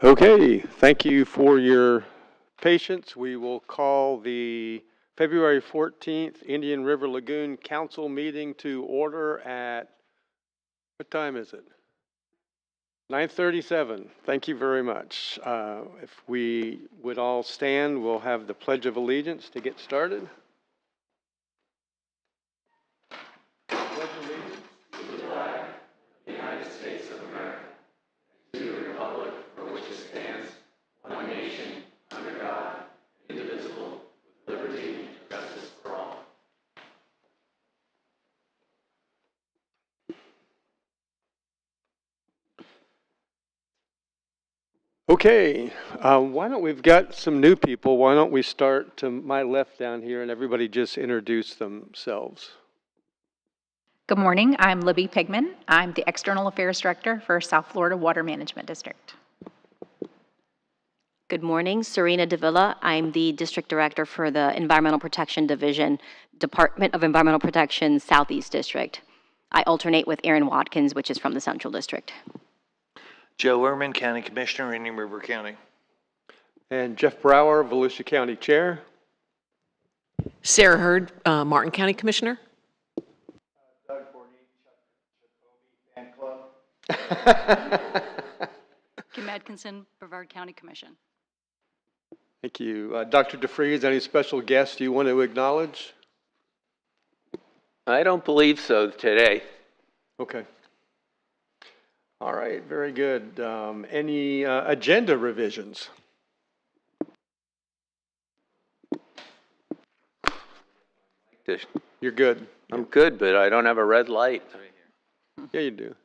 Okay, thank you for your patience. We will call the February 14th Indian River Lagoon Council meeting to order at, what time is it? 9:37. Thank you very much. If we would all stand, we'll have the Pledge of Allegiance to get started. Pledge allegiance to the flag of the United States of America, to the republic for which it stands, one nation, under God, indivisible, with liberty and justice for all. Okay, why don't we've got some new people. Why don't we start to my left down here and everybody just introduce themselves. Good morning, I'm Libby Pigman. I'm the External Affairs Director for South Florida Water Management District. Good morning, Serena Davila. I'm the District Director for the Environmental Protection Division, Department of Environmental Protection, Southeast District. I alternate with Aaron Watkins, which is from the Central District. Joe Ehrman, County Commissioner, Indian River County. And Jeff Brower, Volusia County Chair. Sarah Hurd, Martin County Commissioner. Doug Borney, Jacoby Fan Club. Kim Atkinson, Brevard County Commission. Thank you. Dr. DeFries, any special guests you want to acknowledge? I don't believe so today. Okay. All right, very good. Any agenda revisions? You're good. I'm good, but I don't have a red light. Yeah, you do.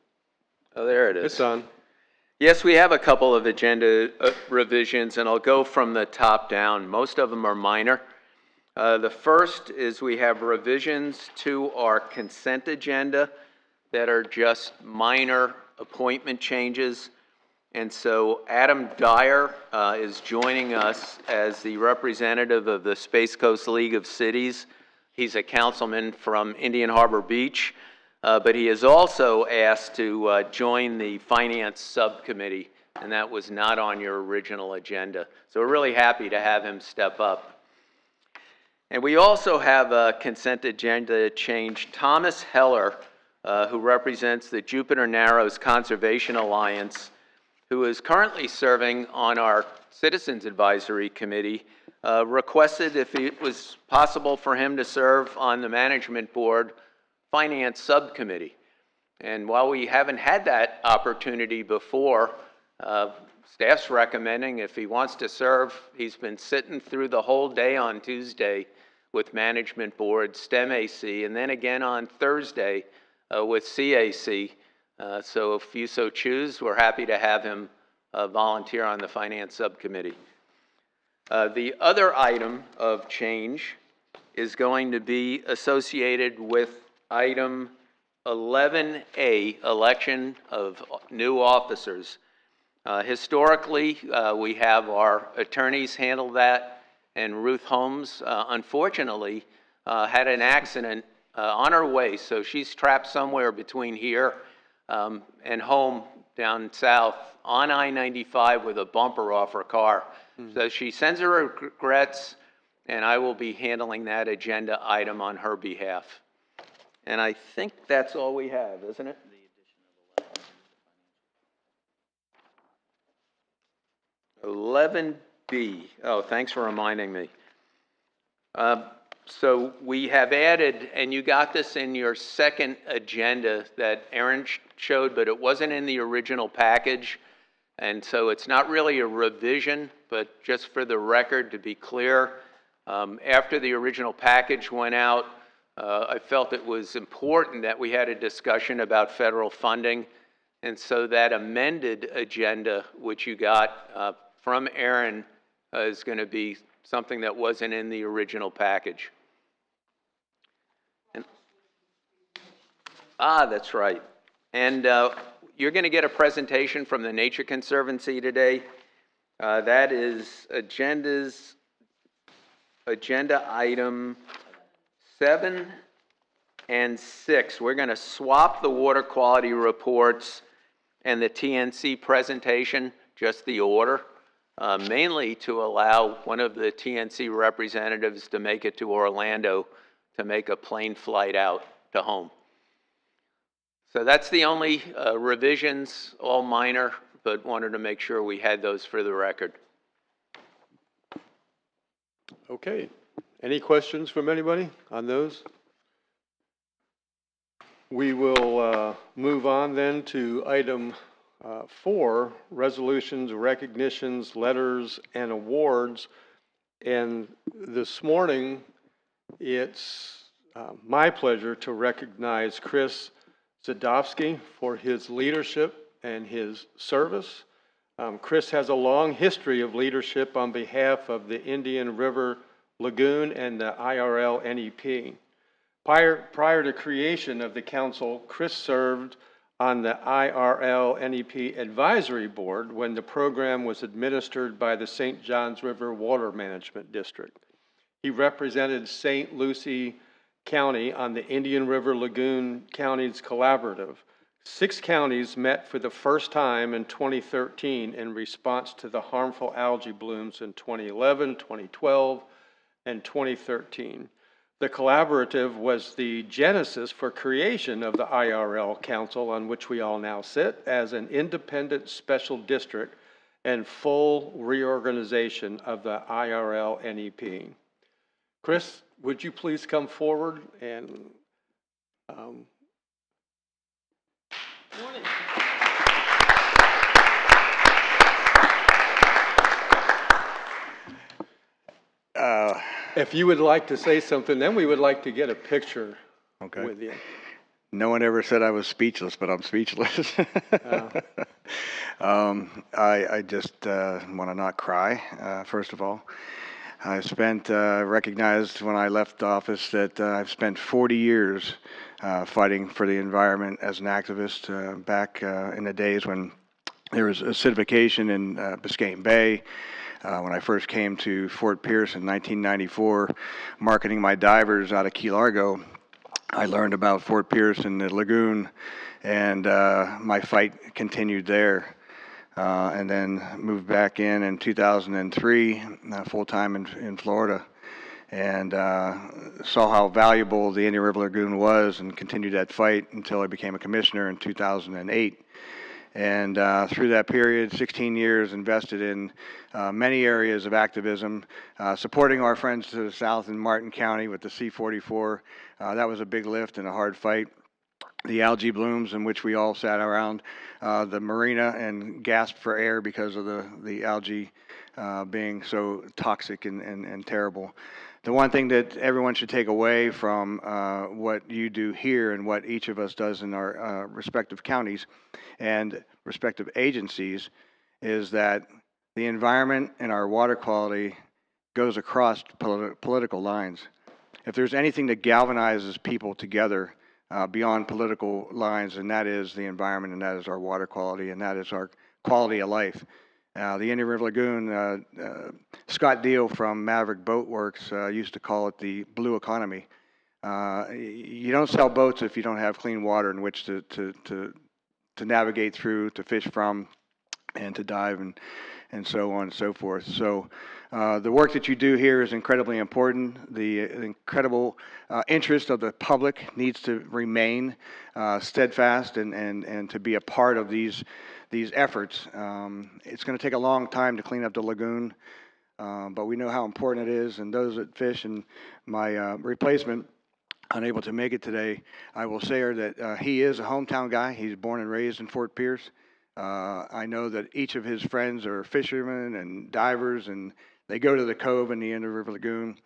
Oh, there it is. It's on. Yes, we have a couple of agenda revisions, and I'll go from the top down. Most of them are minor. The first is we have revisions to our consent agenda that are just minor appointment changes. And so Adam Dyer is joining us as the representative of the Space Coast League of Cities. He's a councilman from Indian Harbor Beach, but he is also asked to join the Finance Subcommittee, and that was not on your original agenda. So we're really happy to have him step up. And we also have a consent agenda change. Thomas Heller, who represents the Jupiter Narrows Conservation Alliance, who is currently serving on our Citizens Advisory Committee, requested if it was possible for him to serve on the Management Board Finance Subcommittee. And while we haven't had that opportunity before, staff's recommending if he wants to serve. He's been sitting through the whole day on Tuesday with Management Board, STEM AC, and then again on Thursday with CAC. So if you so choose, we're happy to have him volunteer on the Finance Subcommittee. The other item of change is going to be associated with item 11A, election of new officers. Historically, we have our attorneys handle that, and Ruth Holmes, unfortunately, had an accident on her way, so she's trapped somewhere between here and home down south on I-95 with a bumper off her car. So she sends her regrets, and I will be handling that agenda item on her behalf. And I think that's all we have, isn't it? 11B. Oh, thanks for reminding me. So we have added, and you got this in your second agenda that Aaron showed, but it wasn't in the original package. And so it's not really a revision, but just for the record, to be clear, after the original package went out, I felt it was important that we had a discussion about federal funding. And so that amended agenda, which you got from Aaron, is going to be something that wasn't in the original package. And, that's right. And you're going to get a presentation from the Nature Conservancy today. That is agenda item 7 and 6. We're going to swap the water quality reports and the TNC presentation just the order, mainly to allow one of the TNC representatives to make it to Orlando to make a plane flight out to home. So that's the only revisions, all minor, but wanted to make sure we had those for the record. Okay. Any questions from anybody on those? We will move on then to item 4, resolutions, recognitions, letters, and awards. And this morning, it's my pleasure to recognize Chris Zadowski for his leadership and his service. Chris has a long history of leadership on behalf of the Indian River Lagoon and the IRL NEP. Prior to creation of the council, Chris served on the IRL NEP Advisory Board when the program was administered by the St. Johns River Water Management District. He represented St. Lucie County on the Indian River Lagoon Counties Collaborative. 6 counties met for the first time in 2013 in response to the harmful algae blooms in 2011, 2012, and 2013. The collaborative was the genesis for creation of the IRL Council, on which we all now sit, as an independent special district and full reorganization of the IRL NEP. Chris, would you please come forward and Morning. if you would like to say something, then we would like to get a picture with you. No one ever said I was speechless, but I'm speechless. I just want to not cry, first of all. I recognized when I left office that I've spent 40 years fighting for the environment as an activist back in the days when there was acidification in Biscayne Bay. When I first came to Fort Pierce in 1994, marketing my divers out of Key Largo, I learned about Fort Pierce and the Lagoon, and my fight continued there. And then moved back in 2003, full-time in Florida, and saw how valuable the Indian River Lagoon was and continued that fight until I became a commissioner in 2008. And through that period, 16 years invested in many areas of activism, supporting our friends to the south in Martin County with the C-44. That was a big lift and a hard fight. The algae blooms in which we all sat around the marina and gasped for air because of the algae being so toxic and terrible. The one thing that everyone should take away from what you do here and what each of us does in our respective counties and respective agencies is that the environment and our water quality goes across political lines. If there's anything that galvanizes people together beyond political lines, and that is the environment, and that is our water quality, and that is our quality of life. The Indian River Lagoon, Scott Deal from Maverick Boat Works used to call it the blue economy. You don't sell boats if you don't have clean water in which to navigate through, to fish from, and to dive, and so on and so forth. So the work that you do here is incredibly important. The incredible interest of the public needs to remain steadfast and to be a part of these efforts. It's going to take a long time to clean up the lagoon, but we know how important it is. And those that fish, and my replacement, unable to make it today, I will say that he is a hometown guy. He's born and raised in Fort Pierce. I know that each of his friends are fishermen and divers, and they go to the Cove in the Indian River Lagoon.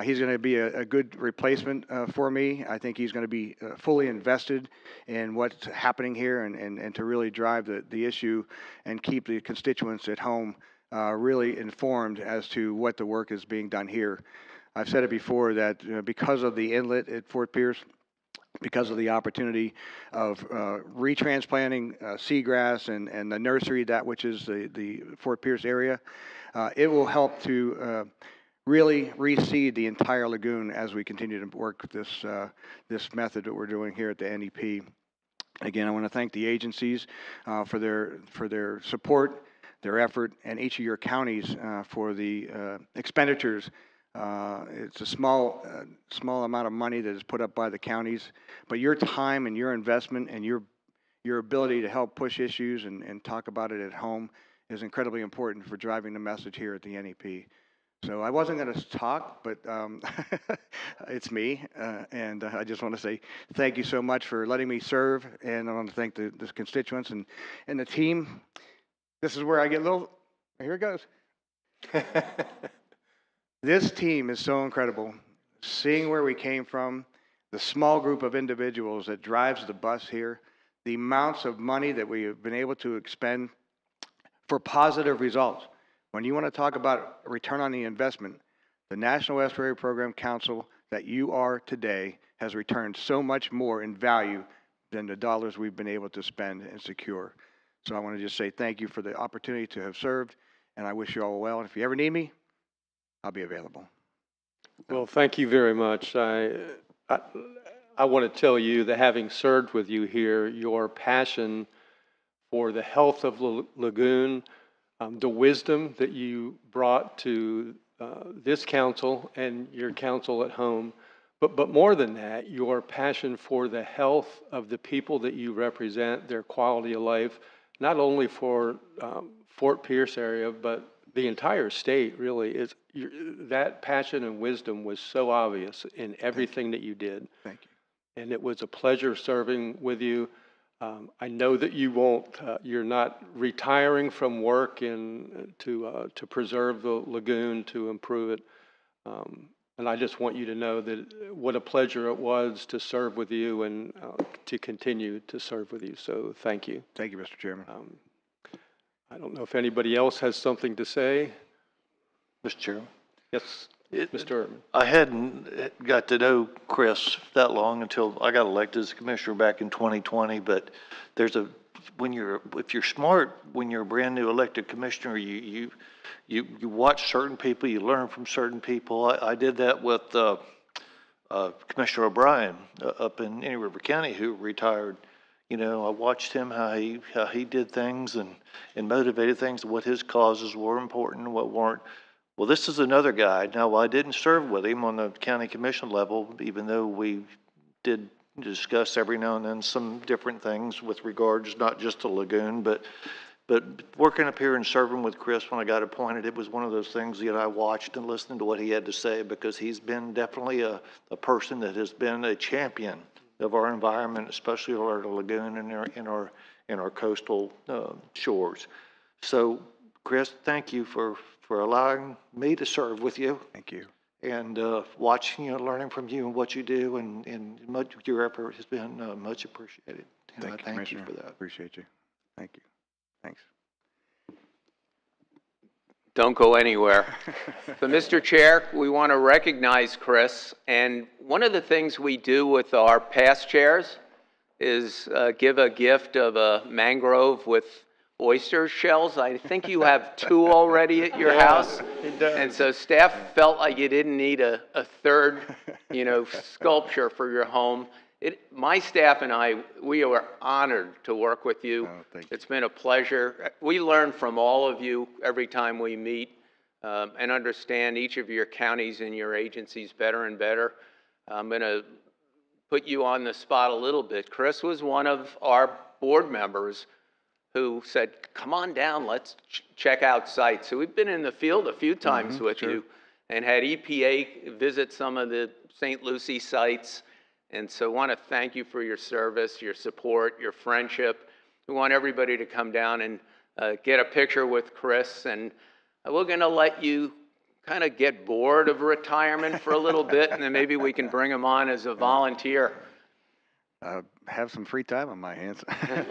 He's going to be a good replacement for me. I think he's going to be fully invested in what's happening here and to really drive the issue and keep the constituents at home really informed as to what the work is being done here. I've said it before that because of the inlet at Fort Pierce, because of the opportunity of retransplanting seagrass and the nursery, that which is the Fort Pierce area, it will help to really reseed the entire lagoon as we continue to work this method that we're doing here at the NEP. Again, I want to thank the agencies for their support, their effort, and each of your counties for the expenditures. It's a small amount of money that is put up by the counties, but your time and your investment and your ability to help push issues and talk about it at home is incredibly important for driving the message here at the NEP. So I wasn't going to talk, but it's me, and I just want to say thank you so much for letting me serve, and I want to thank the constituents and the team. This is where I get a little, here it goes. This team is so incredible. Seeing where we came from, the small group of individuals that drives the bus here, the amounts of money that we have been able to expend for positive results. When you want to talk about return on the investment, the National Estuary Program Council that you are today has returned so much more in value than the dollars we've been able to spend and secure. So I want to just say thank you for the opportunity to have served, and I wish you all well. And if you ever need me, I'll be available. Well, thank you very much. I want to tell you that having served with you here, your passion for the health of Lagoon, the wisdom that you brought to this council and your council at home, but more than that, your passion for the health of the people that you represent, their quality of life, not only for Fort Pierce area, but the entire state really is. That passion and wisdom was so obvious in everything that you did. Thank you. And it was a pleasure serving with you. I know that you won't. You're not retiring from work to preserve the lagoon, to improve it. And I just want you to know that what a pleasure it was to serve with you and to continue to serve with you. So thank you. Thank you, Mr. Chairman. I don't know if anybody else has something to say. Mr. Chairman. Yes, Mr. Urban. I hadn't got to know Chris that long until I got elected as a commissioner back in 2020. But there's if you're smart, when you're a brand new elected commissioner, you watch certain people, you learn from certain people. I did that with Commissioner O'Brien up in Any River County, who retired. You know, I watched him, how he did things and motivated things, what his causes were important and what weren't. Well, this is another guy. Now, I didn't serve with him on the county commission level, even though we did discuss every now and then some different things with regards not just to Lagoon, but working up here and serving with Chris when I got appointed, it was one of those things that I watched and listened to what he had to say, because he's been definitely a person that has been a champion of our environment, especially our lagoon and in our coastal shores. So, Chris, thank you for allowing me to serve with you. Thank you. And watching, learning from you and what you do, and much your effort has been much appreciated. And Thank you, thank you Commissioner. for that. Appreciate you. Thank you. Thanks. Don't go anywhere. So, Mr. Chair, we want to recognize Chris, and one of the things we do with our past chairs is give a gift of a mangrove with oyster shells. I think you have 2 already at your house. It does. And so staff felt like you didn't need a third, sculpture for your home. My staff and I, we are honored to work with you. Oh, thank you. It's been a pleasure. We learn from all of you every time we meet and understand each of your counties and your agencies better and better. I'm going to put you on the spot a little bit. Chris was one of our board members who said, come on down, let's check out sites. So we've been in the field a few times with you and had EPA visit some of the St. Lucie sites. And so I want to thank you for your service, your support, your friendship. We want everybody to come down and get a picture with Chris. And we're going to let you kind of get bored of retirement for a little bit, and then maybe we can bring him on as a volunteer. Have some free time on my hands. I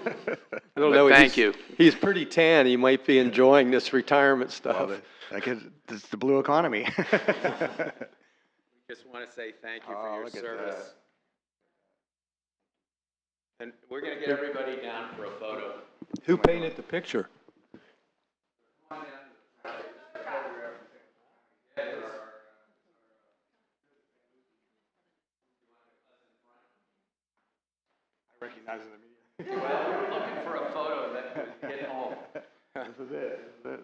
don't know. Thank you. He's pretty tan. He might be enjoying this retirement stuff. Well, it's the blue economy. Just want to say thank you for your service. And we're going to get everybody down for a photo. Who painted the picture? Recognize the media. Well, we're looking for a photo that would get home. This is it. This is it.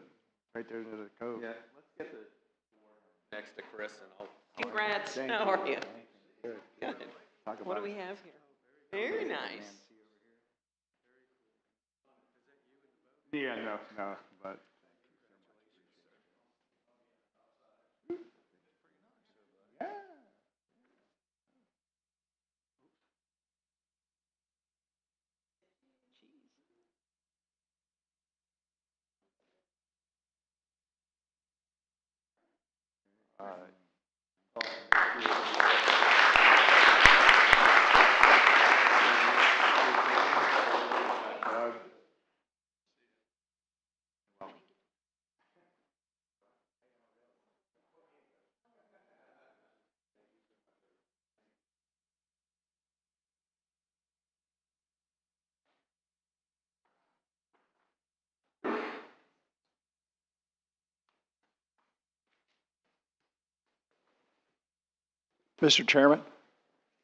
Right there near the cove. Yeah, let's get the next to Chris and I'll. Congrats. Thank How are you? Good. Good. Talk What do about we it. have here? Very nice. Yeah, no, but. Yeah. All right. Mr. Chairman,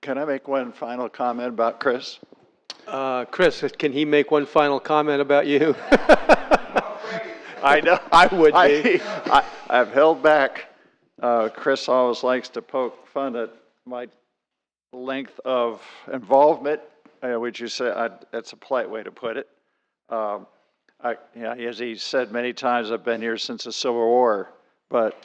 can I make one final comment about Chris? Chris, can he make one final comment about you? I know. I would be. I've held back. Chris always likes to poke fun at my length of involvement, which you say, that's a polite way to put it. As he said many times, I've been here since the Civil War, but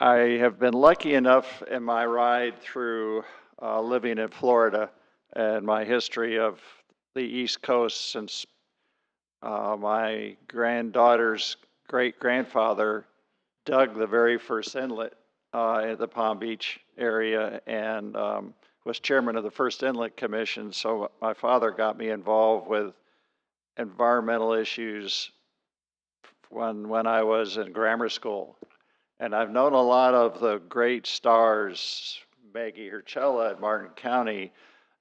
I have been lucky enough in my ride through living in Florida and my history of the East Coast since my granddaughter's great-grandfather dug the very first inlet at the Palm Beach area and was chairman of the first Inlet Commission. So my father got me involved with environmental issues when I was in grammar school. And I've known a lot of the great stars, Maggie Herchella at Martin County,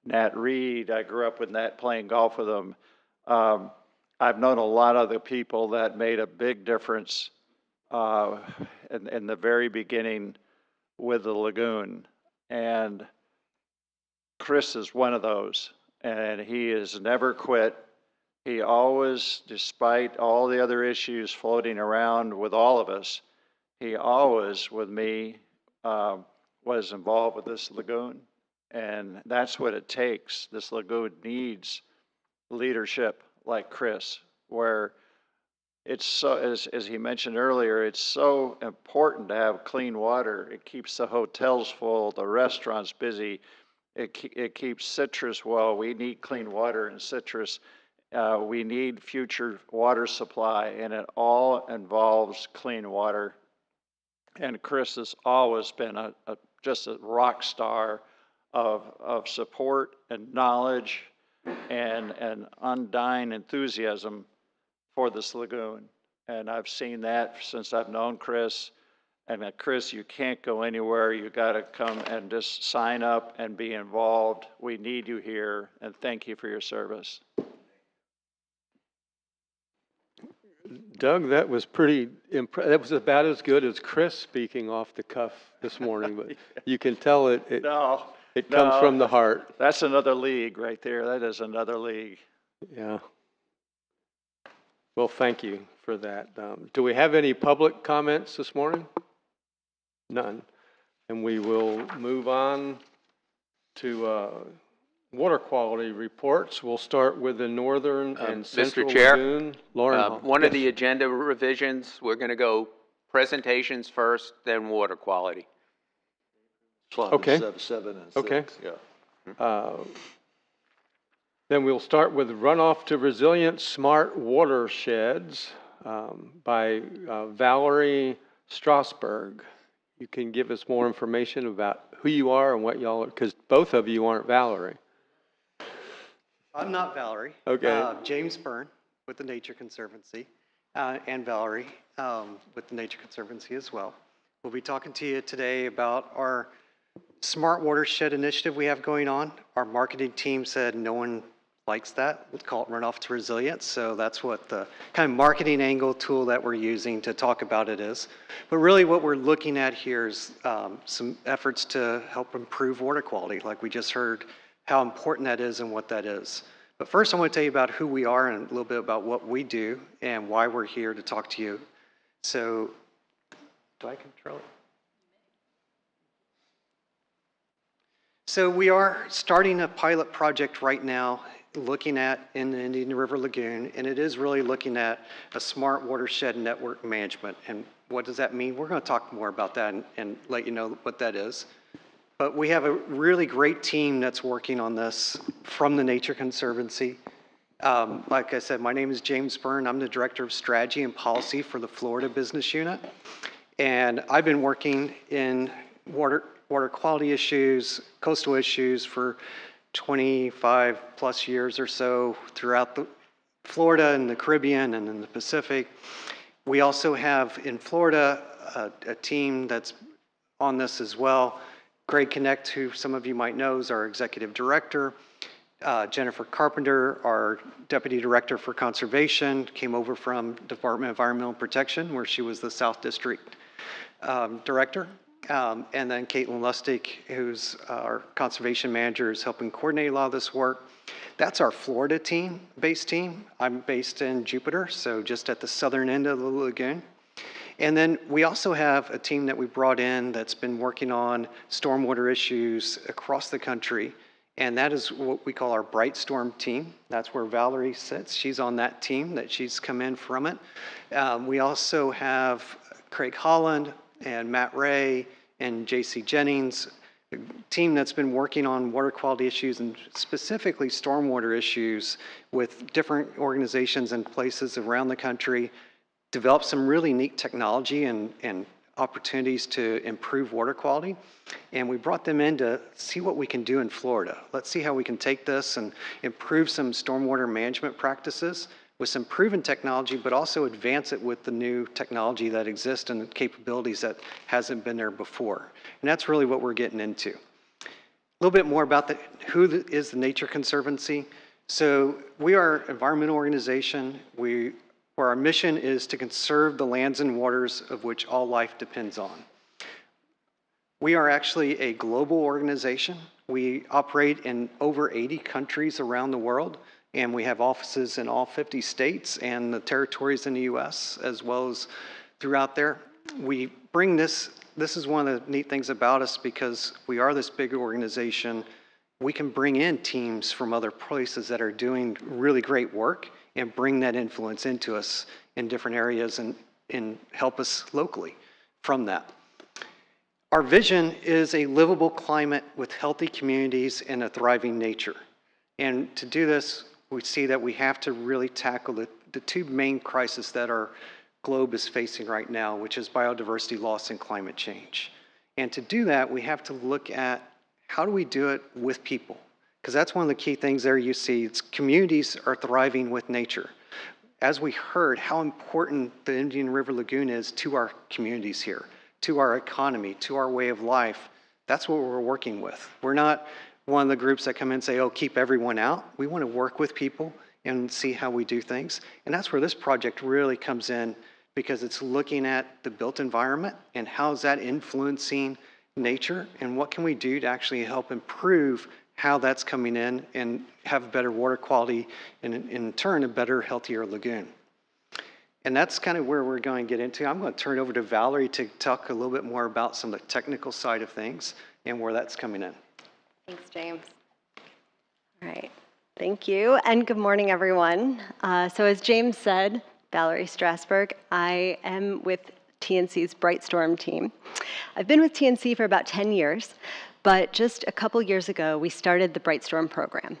Nat Reed. I grew up with Nat playing golf with him. I've known a lot of the people that made a big difference in the very beginning with the Lagoon. And Chris is one of those. And he has never quit. He always, despite all the other issues floating around with all of us, he always, with me, was involved with this Lagoon. And that's what it takes. This Lagoon needs leadership like Chris, where it's so, as he mentioned earlier, it's so important to have clean water. It keeps the hotels full, the restaurants busy. It keeps citrus well. We need clean water in citrus. We need future water supply, and it all involves clean water. And Chris has always been just a rock star of support and knowledge and undying enthusiasm for this Lagoon. And I've seen that since I've known Chris. And Chris, you can't go anywhere. You got to come and just sign up and be involved. We need you here, and thank you for your service. Doug, that was pretty that was about as good as Chris speaking off the cuff this morning, but you can tell it comes from the heart. That's another league right there. That is another league. Yeah. Well, thank you for that. Do we have any public comments this morning? None. And we will move on to water quality reports. We'll start with the northern and central Mr. Chair, lagoon. Lauren Hall. one of the agenda revisions, we're going to go presentations first, then water quality. Okay. 7 and 6. Okay. Yeah. Then we'll start with Runoff to Resilient Smart Watersheds by Valerie Strasberg. You can give us more information about who you are and what y'all are, because both of you aren't Valerie. I'm not Valerie. Okay. James Byrne with the Nature Conservancy, and Valerie with the Nature Conservancy as well. We'll be talking to you today about our Smart Watershed initiative we have going on. Our marketing team said no one likes that. We'll call it Runoff to Resilience. So that's what the kind of marketing angle tool that we're using to talk about it is. But really what we're looking at here is some efforts to help improve water quality, like we just heard how important that is and what that is. But first, I want to tell you about who we are and a little bit about what we do and why we're here to talk to you. So, do I control it? So we are starting a pilot project right now looking at in the Indian River Lagoon, and it is really looking at a smart watershed network management. And what does that mean? We're going to talk more about that and let you know what that is. But we have a really great team that's working on this from the Nature Conservancy. Like I said, my name is James Byrne. I'm the Director of Strategy and Policy for the Florida Business Unit. And I've been working in water quality issues, coastal issues for 25 plus years or so throughout Florida and the Caribbean and in the Pacific. We also have in Florida a team that's on this as well. Greg Connect, who some of you might know, is our Executive Director. Jennifer Carpenter, our Deputy Director for Conservation, came over from Department of Environmental Protection, where she was the South District Director. And then Caitlin Lustig, who's our Conservation Manager, is helping coordinate a lot of this work. That's our Florida based team. I'm based in Jupiter, so just at the southern end of the lagoon. And then we also have a team that we brought in that's been working on stormwater issues across the country. And that is what we call our Bright Storm team. That's where Valerie sits. She's on that team, that she's come in from it. We also have Craig Holland and Matt Ray and JC Jennings, a team that's been working on water quality issues and specifically stormwater issues with different organizations and places around the country, developed some really neat technology and opportunities to improve water quality. And we brought them in to see what we can do in Florida. Let's see how we can take this and improve some stormwater management practices with some proven technology, but also advance it with the new technology that exists and the capabilities that hasn't been there before. And that's really what we're getting into. A little bit more about who is the Nature Conservancy. So we are an environmental organization where our mission is to conserve the lands and waters of which all life depends on. We are actually a global organization. We operate in over 80 countries around the world, and we have offices in all 50 states and the territories in the US, as well as throughout there. We bring this is one of the neat things about us, because we are this big organization. We can bring in teams from other places that are doing really great work and bring that influence into us in different areas and help us locally from that. Our vision is a livable climate with healthy communities and a thriving nature. And to do this, we see that we have to really tackle the two main crises that our globe is facing right now, which is biodiversity loss and climate change. And to do that, we have to look at how do we do it with people? Because that's one of the key things there you see. It's communities are thriving with nature. As we heard, how important the Indian River Lagoon is to our communities here, to our economy, to our way of life. That's what we're working with. We're not one of the groups that come in and say, oh, keep everyone out. We want to work with people and see how we do things. And that's where this project really comes in, because it's looking at the built environment and how is that influencing nature, and what can we do to actually help improve how that's coming in and have better water quality and in turn a better, healthier lagoon. And that's kind of where we're going to get into. I'm going to turn it over to Valerie to talk a little bit more about some of the technical side of things and where that's coming in. Thanks, James. All right, thank you, and good morning, everyone. So as James said, Valerie Strasberg, I am with TNC's Bright Storm team. I've been with TNC for about 10 years, but just a couple years ago, we started the Bright Storm program.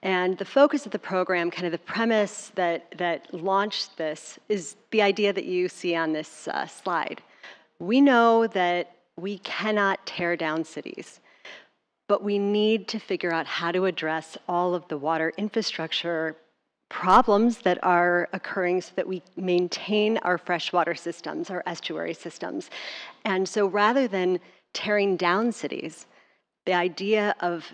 And the focus of the program, kind of the premise that launched this, is the idea that you see on this slide. We know that we cannot tear down cities, but we need to figure out how to address all of the water infrastructure problems that are occurring so that we maintain our freshwater systems, our estuary systems. And so rather than tearing down cities, the idea of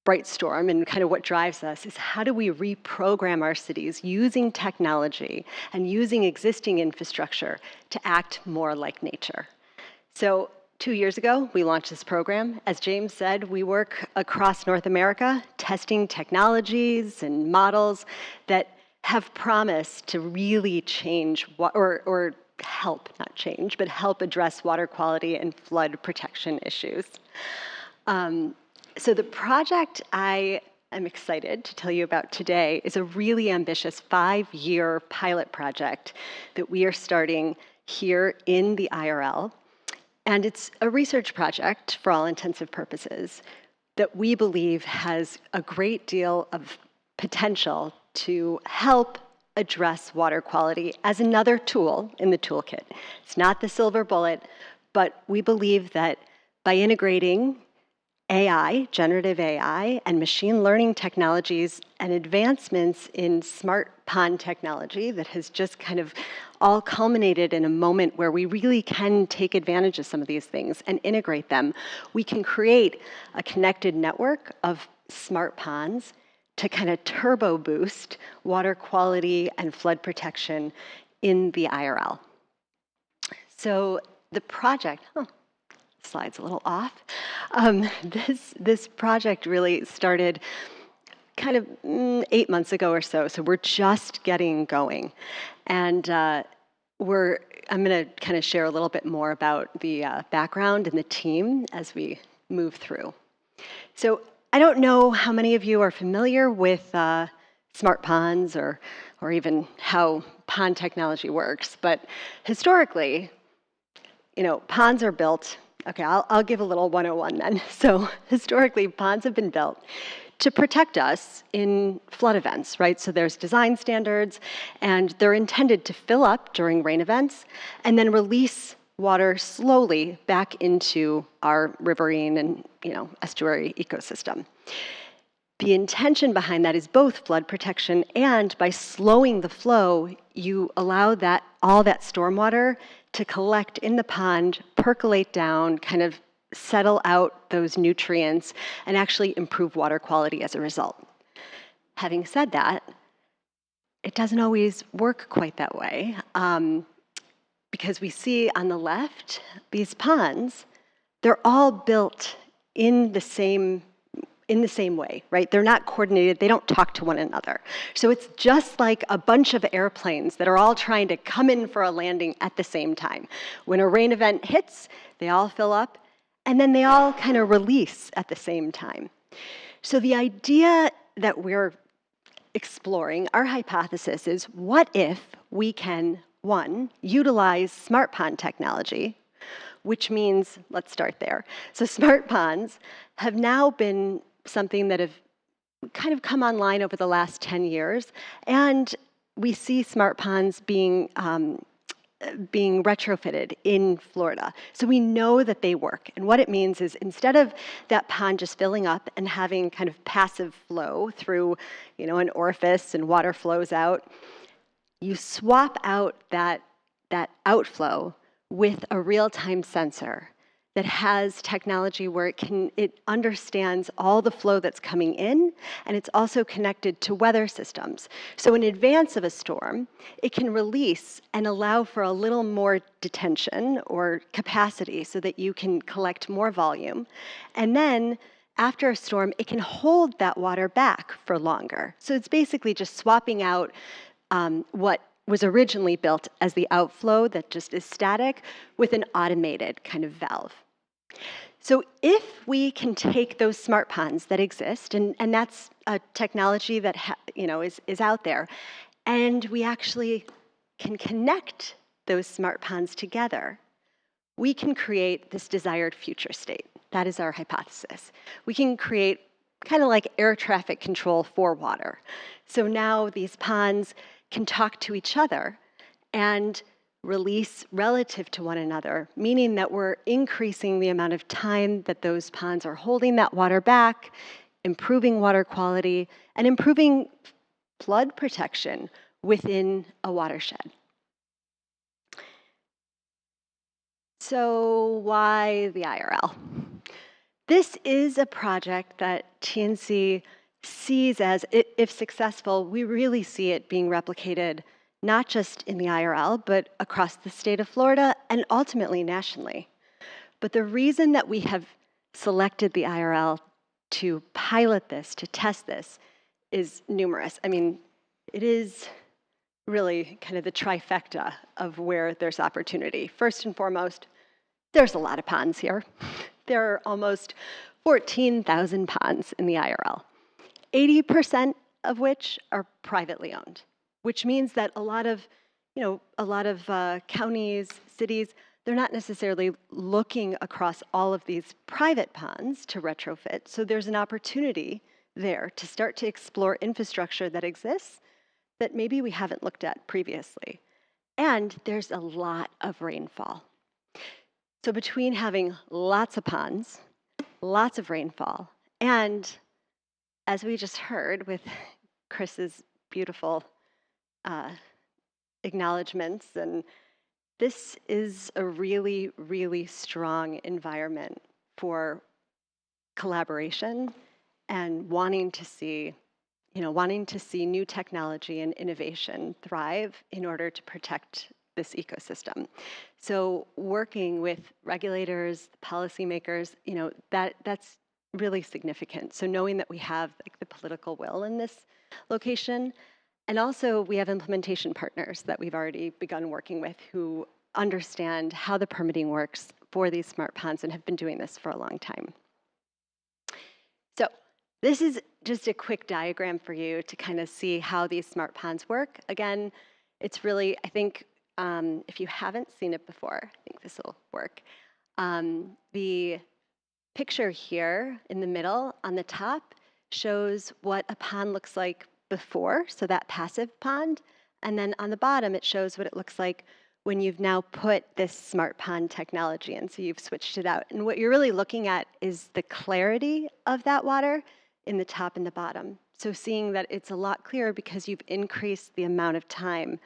Bright Storm and kind of what drives us is how do we reprogram our cities using technology and using existing infrastructure to act more like nature. So 2 years ago, we launched this program. As James said, we work across North America, testing technologies and models that have promised to really change, or help, not change, but help address water quality and flood protection issues. So the project I am excited to tell you about today is a really ambitious 5-year pilot project that we are starting here in the IRL. And it's a research project, for all intensive purposes, that we believe has a great deal of potential to help address water quality as another tool in the toolkit. It's not the silver bullet, but we believe that by integrating AI, generative AI, and machine learning technologies and advancements in smart pond technology that has just kind of all culminated in a moment where we really can take advantage of some of these things and integrate them, we can create a connected network of smart ponds to kind of turbo boost water quality and flood protection in the IRL. So the project, slide's a little off. This project really started kind of 8 months ago or so, so we're just getting going. And I'm going to kind of share a little bit more about the background and the team as we move through. So I don't know how many of you are familiar with smart ponds or even how pond technology works, but historically, ponds are built. Okay, I'll give a little 101 then. So historically, ponds have been built to protect us in flood events, right? So there's design standards, and they're intended to fill up during rain events and then release water slowly back into our riverine and estuary ecosystem. The intention behind that is both flood protection, and by slowing the flow, you allow all that stormwater to collect in the pond, percolate down, kind of settle out those nutrients, and actually improve water quality as a result. Having said that, it doesn't always work quite that way, because we see on the left, these ponds, they're all built in the same way, right? They're not coordinated, they don't talk to one another. So it's just like a bunch of airplanes that are all trying to come in for a landing at the same time. When a rain event hits, they all fill up, and then they all kind of release at the same time. So the idea that we're exploring, our hypothesis is, what if we can, 1, utilize smart pond technology, which means, let's start there. So smart ponds have now been something that have kind of come online over the last 10 years, and we see smart ponds being retrofitted in Florida. So we know that they work. And what it means is, instead of that pond just filling up and having kind of passive flow through, an orifice and water flows out, you swap out that outflow with a real-time sensor that has technology where it understands all the flow that's coming in, and it's also connected to weather systems. So in advance of a storm, it can release and allow for a little more detention or capacity so that you can collect more volume. And then after a storm, it can hold that water back for longer. So it's basically just swapping out what was originally built as the outflow that just is static with an automated kind of valve. So if we can take those smart ponds that exist, and that's a technology that is out there, and we actually can connect those smart ponds together, we can create this desired future state. That is our hypothesis. We can create kind of like air traffic control for water. So now these ponds can talk to each other and release relative to one another, meaning that we're increasing the amount of time that those ponds are holding that water back, improving water quality, and improving flood protection within a watershed. So why the IRL? This is a project that TNC sees as, if successful, we really see it being replicated not just in the IRL, but across the state of Florida and ultimately nationally. But the reason that we have selected the IRL to pilot this, to test this, is numerous. I mean, it is really kind of the trifecta of where there's opportunity. First and foremost, there's a lot of ponds here. There are almost 14,000 ponds in the IRL, 80% of which are privately owned, which means that a lot of counties, cities, they're not necessarily looking across all of these private ponds to retrofit. So there's an opportunity there to start to explore infrastructure that exists that maybe we haven't looked at previously. And there's a lot of rainfall. So between having lots of ponds, lots of rainfall, and as we just heard with Chris's beautiful acknowledgments, and this is a really, really strong environment for collaboration and wanting to see new technology and innovation thrive in order to protect this ecosystem. So working with regulators, policymakers, that's really significant. So knowing that we have the political will in this location, and also we have implementation partners that we've already begun working with who understand how the permitting works for these smart ponds and have been doing this for a long time. So this is just a quick diagram for you to kind of see how these smart ponds work. Again, it's really, I think, if you haven't seen it before, I think this will work. The picture here in the middle on the top shows what a pond looks like before, so that passive pond. And then on the bottom, it shows what it looks like when you've now put this smart pond technology in, so you've switched it out. And what you're really looking at is the clarity of that water in the top and the bottom. So seeing that it's a lot clearer because you've increased the amount of time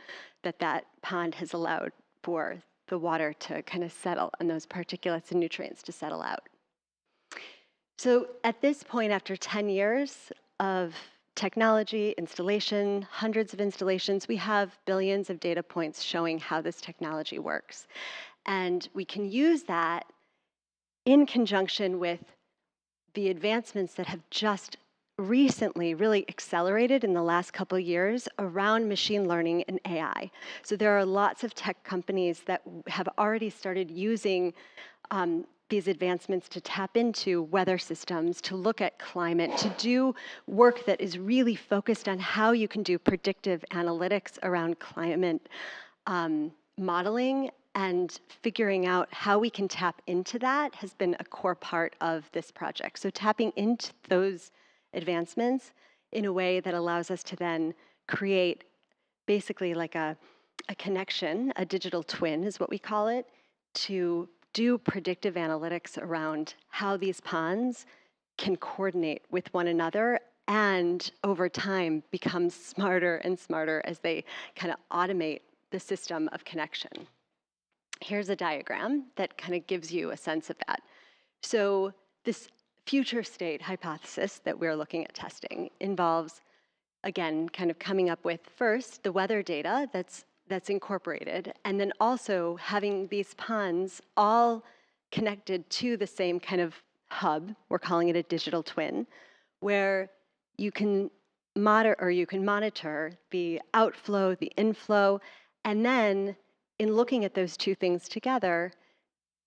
that that pond has allowed for the water to kind of settle and those particulates and nutrients to settle out. So at this point, after 10 years of technology, installation, hundreds of installations, we have billions of data points showing how this technology works. And we can use that in conjunction with the advancements that have just recently really accelerated in the last couple of years around machine learning and AI. So there are lots of tech companies that have already started using these advancements to tap into weather systems, to look at climate, to do work that is really focused on how you can do predictive analytics around climate modeling, and figuring out how we can tap into that has been a core part of this project. So tapping into those advancements in a way that allows us to then create basically like a connection, a digital twin is what we call it, to do predictive analytics around how these ponds can coordinate with one another and over time become smarter and smarter as they kind of automate the system of connection. Here's a diagram that kind of gives you a sense of that. So this future state hypothesis that we're looking at testing involves, again, kind of coming up with first the weather data that's incorporated, and then also having these ponds all connected to the same kind of hub, we're calling it a digital twin, where you can monitor the outflow, the inflow, and then in looking at those two things together,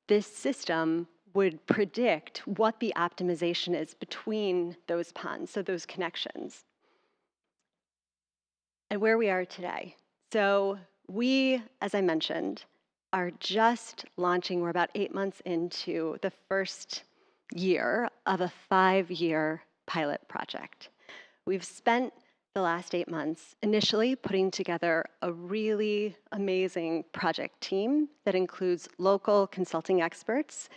this system would predict what the optimization is between those ponds, so those connections. And where we are today. So we, as I mentioned, are just launching, we're about 8 months into the first year of a 5-year pilot project. We've spent the last 8 months initially putting together a really amazing project team that includes local consulting experts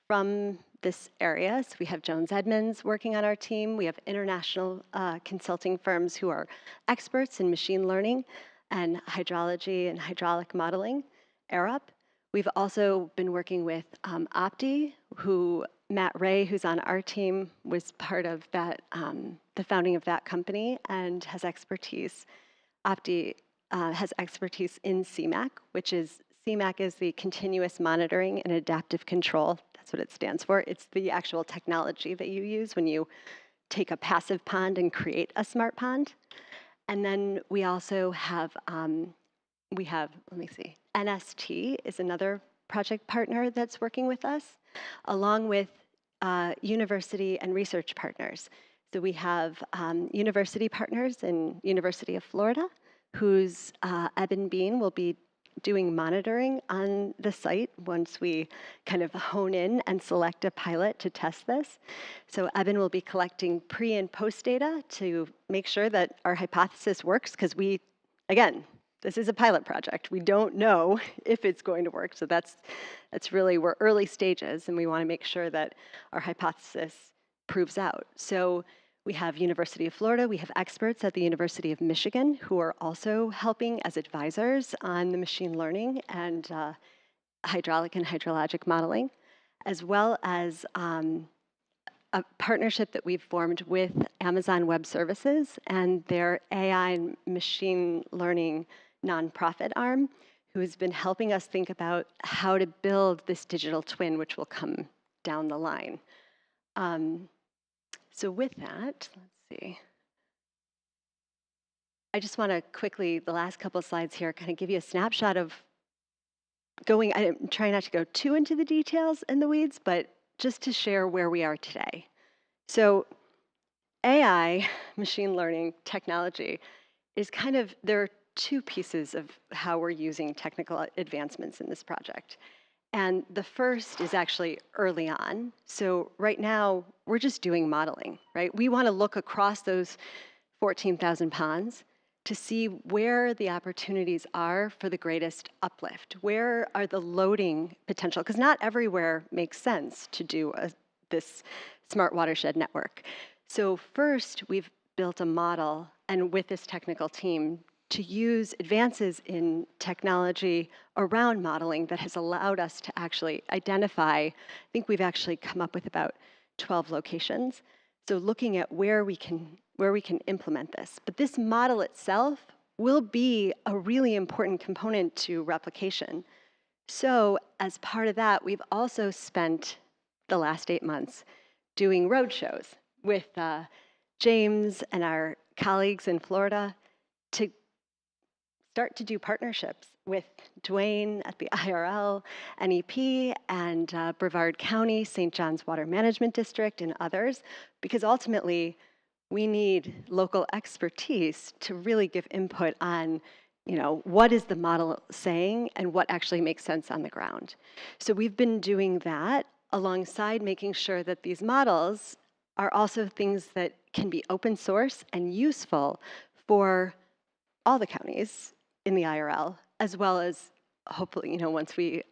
from this area. So we have Jones Edmonds working on our team. We have international consulting firms who are experts in machine learning and hydrology and hydraulic modeling, Arup. We've also been working with Opti, who Matt Ray, who's on our team, was part of that, the founding of that company and has expertise. Opti has expertise in CMAQ, which is CMAC is the Continuous Monitoring and Adaptive Control. That's what it stands for. It's the actual technology that you use when you take a passive pond and create a smart pond. And then we also have, let me see, NST is another project partner that's working with us, along with university and research partners. So we have university partners in University of Florida, whose Eben Bean will be doing monitoring on the site once we kind of hone in and select a pilot to test this. So Eben will be collecting pre and post data to make sure that our hypothesis works, because again, this is a pilot project. We don't know if it's going to work. So that's really, we're early stages, and we want to make sure that our hypothesis proves out. So we have University of Florida, we have experts at the University of Michigan who are also helping as advisors on the machine learning and hydraulic and hydrologic modeling, as well as a partnership that we've formed with Amazon Web Services and their AI and machine learning nonprofit arm, who has been helping us think about how to build this digital twin, which will come down the line. So with that, let's see. I just want to quickly, the last couple of slides here, kind of give you a snapshot of I'm trying not to go too into the details and the weeds, but just to share where we are today. So AI, machine learning technology, is kind of, there are two pieces of how we're using technical advancements in this project. And the first is actually early on. So right now, we're just doing modeling, right? We want to look across those 14,000 ponds to see where the opportunities are for the greatest uplift. Where are the loading potential? Because not everywhere makes sense to do this smart watershed network. So first, we've built a model, and with this technical team, to use advances in technology around modeling that has allowed us to actually identify, I think we've actually come up with about 12 locations. So looking at where we can implement this. But this model itself will be a really important component to replication. So as part of that, we've also spent the last 8 months doing roadshows with James and our colleagues in Florida to start to do partnerships with Dwayne at the IRL, NEP, and Brevard County, St. John's Water Management District, and others, because ultimately we need local expertise to really give input on, what is the model saying and what actually makes sense on the ground. So we've been doing that alongside making sure that these models are also things that can be open source and useful for all the counties in the IRL, as well as hopefully, once we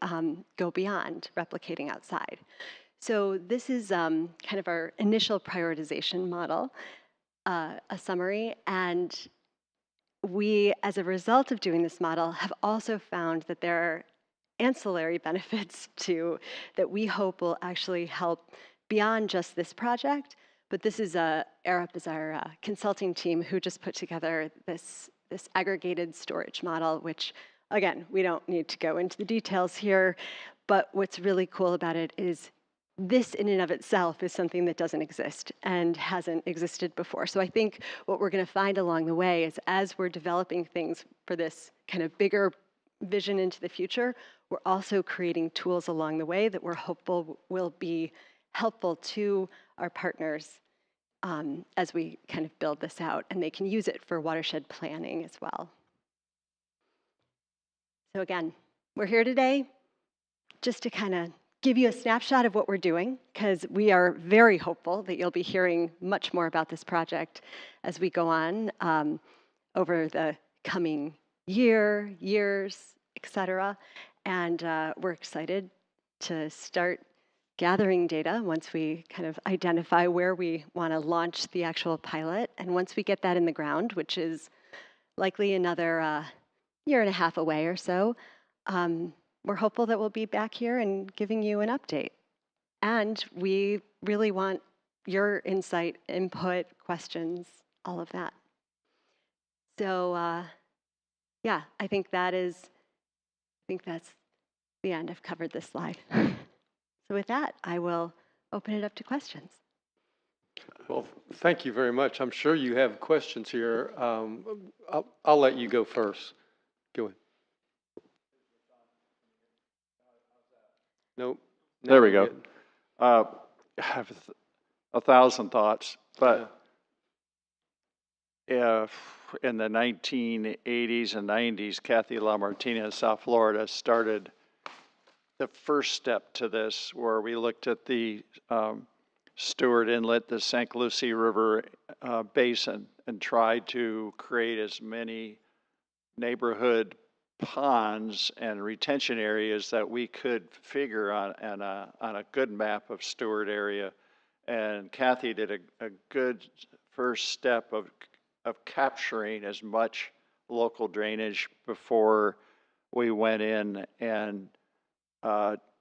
go beyond replicating outside. So this is kind of our initial prioritization model, a summary, and we, as a result of doing this model, have also found that there are ancillary benefits that we hope will actually help beyond just this project. But this is Arup is our consulting team who just put together this aggregated storage model, which, again, we don't need to go into the details here, but what's really cool about it is this in and of itself is something that doesn't exist and hasn't existed before. So I think what we're going to find along the way is as we're developing things for this kind of bigger vision into the future, we're also creating tools along the way that we're hopeful will be helpful to our partners as we kind of build this out, and they can use it for watershed planning as well. So again, we're here today just to kind of give you a snapshot of what we're doing, because we are very hopeful that you'll be hearing much more about this project as we go on over the coming years, etc. And we're excited to start gathering data once we kind of identify where we want to launch the actual pilot. And once we get that in the ground, which is likely another year and a half away or so, we're hopeful that we'll be back here and giving you an update. And we really want your insight, input, questions, all of that. So yeah, I think that's the end. I've covered this slide. So with that, I will open it up to questions. Well, thank you very much. I'm sure you have questions here. I'll let you go first. Go ahead. Nope. There we go. I have 1,000 thoughts, but if in the 1980s and 90s, Kathy LaMartina in South Florida started the first step to this, where we looked at the Stewart Inlet, the St. Lucie River basin, and tried to create as many neighborhood ponds and retention areas that we could figure on a good map of Stewart area. And Kathy did a good first step of capturing as much local drainage before we went in and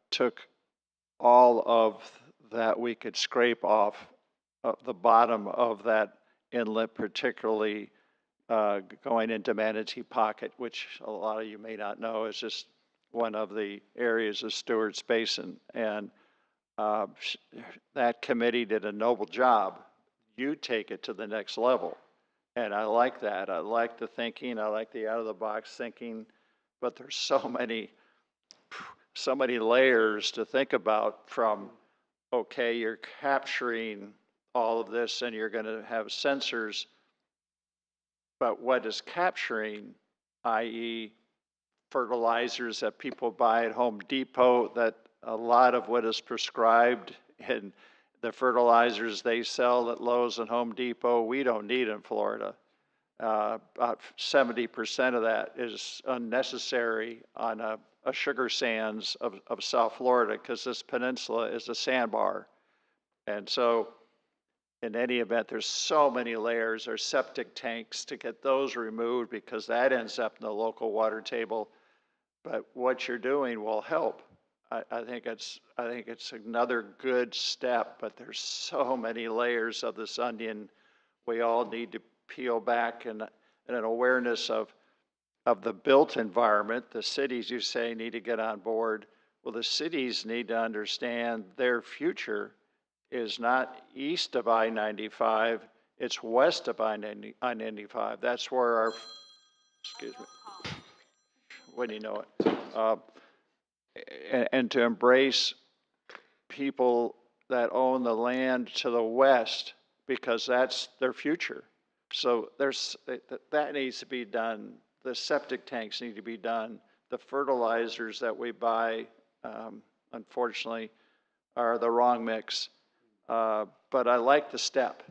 took all of that we could scrape off the bottom of that inlet, particularly going into Manatee Pocket, which a lot of you may not know is just one of the areas of Stewart's Basin. And that committee did a noble job. You take it to the next level. And I like that. I like the thinking. I like the out-of-the-box thinking. But there's so many layers to think about from, okay, you're capturing all of this and you're going to have sensors, but what is capturing, i.e. fertilizers that people buy at Home Depot, that a lot of what is prescribed in the fertilizers they sell at Lowe's and Home Depot, we don't need in Florida. About 70% of that is unnecessary on a sugar sands of South Florida, because this peninsula is a sandbar. And so in any event, there's so many layers. There's septic tanks to get those removed, because that ends up in the local water table. But what you're doing will help. I think it's another good step, but there's so many layers of this onion we all need to peel back, and an awareness of the built environment. The cities, you say, need to get on board. Well, the cities need to understand their future is not east of I-95, it's west of I-95. That's where our, excuse me, when you know it. And to embrace people that own the land to the west, because that's their future. So that needs to be done. The septic tanks need to be done. The fertilizers that we buy, unfortunately, are the wrong mix. But I like the step.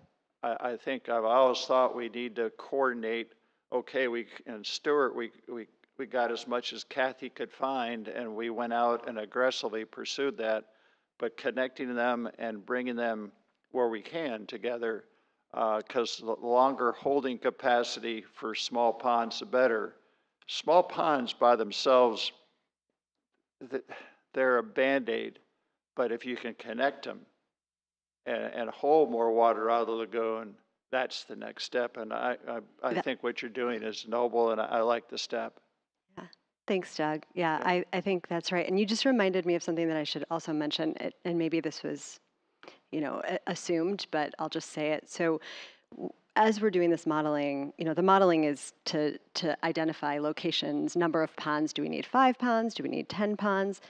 I think I've always thought we need to coordinate. Okay, in Stewart, we got as much as Kathy could find, and we went out and aggressively pursued that. But connecting them and bringing them where we can together, because the longer holding capacity for small ponds, the better. Small ponds by themselves, they're a Band-Aid, but if you can connect them and hold more water out of the lagoon, that's the next step. And I think what you're doing is noble, and I like the step. Yeah. Thanks, Doug. Yeah, I think that's right. And you just reminded me of something that I should also mention, and maybe this was, assumed, but I'll just say it. So as we're doing this modeling, the modeling is to identify locations, number of ponds. Do we need 5 ponds? Do we need 10 ponds?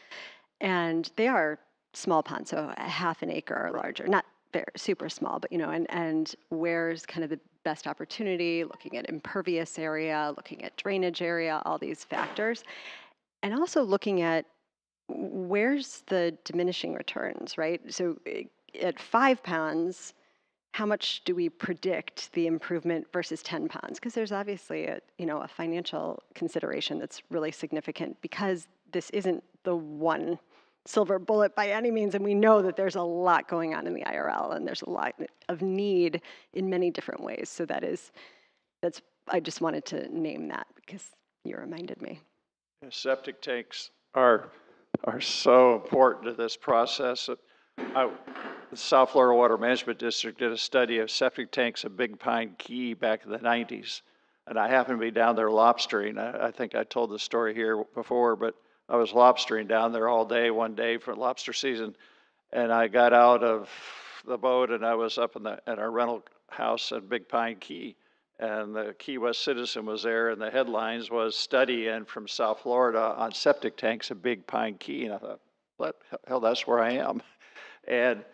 And they are small ponds, so a half an acre or larger, not very super small, but and where's kind of the best opportunity, looking at impervious area, looking at drainage area, all these factors, and also looking at where's the diminishing returns, right? So at 5 ponds, how much do we predict the improvement versus 10 ponds? Because there's obviously a financial consideration that's really significant, because this isn't the one silver bullet by any means, and we know that there's a lot going on in the IRL, and there's a lot of need in many different ways. So I just wanted to name that because you reminded me. Septic tanks are so important to this process. The South Florida Water Management District did a study of septic tanks at Big Pine Key back in the 90s. And I happened to be down there lobstering. I think I told the story here before, but I was lobstering down there all day one day for lobster season, and I got out of the boat and I was up at our rental house at Big Pine Key, and the Key West Citizen was there, and the headlines was "Study in from South Florida on septic tanks at Big Pine Key," and I thought, "What hell? That's where I am." And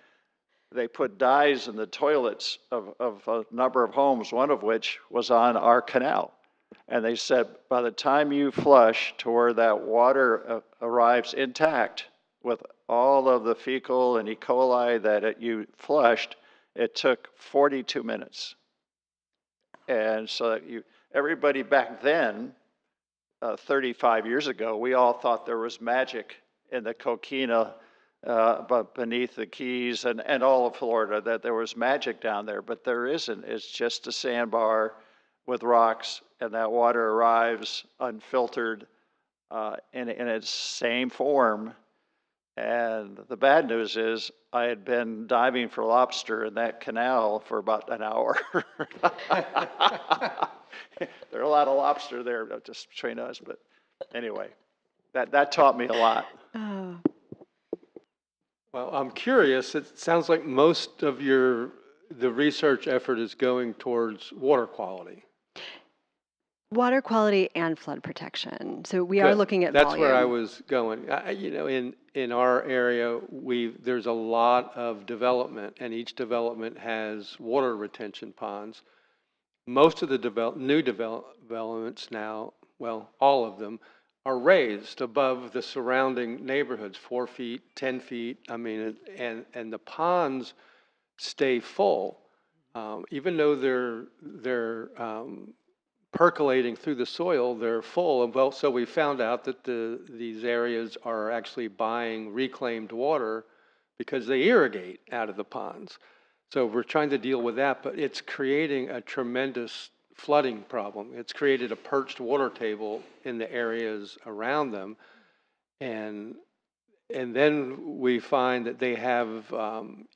they put dyes in the toilets of a number of homes, one of which was on our canal. And they said, by the time you flush to where that water arrives intact with all of the fecal and E. coli that you flushed, it took 42 minutes. And so everybody back then, 35 years ago, we all thought there was magic in the coquina but beneath the Keys and all of Florida, that there was magic down there, but there isn't. It's just a sandbar with rocks, and that water arrives unfiltered in its same form. And the bad news is I had been diving for lobster in that canal for about an hour. There are a lot of lobster there, just between us, but anyway, that taught me a lot. Oh. Well, I'm curious, it sounds like most of the research effort is going towards water quality. Water quality and flood protection. So we are Good. looking at That's volume. where I was going. In our area, there's a lot of development, and each development has water retention ponds. Most of the new developments now, well, all of them, are raised above the surrounding neighborhoods, 4 feet, 10 feet. I mean, and the ponds stay full, even though they're percolating through the soil, they're full. And well, so we found out that these areas are actually buying reclaimed water because they irrigate out of the ponds. So we're trying to deal with that, but it's creating a tremendous flooding problem. It's created a perched water table in the areas around them. And then we find that they have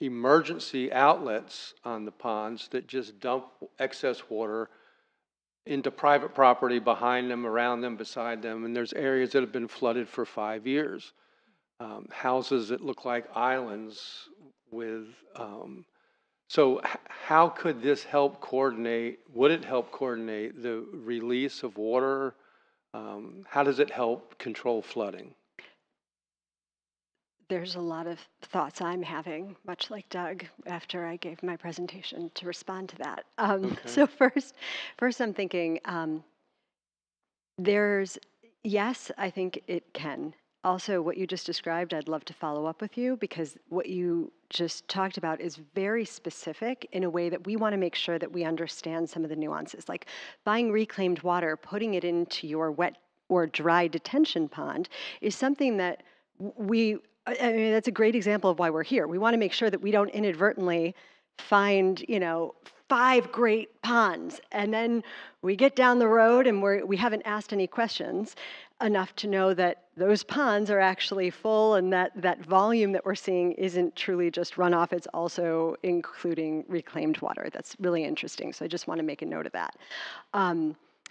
emergency outlets on the ponds that just dump excess water into private property behind them, around them, beside them. And there's areas that have been flooded for 5 years. Houses that look like islands with, so how could this help coordinate, would it help coordinate the release of water? How does it help control flooding? There's a lot of thoughts I'm having, much like Doug, after I gave my presentation to respond to that. Okay. So first I'm thinking yes, I think it can. Also, what you just described, I'd love to follow up with you, because what you just talked about is very specific in a way that we want to make sure that we understand some of the nuances. Like buying reclaimed water, putting it into your wet or dry detention pond is something that I mean, that's a great example of why we're here. We want to make sure that we don't inadvertently find, 5 great ponds, and then we get down the road and we haven't asked any questions enough to know that those ponds are actually full, and that volume that we're seeing isn't truly just runoff, it's also including reclaimed water. That's really interesting, so I just want to make a note of that.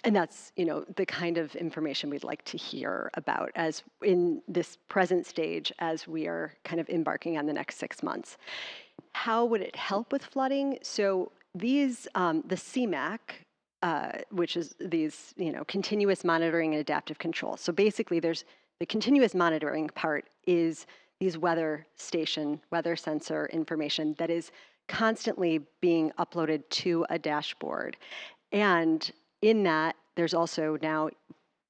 And that's, the kind of information we'd like to hear about as in this present stage as we are kind of embarking on the next 6 months. How would it help with flooding? So these, the CMAQ, which is these, continuous monitoring and adaptive control. So basically there's the continuous monitoring part is these weather sensor information that is constantly being uploaded to a dashboard. And in that, there's also now,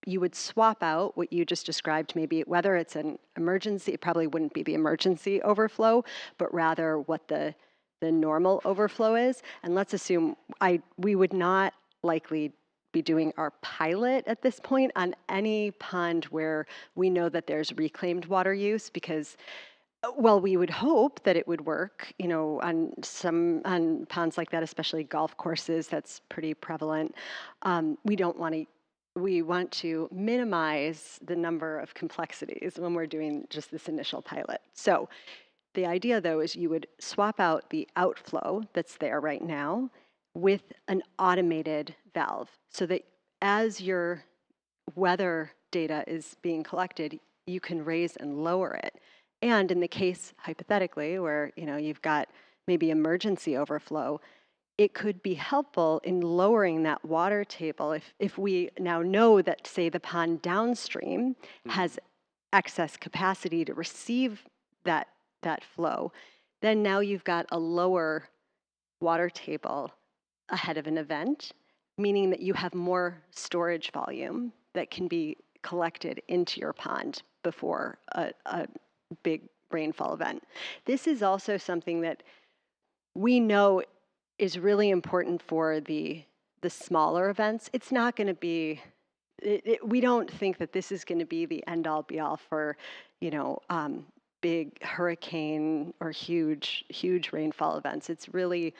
you would swap out what you just described, maybe whether it's an emergency, it probably wouldn't be the emergency overflow, but rather what the normal overflow is. And let's assume we would not likely be doing our pilot at this point on any pond where we know that there's reclaimed water use, because well, we would hope that it would work, on ponds like that, especially golf courses. That's pretty prevalent. We want to minimize the number of complexities when we're doing just this initial pilot. So the idea, though, is you would swap out the outflow that's there right now with an automated valve, so that as your weather data is being collected, you can raise and lower it. And in the case, hypothetically, where you've got maybe emergency overflow, it could be helpful in lowering that water table if we now know that, say, the pond downstream has excess capacity to receive that flow, then now you've got a lower water table ahead of an event, meaning that you have more storage volume that can be collected into your pond before a big rainfall event. This is also something that we know is really important for the smaller events. It's not going to be, we don't think that this is going to be the end all be all for, big hurricane or huge rainfall events. It's really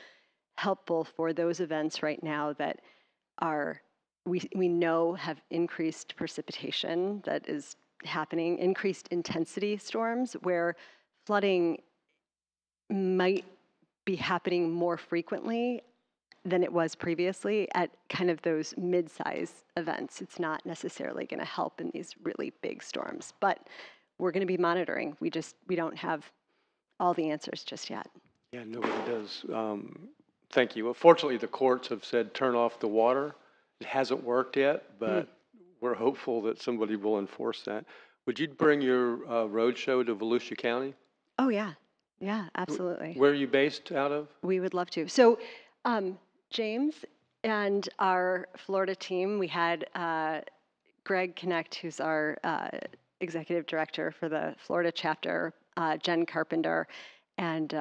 helpful for those events right now that are, we know have increased precipitation that is happening, increased intensity storms where flooding might be happening more frequently than it was previously at kind of those mid-size events. It's not necessarily going to help in these really big storms, but we're going to be monitoring. We don't have all the answers just yet. Yeah, nobody does. Thank you. Well, fortunately, the courts have said turn off the water. It hasn't worked yet, but we're hopeful that somebody will enforce that. Would you bring your road show to Volusia County? Oh, yeah. Yeah, absolutely. Where are you based out of? We would love to. So James and our Florida team, we had Greg Connect, who's our executive director for the Florida chapter, Jen Carpenter, and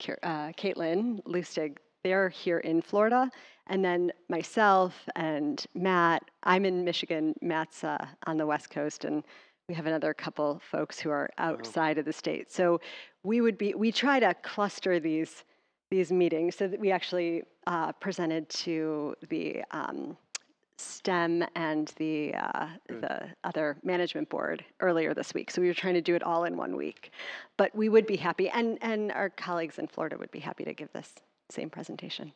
Caitlin Lustig. They're here in Florida. And then myself and Matt, I'm in Michigan, Matt's on the West Coast, and we have another couple folks who are outside of the state. So we try to cluster these meetings so that we actually presented to the STEM and the other management board earlier this week. So we were trying to do it all in 1 week. But we would be happy, and our colleagues in Florida would be happy to give this same presentation.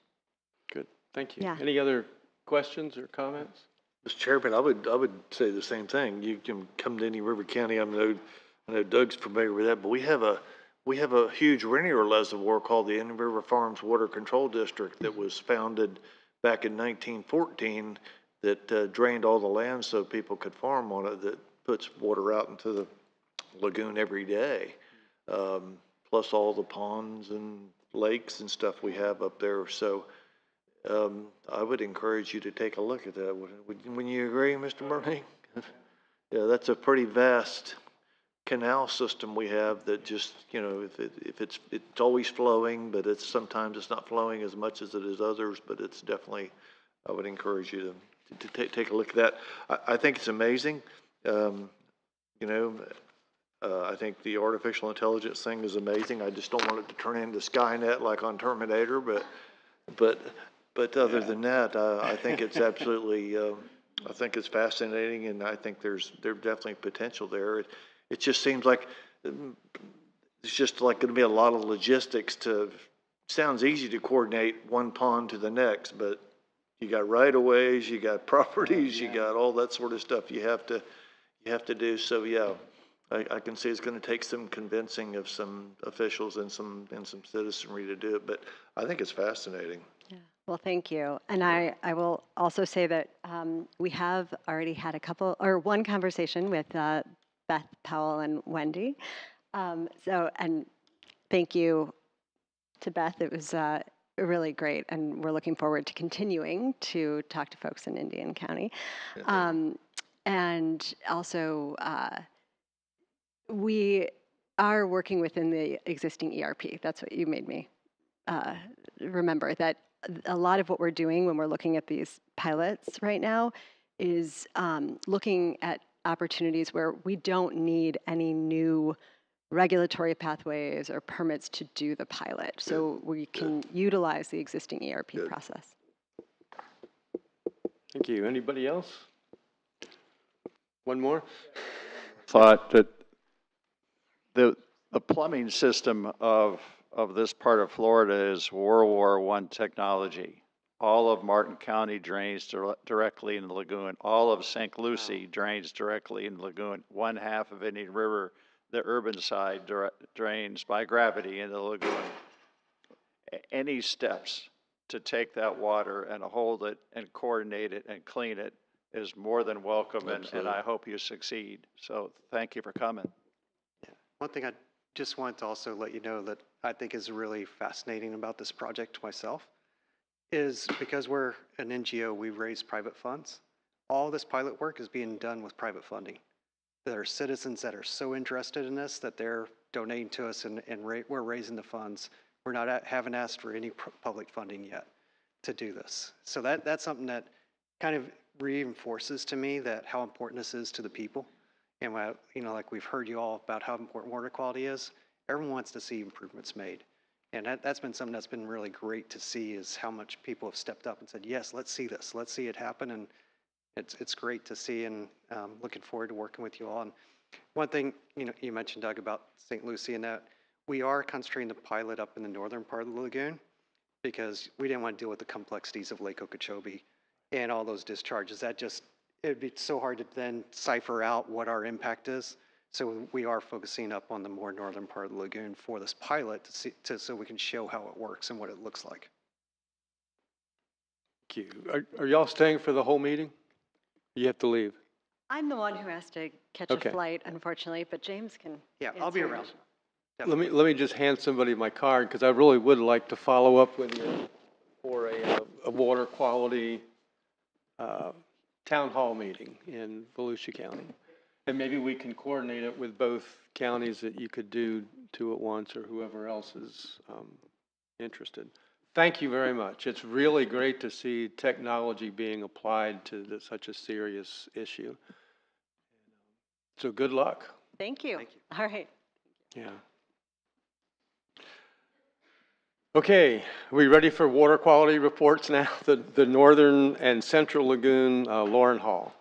Good, thank you. Yeah. Any other questions or comments? Mr. Chairman, I would say the same thing. You can come to any river county. I know Doug's familiar with that, but we have a huge linear reservoir called the Indian River Farms Water Control District that was founded back in 1914 that drained all the land so people could farm on it, that puts water out into the lagoon every day, plus all the ponds and lakes and stuff we have up there. So I would encourage you to take a look at that. Wouldn't you agree, Mr. Murray? Yeah, that's a pretty vast canal system we have that just, if it's always flowing, but sometimes it's not flowing as much as it is others, but it's definitely, I would encourage you to take a look at that. I think it's amazing. I think the artificial intelligence thing is amazing. I just don't want it to turn into Skynet like on Terminator, but other than that, I think it's absolutely, I think it's fascinating, and I think there's definitely potential there. It just seems like it's just like going to be a lot of logistics sounds easy to coordinate one pond to the next, but you got right-of-ways, you got properties, you got all that sort of stuff you have to do. So yeah, I can see it's going to take some convincing of some officials and some citizenry to do it, but I think it's fascinating. Yeah. Well, thank you. And I will also say that we have already had one conversation with Beth Powell and Wendy. And thank you to Beth. It was really great, and we're looking forward to continuing to talk to folks in Indian County. And also, we are working within the existing ERP. That's what you made me remember, that a lot of what we're doing when we're looking at these pilots right now is looking at opportunities where we don't need any new regulatory pathways or permits to do the pilot. So we can utilize the existing ERP process. Thank you. Anybody else? One more? Thought that the plumbing system of this part of Florida is World War I technology. All of Martin County drains directly in the lagoon. All of St. Lucie drains directly in the lagoon. One half of Indian River, the urban side, drains by gravity in the lagoon. Any steps to take that water and hold it and coordinate it and clean it is more than welcome, and I hope you succeed. So thank you for coming. One thing I just wanted to also let you know that I think is really fascinating about this project myself is because we're an NGO, we raise private funds. All this pilot work is being done with private funding. There are citizens that are so interested in this that they're donating to us and we're raising the funds. We're not haven't asked for any public funding yet to do this. So that's something that kind of reinforces to me that how important this is to the people. And like we've heard you all about how important water quality is. Everyone wants to see improvements made. And that's been something that's been really great to see is how much people have stepped up and said, yes, let's see this. Let's see it happen. And it's great to see and looking forward to working with you all. And one thing, you mentioned, Doug, about St. Lucie and that we are concentrating the pilot up in the northern part of the lagoon because we didn't want to deal with the complexities of Lake Okeechobee and all those discharges. It'd be so hard to then cipher out what our impact is. So we are focusing up on the more northern part of the lagoon for this pilot so we can show how it works and what it looks like. Thank you. Are y'all staying for the whole meeting? You have to leave. I'm the one who has to catch Okay. a flight, unfortunately, but James can. Yeah, I'll be answer around. Let me just hand somebody my card because I really would like to follow up with you for a water quality town hall meeting in Volusia County. And maybe we can coordinate it with both counties that you could do two at once or whoever else is interested. Thank you very much. It's really great to see technology being applied to such a serious issue. So good luck. Thank you. Thank you. All right. Yeah. Okay, are we ready for water quality reports now? The Northern and Central Lagoon, Lauren Hall.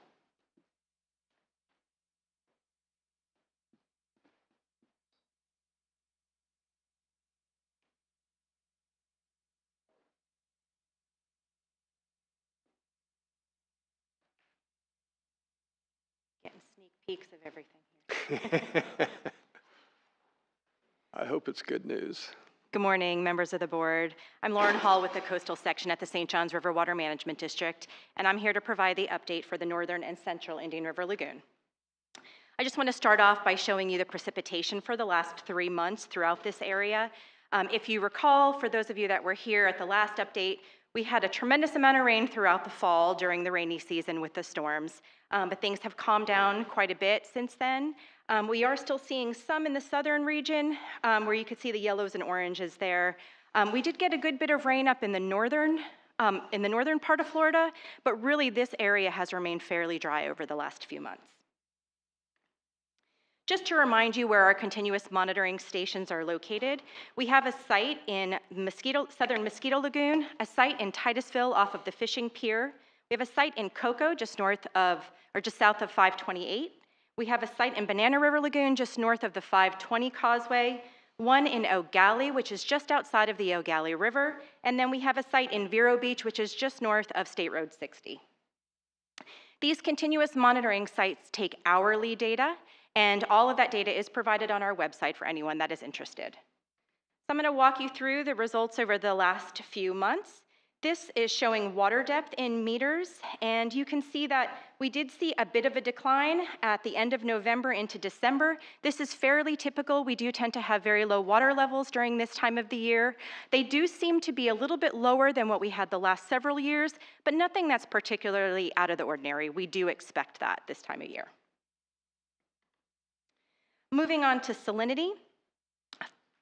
Getting sneak peeks of everything here. I hope it's good news. Good morning, members of the board. I'm Lauren Hall with the Coastal Section at the St. Johns River Water Management District, and I'm here to provide the update for the Northern and Central Indian River Lagoon. I just want to start off by showing you the precipitation for the last 3 months throughout this area. If you recall, for those of you that were here at the last update, we had a tremendous amount of rain throughout the fall during the rainy season with the storms, but things have calmed down quite a bit since then. We are still seeing some in the southern region where you could see the yellows and oranges there. We did get a good bit of rain up in the northern part of Florida, but really this area has remained fairly dry over the last few months. Just to remind you where our continuous monitoring stations are located, we have a site in southern Mosquito Lagoon, a site in Titusville off of the fishing pier. We have a site in Cocoa just south of 528. We have a site in Banana River Lagoon just north of the 520 causeway, one in Eau Gallie, which is just outside of the Eau Gallie River, and then we have a site in Vero Beach, which is just north of State Road 60. These continuous monitoring sites take hourly data, and all of that data is provided on our website for anyone that is interested. So I'm going to walk you through the results over the last few months. This is showing water depth in meters, and you can see that we did see a bit of a decline at the end of November into December. This is fairly typical. We do tend to have very low water levels during this time of the year. They do seem to be a little bit lower than what we had the last several years, but nothing that's particularly out of the ordinary. We do expect that this time of year. Moving on to salinity.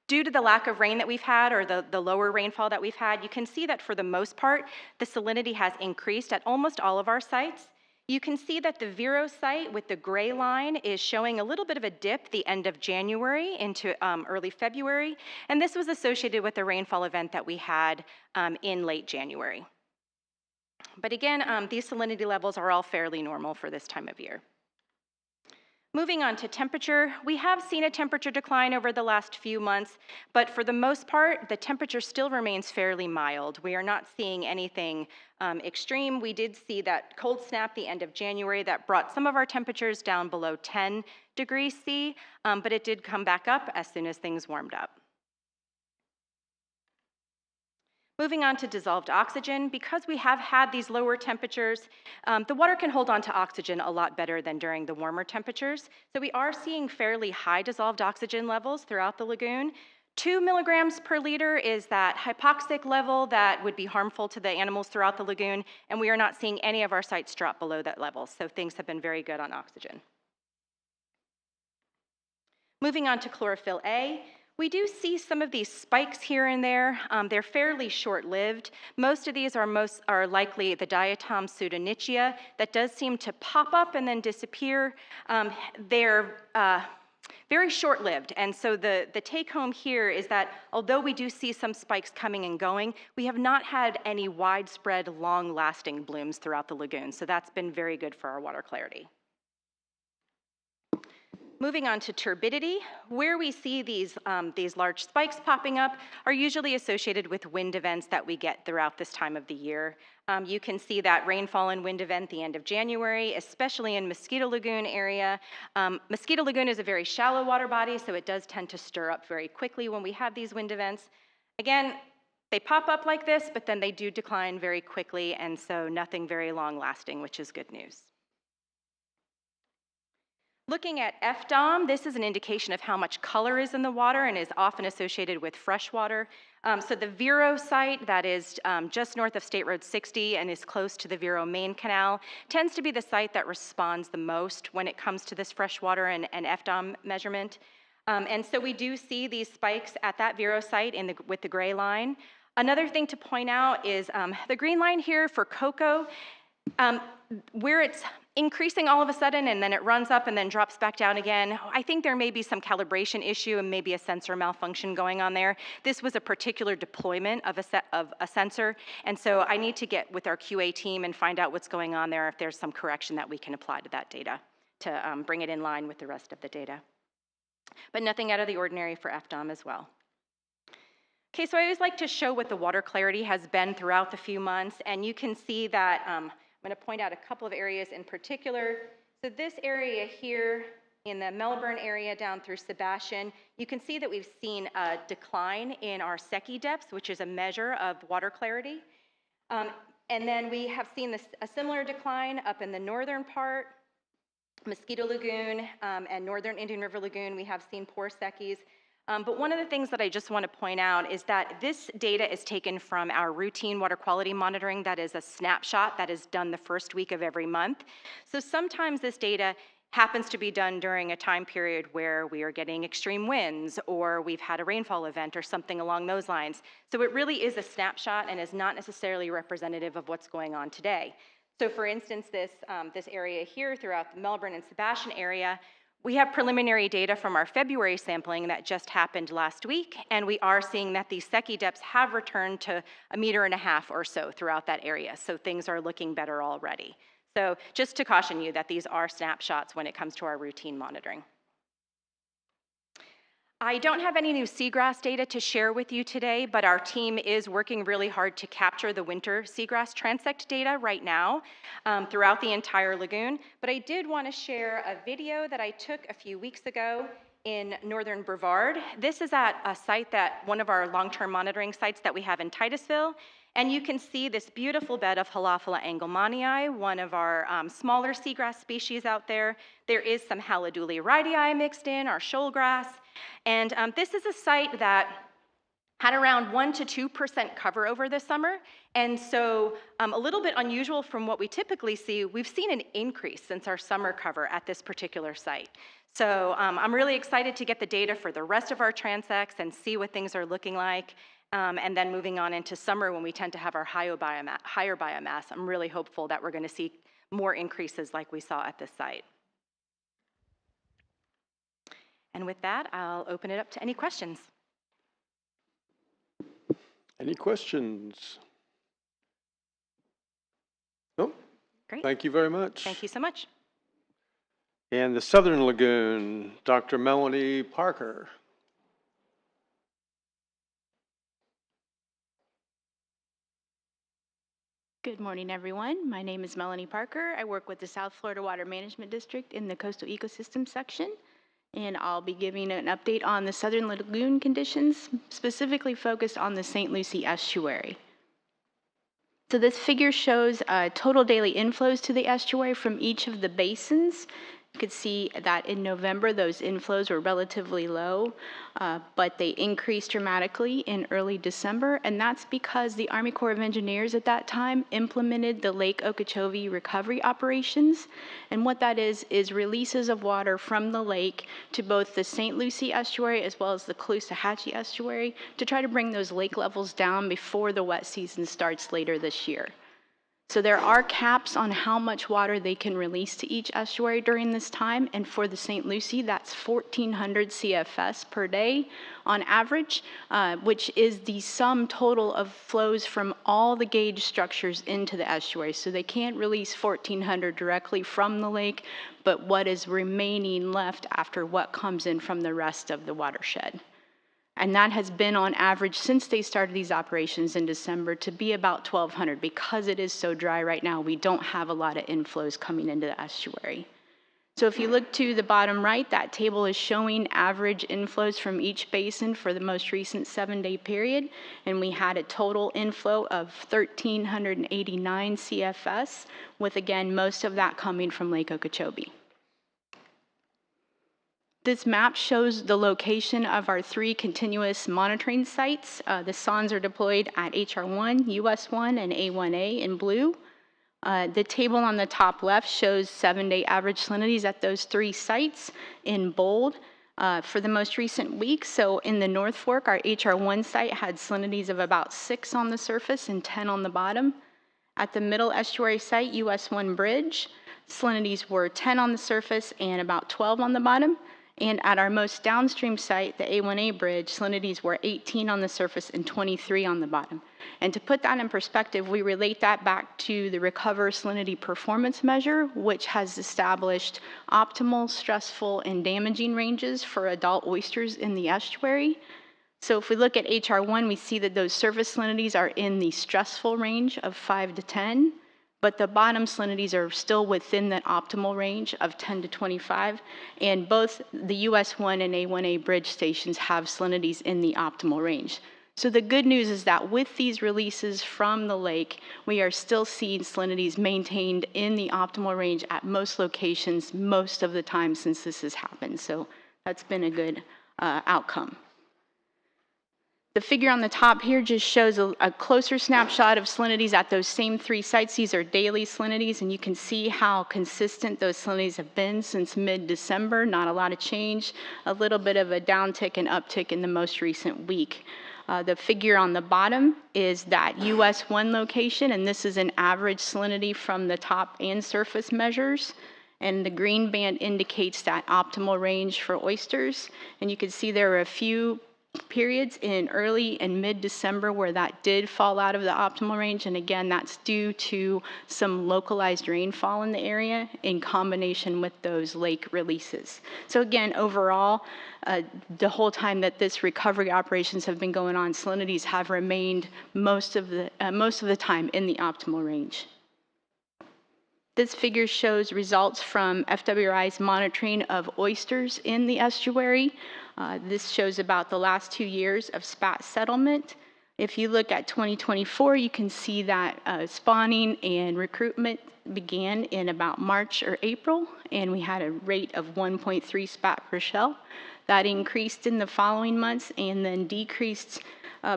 Due to the lack of rain that we've had, or the lower rainfall that we've had, you can see that for the most part, the salinity has increased at almost all of our sites. You can see that the Vero site with the gray line is showing a little bit of a dip the end of January into early February, and this was associated with the rainfall event that we had in late January. But again, these salinity levels are all fairly normal for this time of year. Moving on to temperature, we have seen a temperature decline over the last few months, but for the most part, the temperature still remains fairly mild. We are not seeing anything extreme. We did see that cold snap the end of January that brought some of our temperatures down below 10 degrees C, but it did come back up as soon as things warmed up. Moving on to dissolved oxygen, because we have had these lower temperatures, the water can hold on to oxygen a lot better than during the warmer temperatures. So we are seeing fairly high dissolved oxygen levels throughout the lagoon. 2 milligrams per liter is that hypoxic level that would be harmful to the animals throughout the lagoon, and we are not seeing any of our sites drop below that level. So things have been very good on oxygen. Moving on to chlorophyll A. We do see some of these spikes here and there. They're fairly short-lived. Most of these are likely the diatom pseudonychia that does seem to pop up and then disappear. They're very short-lived, and so the take-home here is that although we do see some spikes coming and going, we have not had any widespread, long-lasting blooms throughout the lagoon, so that's been very good for our water clarity. Moving on to turbidity, where we see these large spikes popping up are usually associated with wind events that we get throughout this time of the year. You can see that rainfall and wind event the end of January, especially in Mosquito Lagoon area. Mosquito Lagoon is a very shallow water body, so it does tend to stir up very quickly when we have these wind events. Again, they pop up like this, but then they do decline very quickly, and so nothing very long lasting, which is good news. Looking at FDOM, this is an indication of how much color is in the water and is often associated with fresh water. So the Vero site that is just north of State Road 60 and is close to the Vero main canal tends to be the site that responds the most when it comes to this freshwater and FDOM measurement. And so we do see these spikes at that Vero site with the gray line. Another thing to point out is the green line here for cocoa, where it's increasing all of a sudden and then it runs up and then drops back down again. I think there may be some calibration issue and maybe a sensor malfunction going on there. This was a particular deployment of a sensor, and so I need to get with our QA team and find out what's going on there, if there's some correction that we can apply to that data to bring it in line with the rest of the data. But nothing out of the ordinary for FDOM as well. Okay, so I always like to show what the water clarity has been throughout the few months, and you can see that I'm going to point out a couple of areas in particular. So this area here in the Melbourne area down through Sebastian, you can see that we've seen a decline in our Secchi depths, which is a measure of water clarity. And then we have seen a similar decline up in the northern part, Mosquito Lagoon and northern Indian River Lagoon. We have seen poor Secchis. But one of the things that I just want to point out is that this data is taken from our routine water quality monitoring. That is a snapshot that is done the first week of every month. So sometimes this data happens to be done during a time period where we are getting extreme winds or we've had a rainfall event or something along those lines. So it really is a snapshot and is not necessarily representative of what's going on today. So for instance, this area here throughout the Melbourne and Sebastian area, we have preliminary data from our February sampling that just happened last week, and we are seeing that these Secchi depths have returned to 1.5 meters or so throughout that area, so things are looking better already. So just to caution you that these are snapshots when it comes to our routine monitoring. I don't have any new seagrass data to share with you today, but our team is working really hard to capture the winter seagrass transect data right now throughout the entire lagoon. But I did want to share a video that I took a few weeks ago in northern Brevard. This is at a site that one of our long-term monitoring sites that we have in Titusville. And you can see this beautiful bed of Halophila angelmanii, one of our smaller seagrass species out there. There is some Haliduli rhytii mixed in, our shoal grass. And this is a site that had around 1% to 2% cover over the summer. And so a little bit unusual from what we typically see, we've seen an increase since our summer cover at this particular site. So I'm really excited to get the data for the rest of our transects and see what things are looking like. And then moving on into summer when we tend to have our higher biomass, I'm really hopeful that we're going to see more increases like we saw at this site. And with that, I'll open it up to any questions. Any questions? No? Great. Thank you very much. Thank you so much. And the Southern Lagoon, Dr. Melanie Parker. Good morning, everyone. My name is Melanie Parker. I work with the South Florida Water Management District in the Coastal Ecosystem section, and I'll be giving an update on the Southern Lagoon conditions, specifically focused on the St. Lucie estuary. So this figure shows total daily inflows to the estuary from each of the basins. You could see that in November, those inflows were relatively low, but they increased dramatically in early December, and that's because the Army Corps of Engineers at that time implemented the Lake Okeechobee recovery operations. And what that is releases of water from the lake to both the St. Lucie estuary as well as the Caloosahatchee estuary to try to bring those lake levels down before the wet season starts later this year. So there are caps on how much water they can release to each estuary during this time, and for the St. Lucie, that's 1,400 CFS per day on average, which is the sum total of flows from all the gauge structures into the estuary. So they can't release 1,400 directly from the lake, but what is remaining left after what comes in from the rest of the watershed. And that has been on average since they started these operations in December to be about 1,200. Because it is so dry right now, we don't have a lot of inflows coming into the estuary. So if you look to the bottom right, that table is showing average inflows from each basin for the most recent 7-day period. And we had a total inflow of 1,389 CFS, with again, most of that coming from Lake Okeechobee. This map shows the location of our 3 continuous monitoring sites. The SONs are deployed at HR1, US1, and A1A in blue. The table on the top left shows 7-day average salinities at those 3 sites in bold for the most recent week. So in the North Fork, our HR1 site had salinities of about 6 on the surface and 10 on the bottom. At the middle estuary site, US1 Bridge, salinities were 10 on the surface and about 12 on the bottom. And at our most downstream site, the A1A bridge, salinities were 18 on the surface and 23 on the bottom. And to put that in perspective, we relate that back to the Recover Salinity Performance Measure, which has established optimal, stressful, and damaging ranges for adult oysters in the estuary. So if we look at HR1, we see that those surface salinities are in the stressful range of 5 to 10. But the bottom salinities are still within that optimal range of 10 to 25, and both the US1 and A1A bridge stations have salinities in the optimal range. So the good news is that with these releases from the lake, we are still seeing salinities maintained in the optimal range at most locations most of the time since this has happened. So that's been a good outcome. The figure on the top here just shows a closer snapshot of salinities at those same 3 sites. These are daily salinities, and you can see how consistent those salinities have been since mid-December. Not a lot of change, a little bit of a downtick and uptick in the most recent week. The figure on the bottom is that US1 location, and this is an average salinity from the top and surface measures. And the green band indicates that optimal range for oysters. And you can see there are a few periods in early and mid-December where that did fall out of the optimal range, and again, that's due to some localized rainfall in the area in combination with those lake releases. So again, overall, the whole time that this recovery operations have been going on, salinities have remained most of the time in the optimal range. This figure shows results from FWRI's monitoring of oysters in the estuary. This shows about the last 2 years of spat settlement. If you look at 2024, you can see that spawning and recruitment began in about March or April, and we had a rate of 1.3 spat per shell. That increased in the following months and then decreased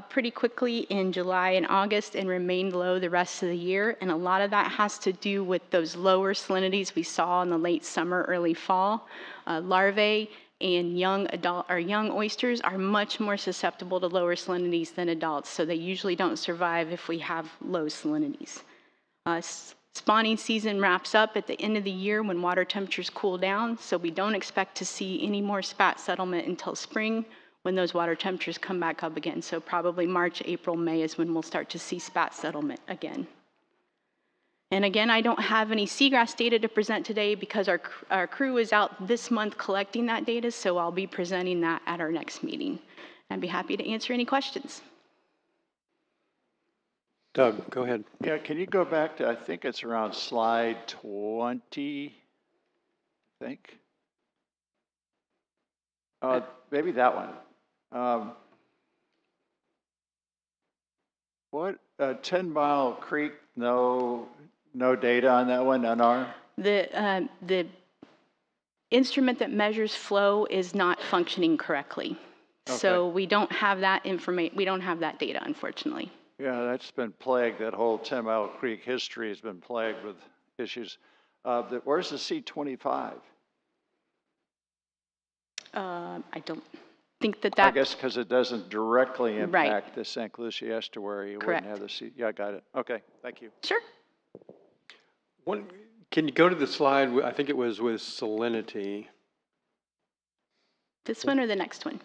pretty quickly in July and August and remained low the rest of the year. And a lot of that has to do with those lower salinities we saw in the late summer, early fall. Larvae and young oysters are much more susceptible to lower salinities than adults, so they usually don't survive if we have low salinities. Spawning season wraps up at the end of the year when water temperatures cool down, so we don't expect to see any more spat settlement until spring when those water temperatures come back up again. So probably March, April, May is when we'll start to see spat settlement again. And again, I don't have any seagrass data to present today because our crew is out this month collecting that data, so I'll be presenting that at our next meeting. I'd be happy to answer any questions. Doug, go ahead. Yeah, can you go back to, I think it's around slide 20, I think. Maybe that one. What, 10 Mile Creek, no data on that one, unarmed? The instrument that measures flow is not functioning correctly. Okay. So we don't have that information, we don't have that data, unfortunately. Yeah, that's been plagued, that whole 10 Mile Creek history has been plagued with issues. Where's the C-25? I don't think that I guess because it doesn't directly impact Right. the St. Lucie estuary, you Correct. wouldn't have the C. Yeah, I got it. Okay, thank you. Sure. Can you go to the slide? I think it was with salinity. This one or the next one?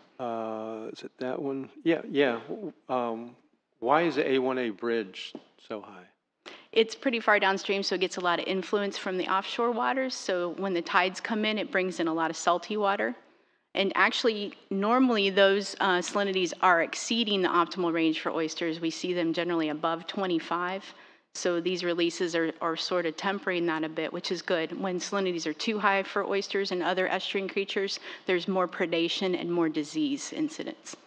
Is it that one? Yeah. Why is the A1A bridge so high? It's pretty far downstream, so it gets a lot of influence from the offshore waters. So when the tides come in, it brings in a lot of salty water. And actually, normally those salinities are exceeding the optimal range for oysters. We see them generally above 25. So these releases are sort of tempering that a bit, which is good. When salinities are too high for oysters and other estuarine creatures, there's more predation and more disease incidents.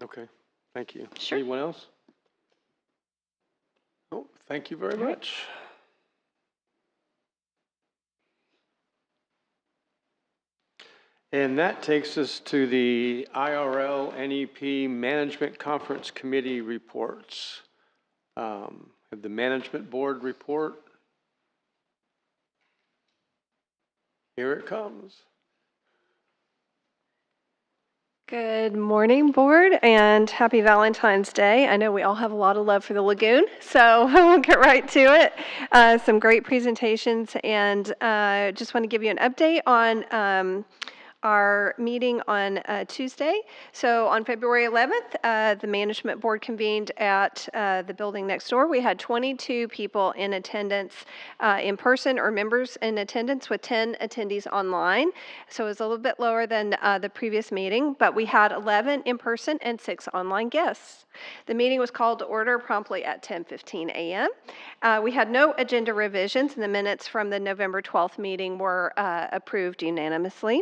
Okay, thank you. Sure. Anyone else? Oh, thank you very much. And that takes us to the IRL NEP Management Conference Committee reports. Have the Management Board report. Here it comes. Good morning, board, and happy Valentine's Day. I know we all have a lot of love for the Lagoon, so we'll get right to it. Some great presentations, and just want to give you an update on our meeting on Tuesday. So on February 11th, the management board convened at the building next door. We had 22 people in attendance in person, or members in attendance, with 10 attendees online. So it was a little bit lower than the previous meeting, but we had 11 in person and 6 online guests. The meeting was called to order promptly at 10:15 a.m. We had no agenda revisions, and the minutes from the November 12th meeting were approved unanimously.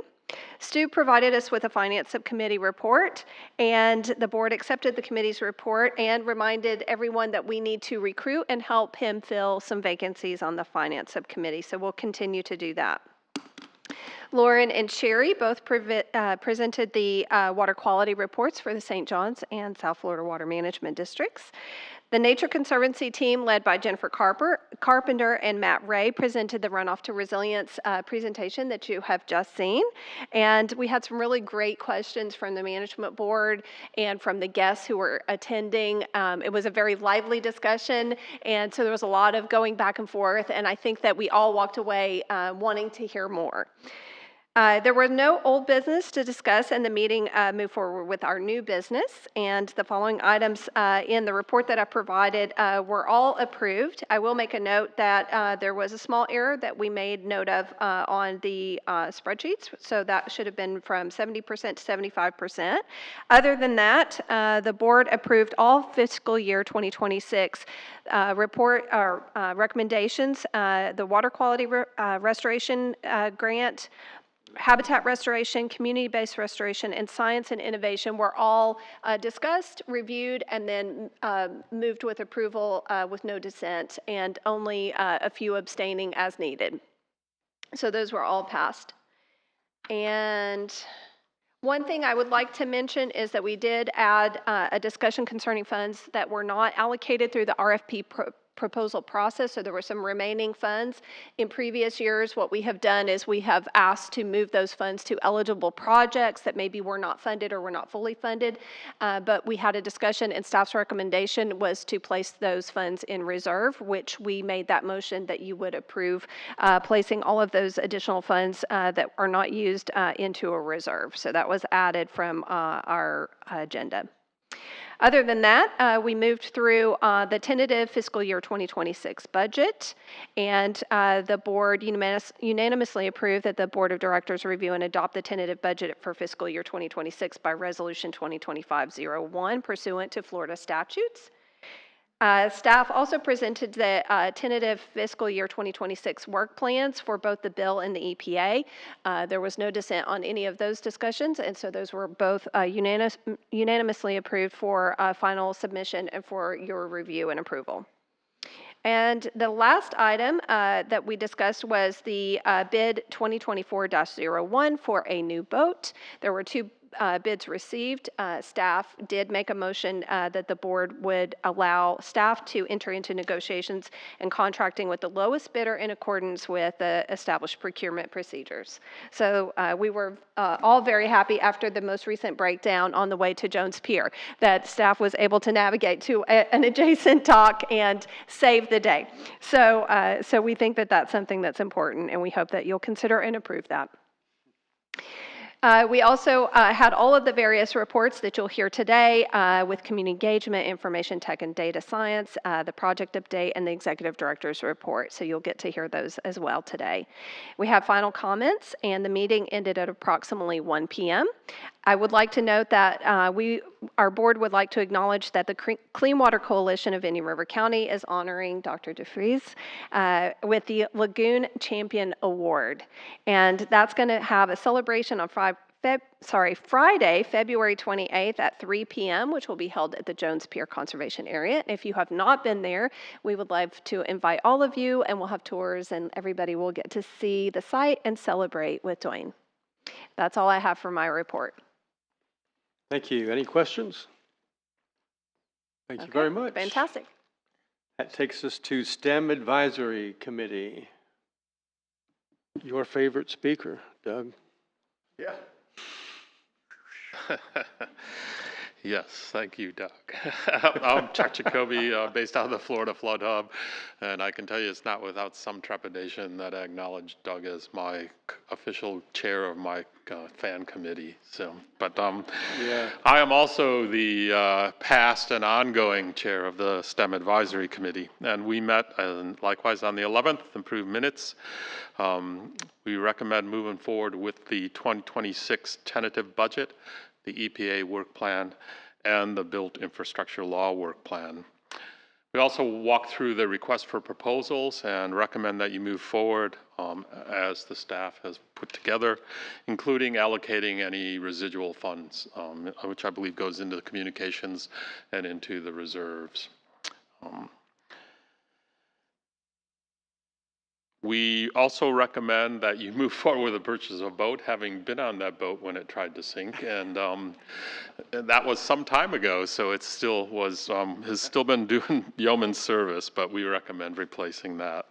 Stu provided us with a finance subcommittee report, and the board accepted the committee's report and reminded everyone that we need to recruit and help him fill some vacancies on the finance subcommittee. So we'll continue to do that. Lauren and Sherry both presented the water quality reports for the St. John's and South Florida Water Management Districts. The Nature Conservancy team, led by Jennifer Carpenter and Matt Ray, presented the Runoff to Resilience presentation that you have just seen. And we had some really great questions from the management board and from the guests who were attending. It was a very lively discussion, and so there was a lot of going back and forth, and I think that we all walked away wanting to hear more. There were no old business to discuss, and the meeting moved forward with our new business. And the following items in the report that I provided were all approved. I will make a note that there was a small error that we made note of on the spreadsheets. So that should have been from 70% to 75%. Other than that, the board approved all fiscal year 2026 report or recommendations. The water quality restoration grant, habitat restoration, community-based restoration, and science and innovation were all discussed, reviewed, and then moved with approval with no dissent, and only a few abstaining as needed. So those were all passed. And one thing I would like to mention is that we did add a discussion concerning funds that were not allocated through the RFP proposal process, so there were some remaining funds. In previous years, what we have done is we have asked to move those funds to eligible projects that maybe were not funded or were not fully funded, but we had a discussion, and staff's recommendation was to place those funds in reserve, which we made that motion that you would approve placing all of those additional funds that are not used into a reserve. So that was added from our agenda. Other than that, we moved through the tentative fiscal year 2026 budget, and the board unanimously approved that the Board of Directors review and adopt the tentative budget for fiscal year 2026 by Resolution 2025-01 pursuant to Florida statutes. Staff also presented the tentative fiscal year 2026 work plans for both the bill and the EPA. There was no dissent on any of those discussions, and so those were both unanimously approved for final submission and for your review and approval. And the last item that we discussed was the bid 2024-01 for a new boat. There were two bids received. Staff did make a motion that the board would allow staff to enter into negotiations and contracting with the lowest bidder in accordance with the established procurement procedures. So we were all very happy after the most recent breakdown on the way to Jones Pier that staff was able to navigate to an adjacent dock and save the day. So, so we think that that's something that's important, and we hope that you'll consider and approve that. We also had all of the various reports that you'll hear today with community engagement, information tech and data science, the project update, and the executive director's report. So you'll get to hear those as well today. We have final comments, and the meeting ended at approximately 1 p.m. I would like to note that our board would like to acknowledge that the Clean Water Coalition of Indian River County is honoring Dr. DeFries with the Lagoon Champion Award. And that's going to have a celebration on Friday, February 28th at 3 p.m., which will be held at the Jones Pier Conservation Area. If you have not been there, we would love to invite all of you, and we'll have tours, and everybody will get to see the site and celebrate with Dwayne. That's all I have for my report. Thank you. Any questions? Thank you very much. Fantastic. That takes us to STEM Advisory Committee. Your favorite speaker, Doug. Yeah. Yes, thank you, Doug. I'm Chuck Jacoby, based out of the Florida Flood Hub, and I can tell you it's not without some trepidation that I acknowledge Doug as my official chair of my fan committee. So, but yeah. I am also the past and ongoing chair of the STEM Advisory Committee, and we met likewise on the 11th, improved minutes. We recommend moving forward with the 2026 tentative budget, the EPA work plan, and the built infrastructure law work plan. We also walk through the request for proposals and recommend that you move forward as the staff has put together, including allocating any residual funds, which I believe goes into the communications and into the reserves. We also recommend that you move forward with the purchase of a boat, having been on that boat when it tried to sink, and that was some time ago, so it still was, has still been doing yeoman's service, but we recommend replacing that.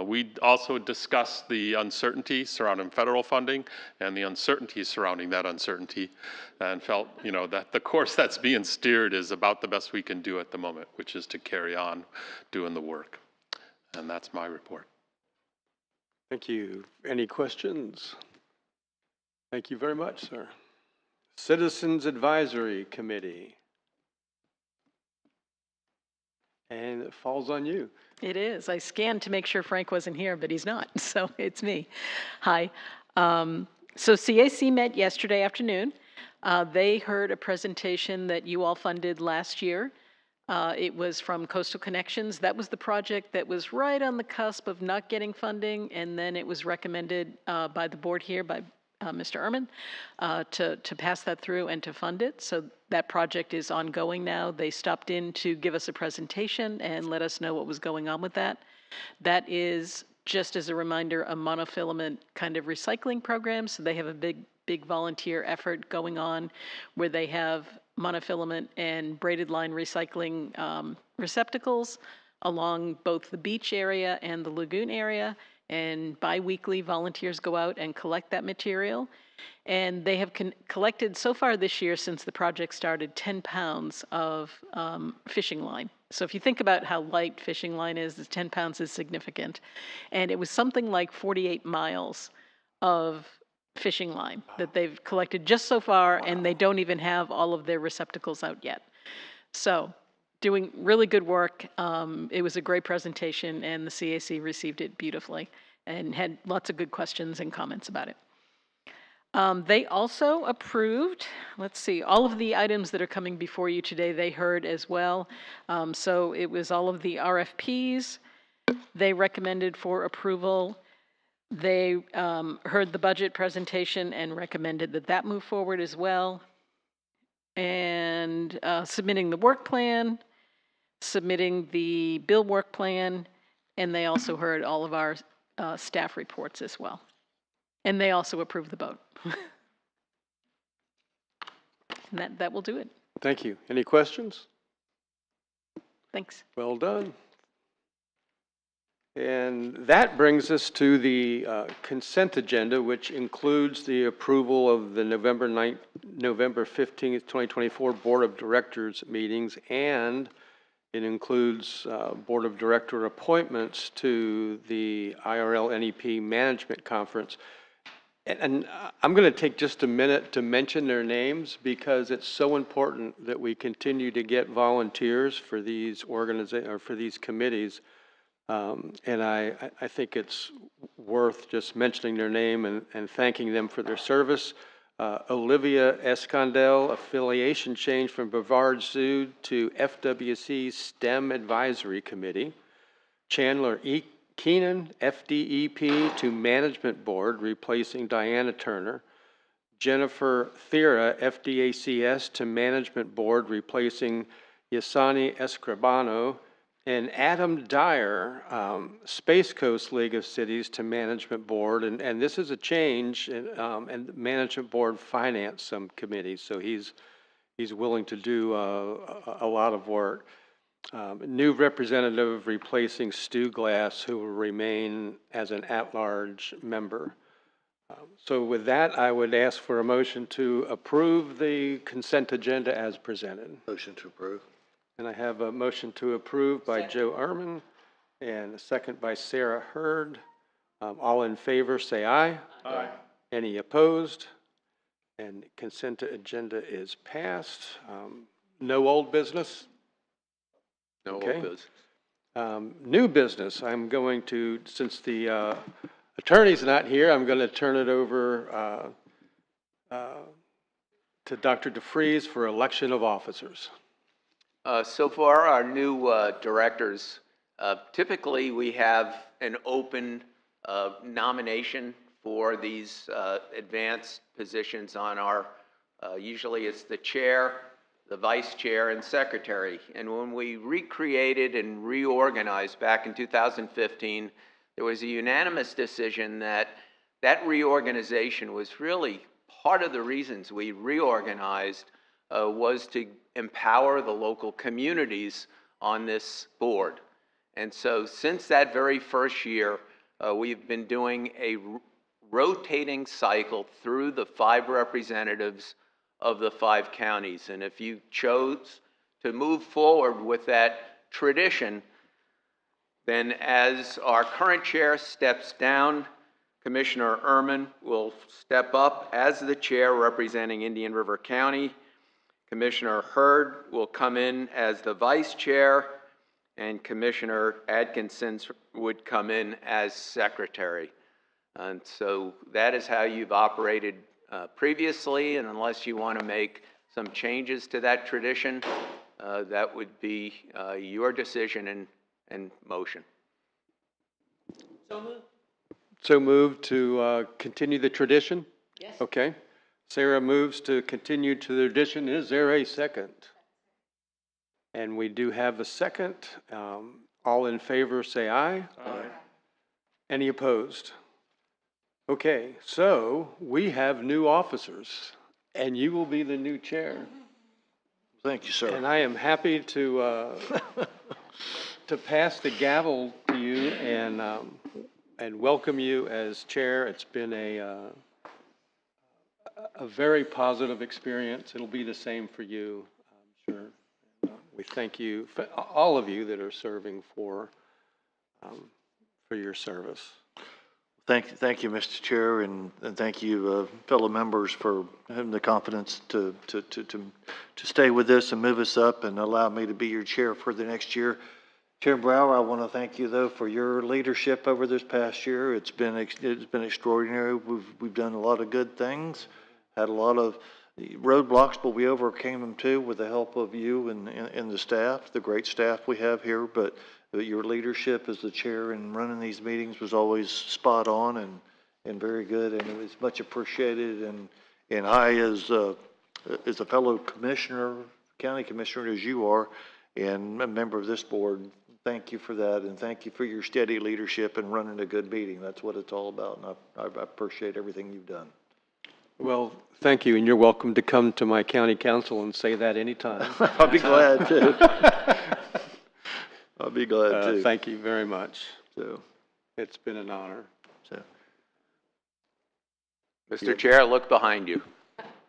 We also discussed the uncertainty surrounding federal funding and the uncertainty surrounding that uncertainty, and felt, that the course that's being steered is about the best we can do at the moment, which is to carry on doing the work. And that's my report. Thank you. Any questions? Thank you very much, sir. Citizens Advisory Committee. And it falls on you. It is. I scanned to make sure Frank wasn't here, but he's not, so it's me. Hi. So CAC met yesterday afternoon. They heard a presentation that you all funded last year. It was from Coastal Connections. That was the project that was right on the cusp of not getting funding, and then it was recommended by the board here, by Mr. Ehrman, to pass that through and to fund it. So that project is ongoing now. They stopped in to give us a presentation and let us know what was going on with that. That is, just as a reminder, a monofilament kind of recycling program. So they have a big volunteer effort going on where they have monofilament and braided line recycling receptacles along both the beach area and the lagoon area, and bi-weekly volunteers go out and collect that material. And they have collected so far this year, since the project started, 10 pounds of fishing line. So if you think about how light fishing line is, 10 pounds is significant. And it was something like 48 miles of fishing line that they've collected just so far, and they don't even have all of their receptacles out yet. So, doing really good work. It was a great presentation, and the CAC received it beautifully and had lots of good questions and comments about it. They also approved, let's see, all of the items that are coming before you today, they heard as well. So it was all of the RFPs. They recommended for approval. They heard the budget presentation and recommended that that move forward as well. And submitting the work plan, submitting the bill work plan, and they also heard all of our staff reports as well. And they also approved the vote. And that will do it. Thank you. Any questions? Thanks. Well done. And that brings us to the consent agenda, which includes the approval of the November 15th, 2024 Board of Directors meetings, and it includes Board of Director appointments to the IRL NEP Management Conference. And I'm going to take just a minute to mention their names because it's so important that we continue to get volunteers for these for these committees. And I think it's worth just mentioning their name and thanking them for their service. Olivia Escondel, affiliation change from Brevard Zoo to FWC STEM Advisory Committee. Chandler E. Keenan, FDEP to Management Board, replacing Diana Turner. Jennifer Thera, FDACS to Management Board, replacing Yasani Escribano. And Adam Dyer, Space Coast League of Cities to Management Board. And this is a change in Management Board Finance Subcommittee, so he's willing to do a lot of work. New representative replacing Stu Glass, who will remain as an at-large member. So with that, I would ask for a motion to approve the consent agenda as presented. Motion to approve. And I have a motion to approve by Joe Ehrman and a second by Sarah Hurd. All in favor, say aye. Aye. Any opposed? And consent agenda is passed. No old business? No Okay. old business. New business. I'm going to, since the attorney's not here, I'm going to turn it over to Dr. DeFries for election of officers. So far, our new directors, typically we have an open nomination for these advanced positions on our, usually it's the chair, the vice chair, and secretary. And when we recreated and reorganized back in 2015, there was a unanimous decision that that reorganization was really part of the reasons we reorganized was to empower the local communities on this board. And so since that very first year, we've been doing a rotating cycle through the 5 representatives of the 5 counties. And if you chose to move forward with that tradition, then as our current chair steps down, Commissioner Ehrman will step up as the chair representing Indian River County. Commissioner Hurd will come in as the vice chair, and Commissioner Atkinson would come in as secretary. And so that is how you've operated previously, and unless you want to make some changes to that tradition, that would be your decision and motion. So moved to continue the tradition? Yes. Okay. Sarah moves to continue to the tradition. Is there a second? And we do have a second. All in favor, say aye. Aye. Any opposed? Okay, so we have new officers, and you will be the new chair. Thank you, sir. And I am happy to to pass the gavel to you and welcome you as chair. It's been a very positive experience. It'll be the same for you, I'm sure. We thank you, for all of you that are serving for your service. Thank you, Mr. Chair, and thank you, fellow members, for having the confidence to stay with us and move us up and allow me to be your chair for the next year. Chair Brower, I want to thank you, though, for your leadership over this past year. It's been extraordinary. We've done a lot of good things, had a lot of roadblocks, but we overcame them too with the help of you and the staff, the great staff we have here. But your leadership as the chair and running these meetings was always spot on and very good, and it was much appreciated. And I, as a fellow commissioner, county commissioner as you are, and a member of this board, thank you for that, and thank you for your steady leadership and running a good meeting. That's what it's all about, and I appreciate everything you've done. Well, thank you, and you're welcome to come to my county council and say that anytime. I'll be glad to. I'll be glad to. Thank you very much. So, it's been an honor. So, Mr. Chair, look behind you.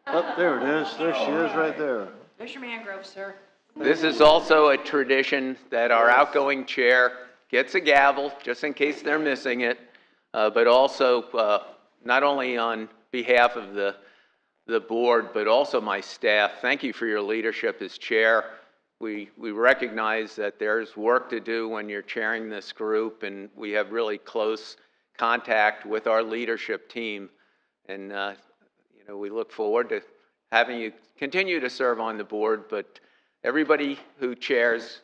oh, there it is. There she is, right there. There's your mangrove, sir. This is also a tradition that our outgoing chair gets a gavel, just in case they're missing it, but also not only on behalf of the board, but also my staff. Thank you for your leadership as chair. We recognize that there's work to do when you're chairing this group, and we have really close contact with our leadership team. And we look forward to having you continue to serve on the board, but everybody who chairs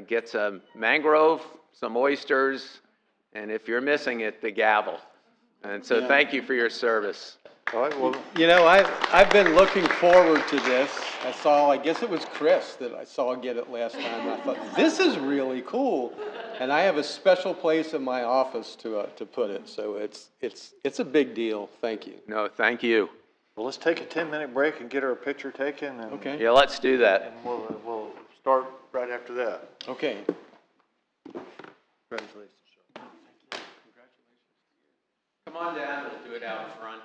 gets a mangrove, some oysters, and if you're missing it, the gavel. And so thank you for your service. All right, well, I've been looking forward to this. I guess it was Chris that I saw get it last time. I thought, this is really cool. And I have a special place in my office to put it. So it's a big deal. Thank you. No, thank you. well, let's take a 10-minute break and get our picture taken. And, Okay. Yeah, let's do that. and we'll start right after that. Okay. Congratulations. Come on down, we'll do it out front.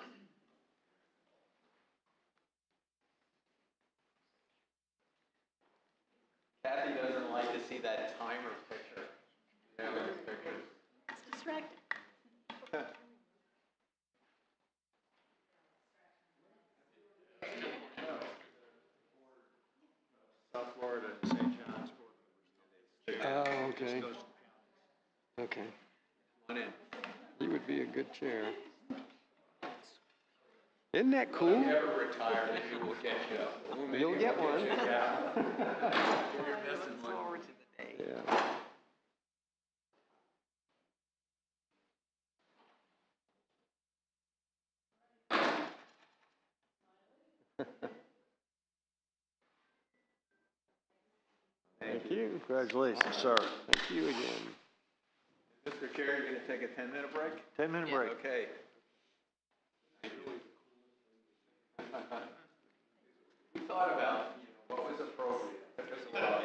Kathy doesn't like to see that timer picture. It's distracting. South Florida and St. John's. Oh, okay. Okay. Come on in. You would be a good chair. Isn't that cool? If you ever retire, maybe we'll get you. You'll get one. You're missing one. Yeah. Thank you. Congratulations, sir. Thank you again. Mr. Chair, you're going to take a 10-minute break? 10-minute break. Okay. We thought about what was appropriate. It took us a while,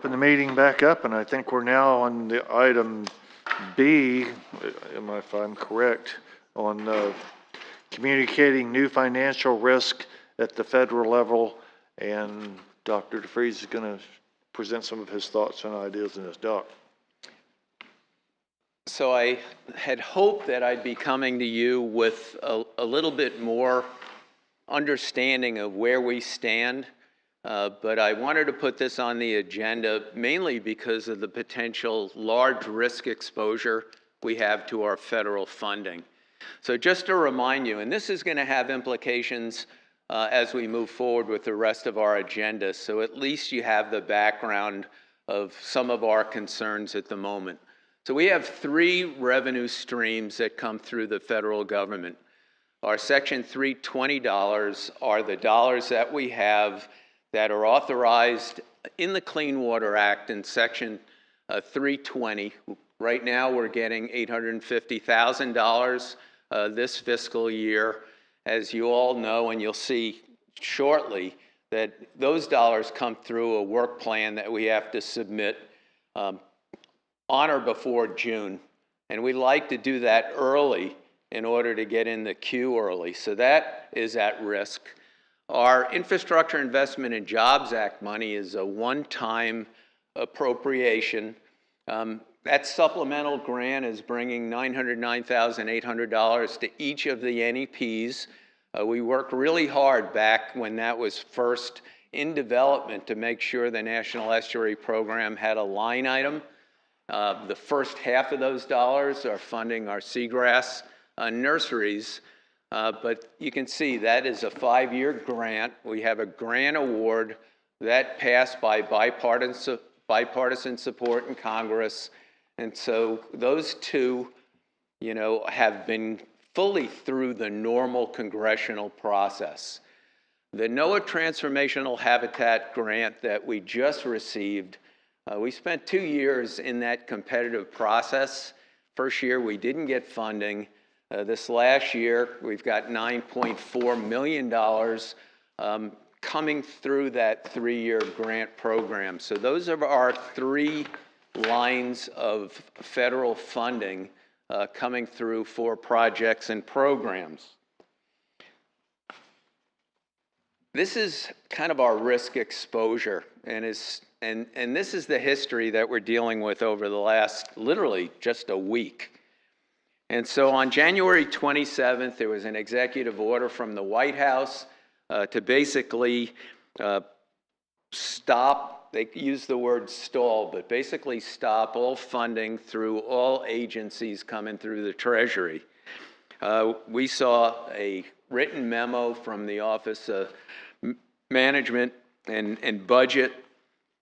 Open the meeting back up, and I think we're now on the item B, if I'm correct, on communicating new financial risk at the federal level, and Dr. DeFries is going to present some of his thoughts and ideas in this doc. So I had hoped that I'd be coming to you with a little bit more understanding of where we stand, but I wanted to put this on the agenda mainly because of the potential large risk exposure we have to our federal funding. So just to remind you, and this is going to have implications as we move forward with the rest of our agenda, so at least you have the background of some of our concerns at the moment. So we have three revenue streams that come through the federal government. Our Section 320 dollars are the dollars that we have that are authorized in the Clean Water Act in Section 320. Right now we're getting $850,000 this fiscal year. As you all know, and you'll see shortly, that those dollars come through a work plan that we have to submit on or before June. And we like to do that early in order to get in the queue early. So that is at risk. Our Infrastructure Investment and Jobs Act money is a one-time appropriation. That supplemental grant is bringing $909,800 to each of the NEPs. We worked really hard back when that was first in development to make sure the National Estuary Program had a line item. The first half of those dollars are funding our seagrass nurseries, but you can see that is a 5-year grant. We have a grant award that passed by bipartisan support in Congress, and so those two, have been fully through the normal congressional process. The NOAA Transformational Habitat Grant that we just received, we spent 2 years in that competitive process. First year, we didn't get funding. This last year, we've got $9.4 million coming through that 3-year grant program. So those are our 3 lines of federal funding coming through for projects and programs. This is kind of our risk exposure, and this is the history that we're dealing with over the last literally just a week. And so on January 27th, there was an executive order from the White House to basically stop, they use the word stall, but basically stop all funding through all agencies coming through the Treasury. We saw a written memo from the Office of Management and Budget,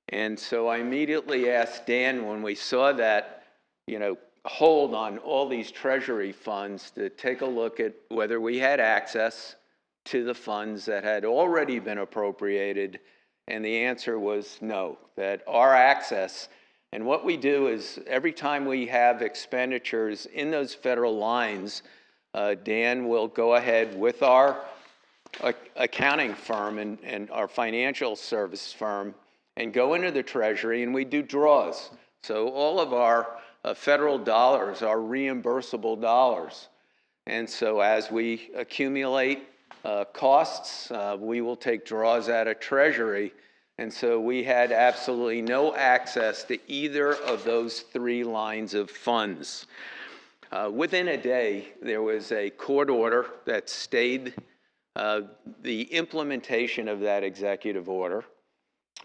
and so I immediately asked Dan when we saw that, hold on all these Treasury funds to take a look at whether we had access to the funds that had already been appropriated, and the answer was no, that our access, and what we do is every time we have expenditures in those federal lines, Dan will go ahead with our accounting firm and our financial service firm and go into the Treasury, and we do draws. So all of our federal dollars are reimbursable dollars. And so as we accumulate costs, we will take draws out of Treasury. And so we had absolutely no access to either of those 3 lines of funds. Within a day, there was a court order that stayed the implementation of that executive order,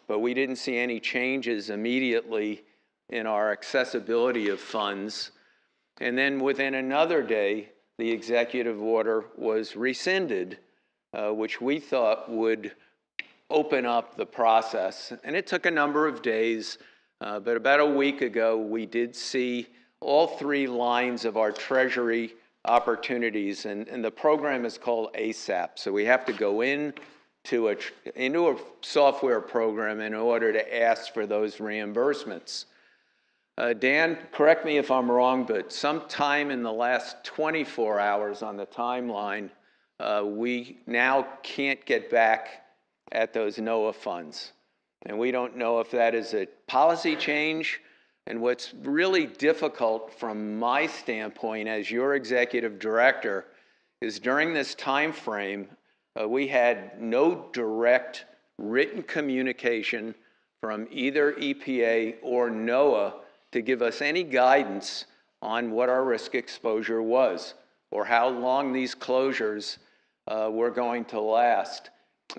but we didn't see any changes immediately in our accessibility of funds. And then within another day, the executive order was rescinded, which we thought would open up the process. And it took a number of days, but about a week ago, we did see all 3 lines of our Treasury opportunities, and the program is called ASAP. So we have to go into a software program in order to ask for those reimbursements. Dan, correct me if I'm wrong, but sometime in the last 24 hours on the timeline, we now can't get back at those NOAA funds. And we don't know if that is a policy change. And what's really difficult from my standpoint as your executive director is during this time frame, we had no direct written communication from either EPA or NOAA to give us any guidance on what our risk exposure was or how long these closures were going to last.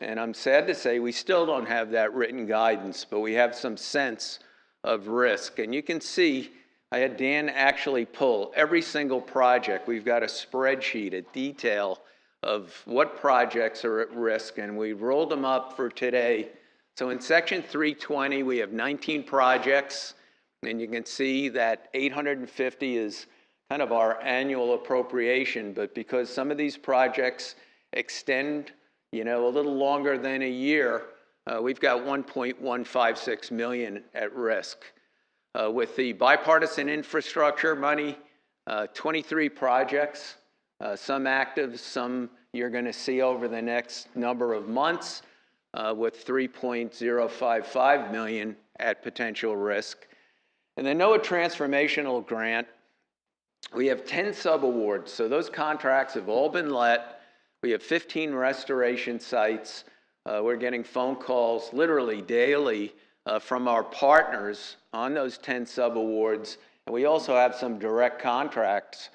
And I'm sad to say we still don't have that written guidance, but we have some sense of risk. And you can see, I had Dan actually pull every single project. We've got a spreadsheet, a detail of what projects are at risk, and we rolled them up for today. So in section 320, we have 19 projects, and you can see that 850 is kind of our annual appropriation, but because some of these projects extend, a little longer than a year, we've got 1.156 million at risk. With the bipartisan infrastructure money, 23 projects, some active, some you're going to see over the next number of months, with 3.055 million at potential risk. And the NOAA Transformational Grant, we have 10 subawards, so those contracts have all been let. We have 15 restoration sites. We're getting phone calls literally daily from our partners on those 10 subawards. And we also have some direct contracts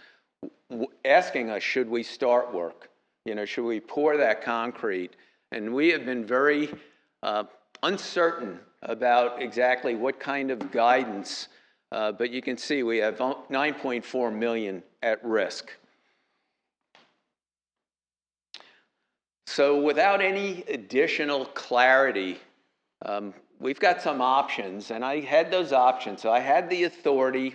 asking us, should we start work? Should we pour that concrete? And we have been very uncertain about exactly what kind of guidance, but you can see we have 9.4 million at risk. So without any additional clarity, we've got some options, and I had those options. So I had the authority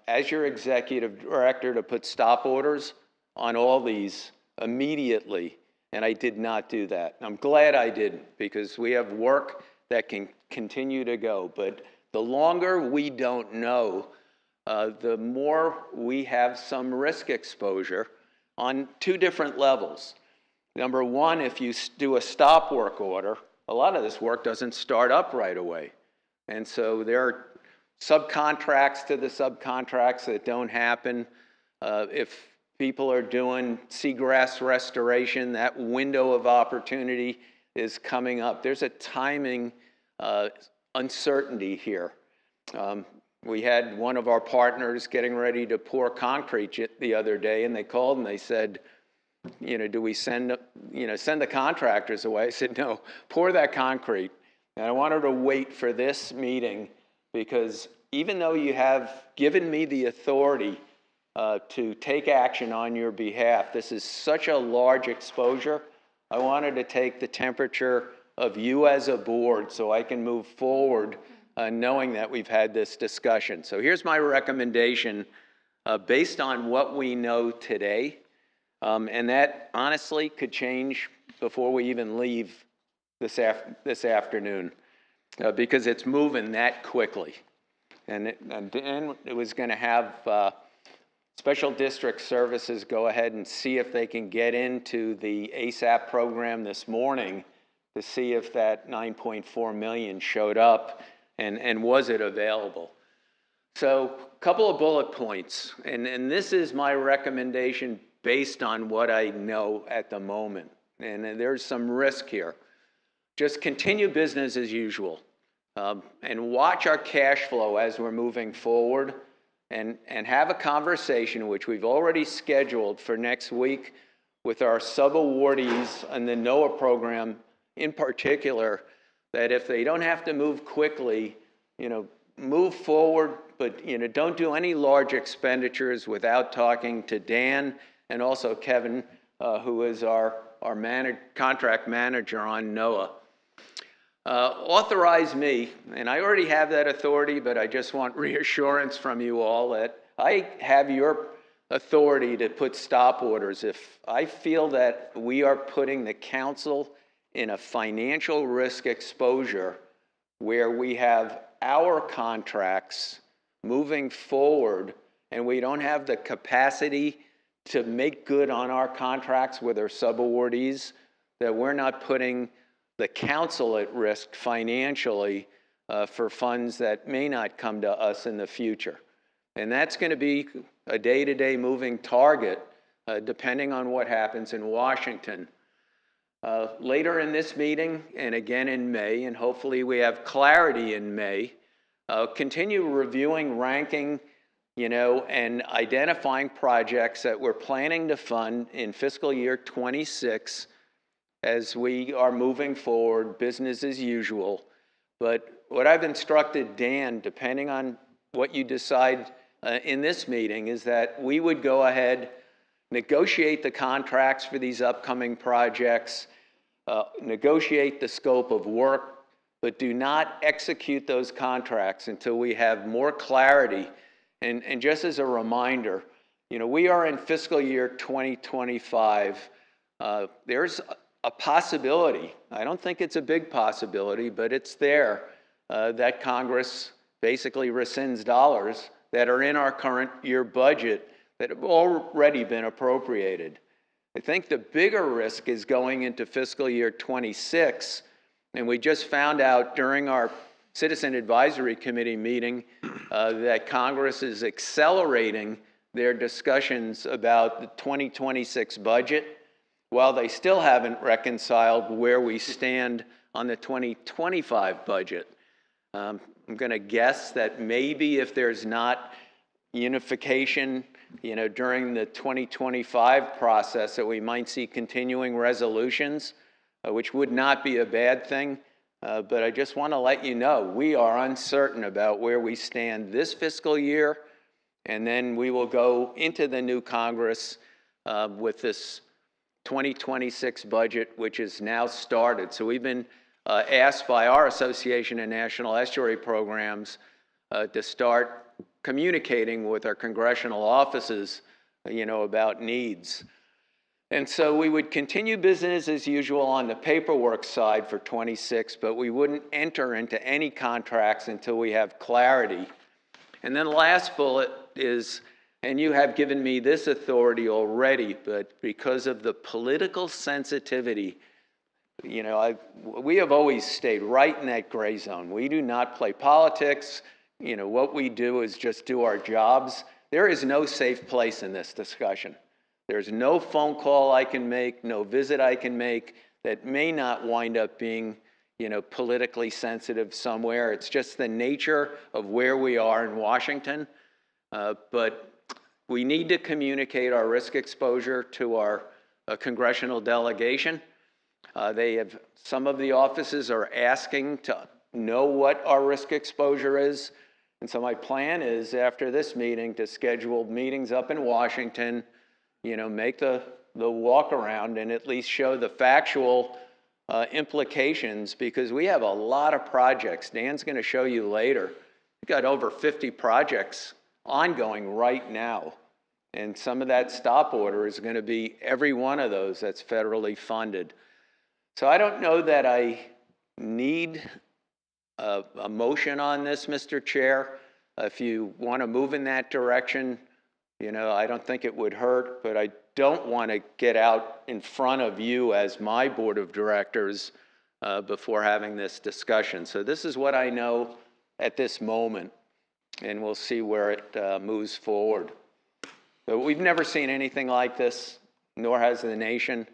as your executive director to put stop orders on all these immediately, and I did not do that. I'm glad I didn't, because we have work that can continue to go. But the longer we don't know, the more we have some risk exposure on two different levels. Number one, if you do a stop work order, a lot of this work doesn't start up right away. And so there are subcontracts to the subcontracts that don't happen. If people are doing seagrass restoration, that window of opportunity is coming up. There's a timing uncertainty here. We had one of our partners getting ready to pour concrete the other day, and they called and they said, do we send the contractors away? I said, no, pour that concrete. And I wanted to wait for this meeting because even though you have given me the authority to take action on your behalf, this is such a large exposure. I wanted to take the temperature of you as a board so I can move forward knowing that we've had this discussion. So here's my recommendation based on what we know today. And that honestly could change before we even leave this afternoon because it's moving that quickly. And Dan was going to have Special District Services go ahead and see if they can get into the ASAP program this morning to see if that 9.4 million showed up and was it available. So a couple of bullet points, and this is my recommendation based on what I know at the moment. And there's some risk here. Just continue business as usual and watch our cash flow as we're moving forward and have a conversation, which we've already scheduled for next week with our sub-awardees and the NOAA program in particular, that if they don't have to move quickly, move forward, but don't do any large expenditures without talking to Dan and also Kevin, who is our contract manager on NOAA. Authorize me, and I already have that authority, but I just want reassurance from you all that I have your authority to put stop orders. If I feel that we are putting the council in a financial risk exposure where we have our contracts moving forward and we don't have the capacity to make good on our contracts with our subawardees, that we're not putting the council at risk financially for funds that may not come to us in the future. And that's going to be a day-to-day moving target depending on what happens in Washington. Later in this meeting and again in May, and hopefully we have clarity in May, continue reviewing, ranking, and identifying projects that we're planning to fund in fiscal year 26 as we are moving forward, business as usual. But what I've instructed Dan, depending on what you decide in this meeting, is that we would go ahead, negotiate the contracts for these upcoming projects, negotiate the scope of work, but do not execute those contracts until we have more clarity. And just as a reminder, we are in fiscal year 2025. There's a possibility, I don't think it's a big possibility, but it's there, that Congress basically rescinds dollars that are in our current year budget that have already been appropriated. I think the bigger risk is going into fiscal year 26, and we just found out during our Citizen Advisory Committee meeting that Congress is accelerating their discussions about the 2026 budget, while they still haven't reconciled where we stand on the 2025 budget. I'm going to guess that maybe if there's not unification, during the 2025 process, that we might see continuing resolutions, which would not be a bad thing. But I just want to let you know, we are uncertain about where we stand this fiscal year, and then we will go into the new Congress with this 2026 budget, which is now started. So we've been asked by our Association of National Estuary Programs to start communicating with our congressional offices, about needs. And so we would continue business as usual on the paperwork side for 26, but we wouldn't enter into any contracts until we have clarity. And then the last bullet is, and you have given me this authority already, but because of the political sensitivity, we have always stayed right in that gray zone. We do not play politics. What we do is just do our jobs. There is no safe place in this discussion. There's no phone call I can make, no visit I can make that may not wind up being, politically sensitive somewhere. It's just the nature of where we are in Washington. But we need to communicate our risk exposure to our congressional delegation. Some of the offices are asking to know what our risk exposure is. And so my plan is, after this meeting, to schedule meetings up in Washington, make the walk around and at least show the factual implications, because we have a lot of projects. Dan's going to show you later. We've got over 50 projects ongoing right now. And some of that stop order is going to be every one of those that's federally funded. So I don't know that I need a motion on this, Mr. Chair. If you want to move in that direction, I don't think it would hurt, but I don't want to get out in front of you as my board of directors before having this discussion. So this is what I know at this moment, and we'll see where it moves forward. But we've never seen anything like this, nor has the nation,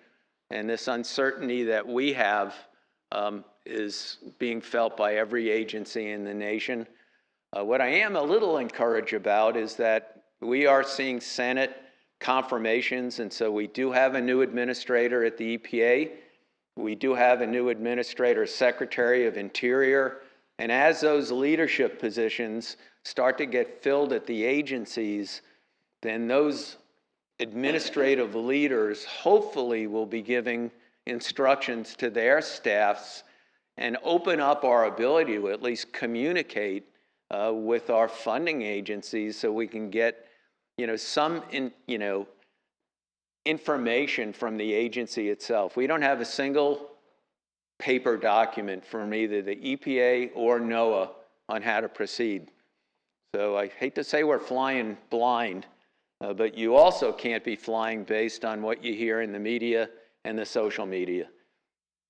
and this uncertainty that we have is being felt by every agency in the nation. What I am a little encouraged about is that we are seeing Senate confirmations, and so we do have a new administrator at the EPA. We do have a new administrator, Secretary of Interior, and as those leadership positions start to get filled at the agencies, then those administrative leaders hopefully will be giving instructions to their staffs and open up our ability to at least communicate with our funding agencies so we can get some information from the agency itself. We don't have a single paper document from either the EPA or NOAA on how to proceed. So I hate to say we're flying blind, but you also can't be flying based on what you hear in the media and the social media.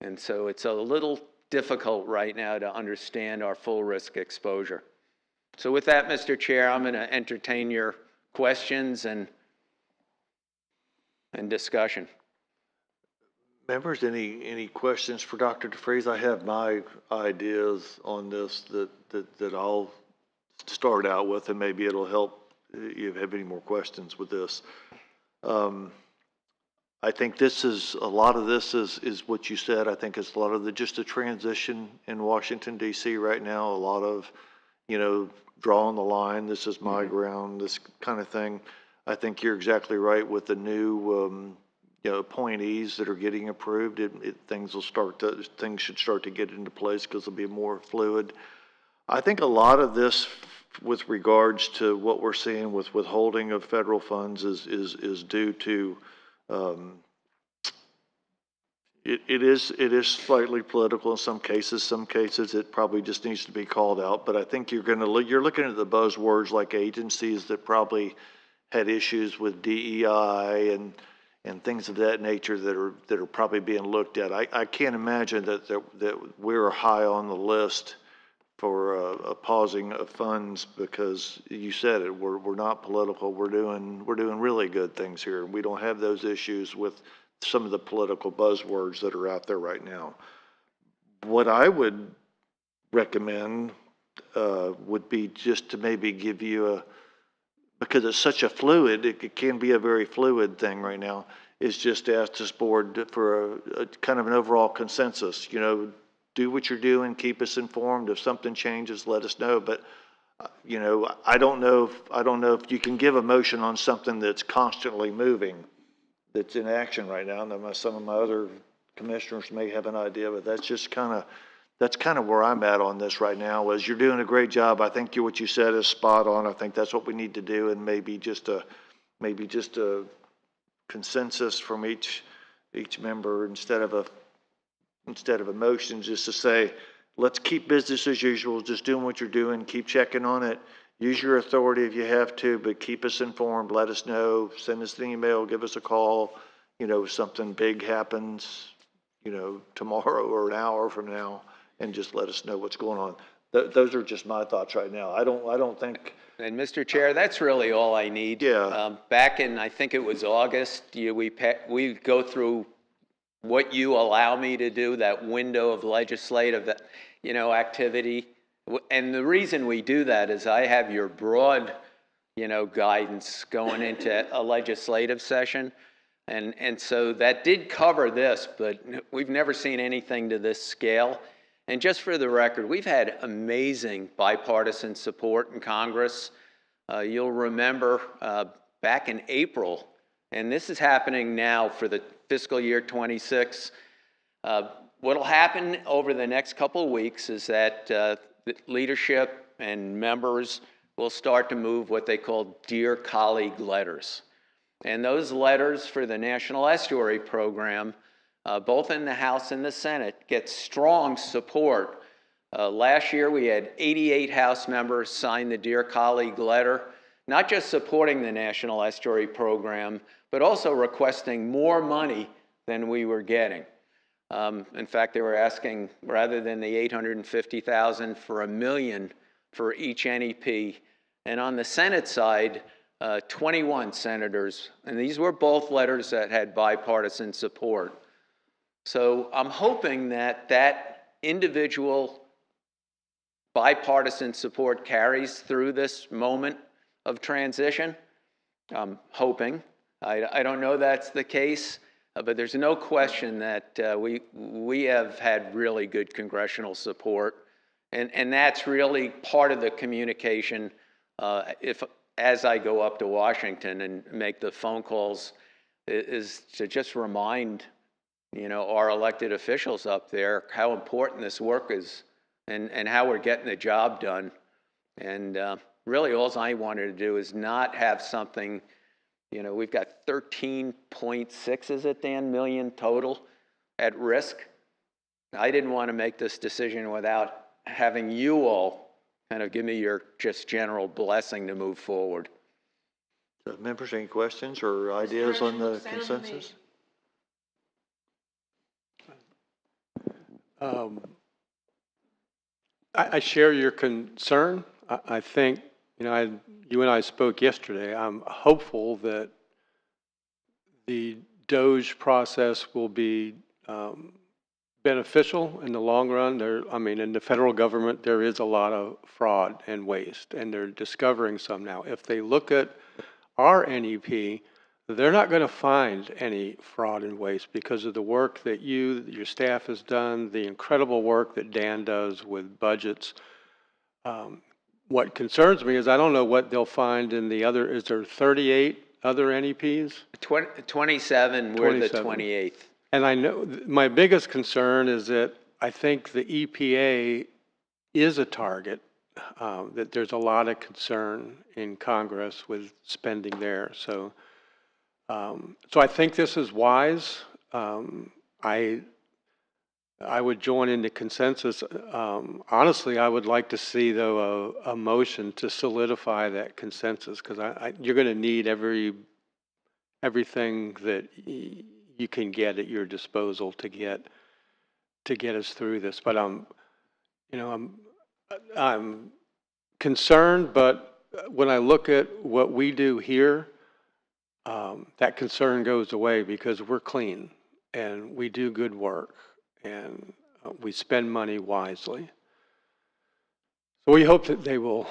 And so it's a little difficult right now to understand our full risk exposure. So with that, Mr. Chair, I'm going to entertain your questions and discussion. Members, any questions for Dr. DeFries? I have my ideas on this that I'll start out with, and maybe it'll help you have any more questions with this. I think this is, a lot of this is what you said. I think it's a lot of just a transition in Washington, D.C. right now, a lot of, drawing the line, this is my ground, this kind of thing. I think you're exactly right with the new, appointees that are getting approved. Things should start to get into place because it'll be more fluid. I think a lot of this, with regards to what we're seeing with withholding of federal funds, is due to it is slightly political in some cases. Some cases it probably just needs to be called out. But I think you're looking at the buzzwords like agencies that probably had issues with DEI and things of that nature that are probably being looked at. I can't imagine that we're high on the list for a pausing of funds, because you said it, we're not political. We're doing really good things here. We don't have those issues with some of the political buzzwords that are out there right now. What I would recommend would be just to maybe give you because it's such a fluid, it can be a very fluid thing right now, is just to ask this board for a kind of an overall consensus. Do what you're doing, keep us informed. If something changes, let us know. But I don't know if you can give a motion on something that's constantly moving, that's in action right now. And some of my other commissioners may have an idea, but that's kind of where I'm at on this right now. Is you're doing a great job. I think what you said is spot on. I think that's what we need to do, and maybe just a consensus from each member instead of a motion, just to say, let's keep business as usual, just doing what you're doing, keep checking on it, use your authority if you have to, but keep us informed, let us know, send us an email, give us a call, if something big happens, tomorrow or an hour from now, and just let us know what's going on. Those are just my thoughts right now. I don't think. And Mr. Chair, that's really all I need. Yeah. Back in, I think it was August, we go through what you allow me to do, that window of legislative, activity. And the reason we do that is I have your broad, guidance going into a legislative session. And so that did cover this, but we've never seen anything to this scale. And just for the record, we've had amazing bipartisan support in Congress. You'll remember back in April, and this is happening now for the fiscal year 26. What'll happen over the next couple of weeks is that the leadership and members will start to move what they call Dear Colleague letters. And those letters for the National Estuary Program, both in the House and the Senate, get strong support. Last year we had 88 House members sign the Dear Colleague letter, not just supporting the National Estuary Program, but also requesting more money than we were getting. In fact, they were asking, rather than the $850,000, for $1 million for each NEP. And on the Senate side, 21 senators, and these were both letters that had bipartisan support. So I'm hoping that individual bipartisan support carries through this moment of transition. I'm hoping. I don't know that's the case, but there's no question that we have had really good congressional support, and that's really part of the communication. As I go up to Washington and make the phone calls, is to just remind our elected officials up there how important this work is and how we're getting the job done. And really all I wanted to do is not have something. We've got 13.6, is it, Dan, million total at risk. I didn't want to make this decision without having you all kind of give me your just general blessing to move forward. Members, any questions or ideas on the consensus? I share your concern. I think, you and I spoke yesterday. I'm hopeful that the DOGE process will be beneficial in the long run. In the federal government, there is a lot of fraud and waste, and they're discovering some now. If they look at our NEP, they're not going to find any fraud and waste because of the work that your staff has done, the incredible work that Dan does with budgets. What concerns me is I don't know what they'll find in the other, is there 38 other NEPs? 27, we're the 28th. And I know, my biggest concern is that I think the EPA is a target, that there's a lot of concern in Congress with spending there. So I think this is wise. I would join in the consensus. Honestly, I would like to see, though, a motion to solidify that consensus, because you're going to need everything that you can get at your disposal to get us through this. But I'm concerned. But when I look at what we do here, that concern goes away because we're clean and we do good work and we spend money wisely. So we hope that they will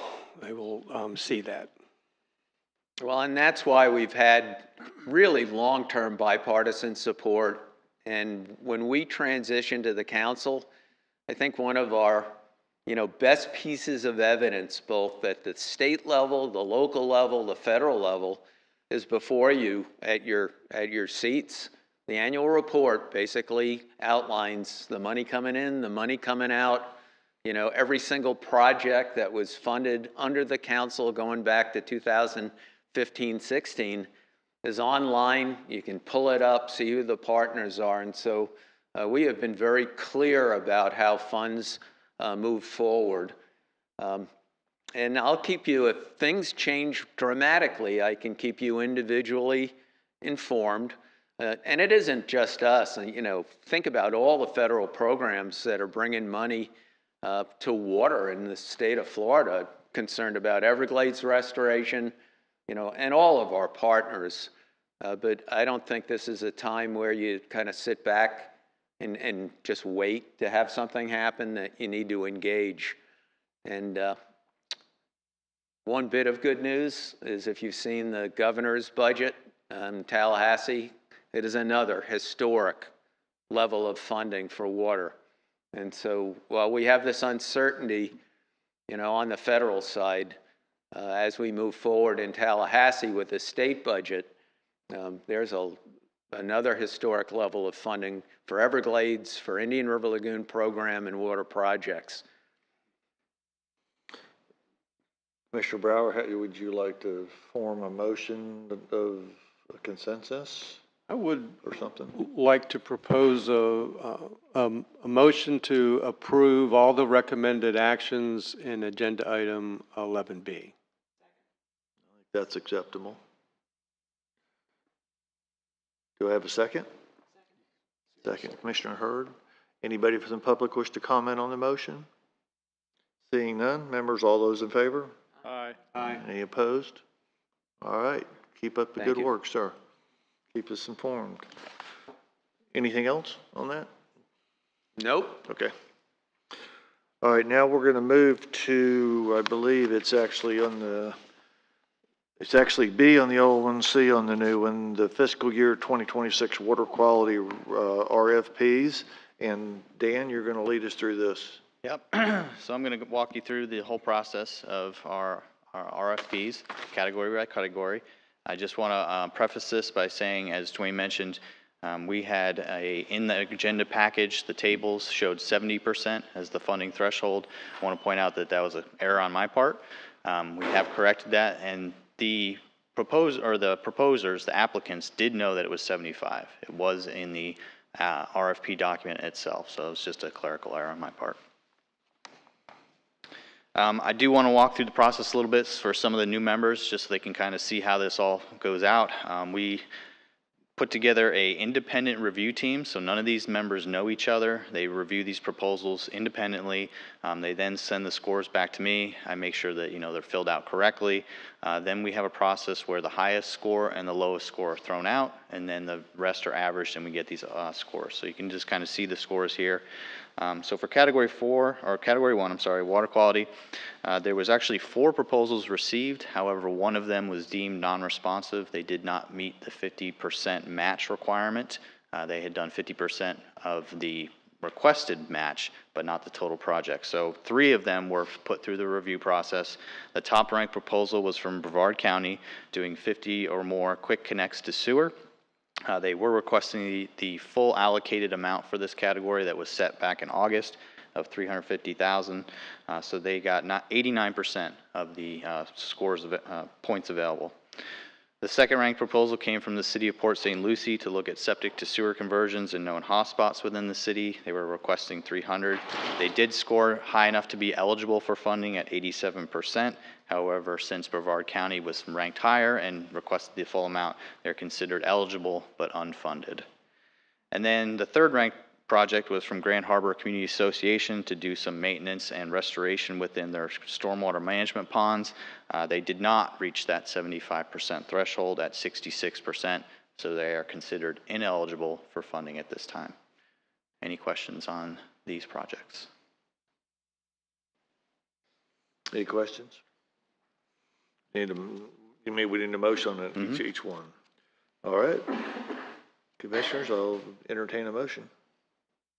see that. Well, and that's why we've had really long-term bipartisan support. And when we transitioned to the council, I think one of our, best pieces of evidence, both at the state level, the local level, the federal level, is before you at your seats. The annual report basically outlines the money coming in, the money coming out. Every single project that was funded under the council going back to 2015-16 is online. You can pull it up, see who the partners are. And so we have been very clear about how funds move forward. And I'll keep you, if things change dramatically, I can keep you individually informed. And it isn't just us. Think about all the federal programs that are bringing money to water in the state of Florida, concerned about Everglades restoration, and all of our partners. But I don't think this is a time where you kind of sit back and just wait to have something happen, that you need to engage. And one bit of good news is if you've seen the governor's budget in Tallahassee, it is another historic level of funding for water. And so while we have this uncertainty, on the federal side, as we move forward in Tallahassee with the state budget, there's another historic level of funding for Everglades, for Indian River Lagoon program and water projects. Commissioner Brower, would you like to form a motion of a consensus? I would or something like to propose a motion to approve all the recommended actions in agenda item 11B. That's acceptable. Do I have a second? Second. Commissioner Hurd. Anybody from the public wish to comment on the motion? Seeing none, members, all those in favor? Aye. Aye. Any opposed? All right. Keep up the good work, sir. Keep us informed. Anything else on that? Nope. Okay. All right, now we're going to move to, I believe it's actually B on the old one, C on the new one, the fiscal year 2026 water quality RFPs. And Dan, you're going to lead us through this. Yep. So I'm going to walk you through the whole process of our RFPs, category by category. I just want to preface this by saying, as Dwayne mentioned, we had in the agenda package, the tables showed 70% as the funding threshold. I want to point out that that was an error on my part. We have corrected that, and the proposers, the applicants, did know that it was 75. It was in the RFP document itself, so it was just a clerical error on my part. I do want to walk through the process a little bit for some of the new members, just so they can kind of see how this all goes out. We put together a independent review team, so none of these members know each other. They review these proposals independently. They then send the scores back to me. I make sure that, they're filled out correctly. Then we have a process where the highest score and the lowest score are thrown out, and then the rest are averaged, and we get these scores. So you can just kind of see the scores here. So for category 1, water quality, there was actually 4 proposals received. However, one of them was deemed non-responsive. They did not meet the 50% match requirement. They had done 50% of the requested match, but not the total project. So 3 of them were put through the review process. The top ranked proposal was from Brevard County, doing 50 or more quick connects to sewer. They were requesting the full allocated amount for this category that was set back in August of $350,000. So they got 89% of the scores of points available. The second ranked proposal came from the city of Port St. Lucie to look at septic to sewer conversions in known hotspots within the city. They were requesting 300. They did score high enough to be eligible for funding at 87%. However, since Brevard County was ranked higher and requested the full amount, they're considered eligible but unfunded. And then the third ranked project was from Grand Harbor Community Association to do some maintenance and restoration within their stormwater management ponds. They did not reach that 75% threshold at 66%, so they are considered ineligible for funding at this time. Any questions on these projects? Any questions? We need a motion on each one. All right. Commissioners, I'll entertain a motion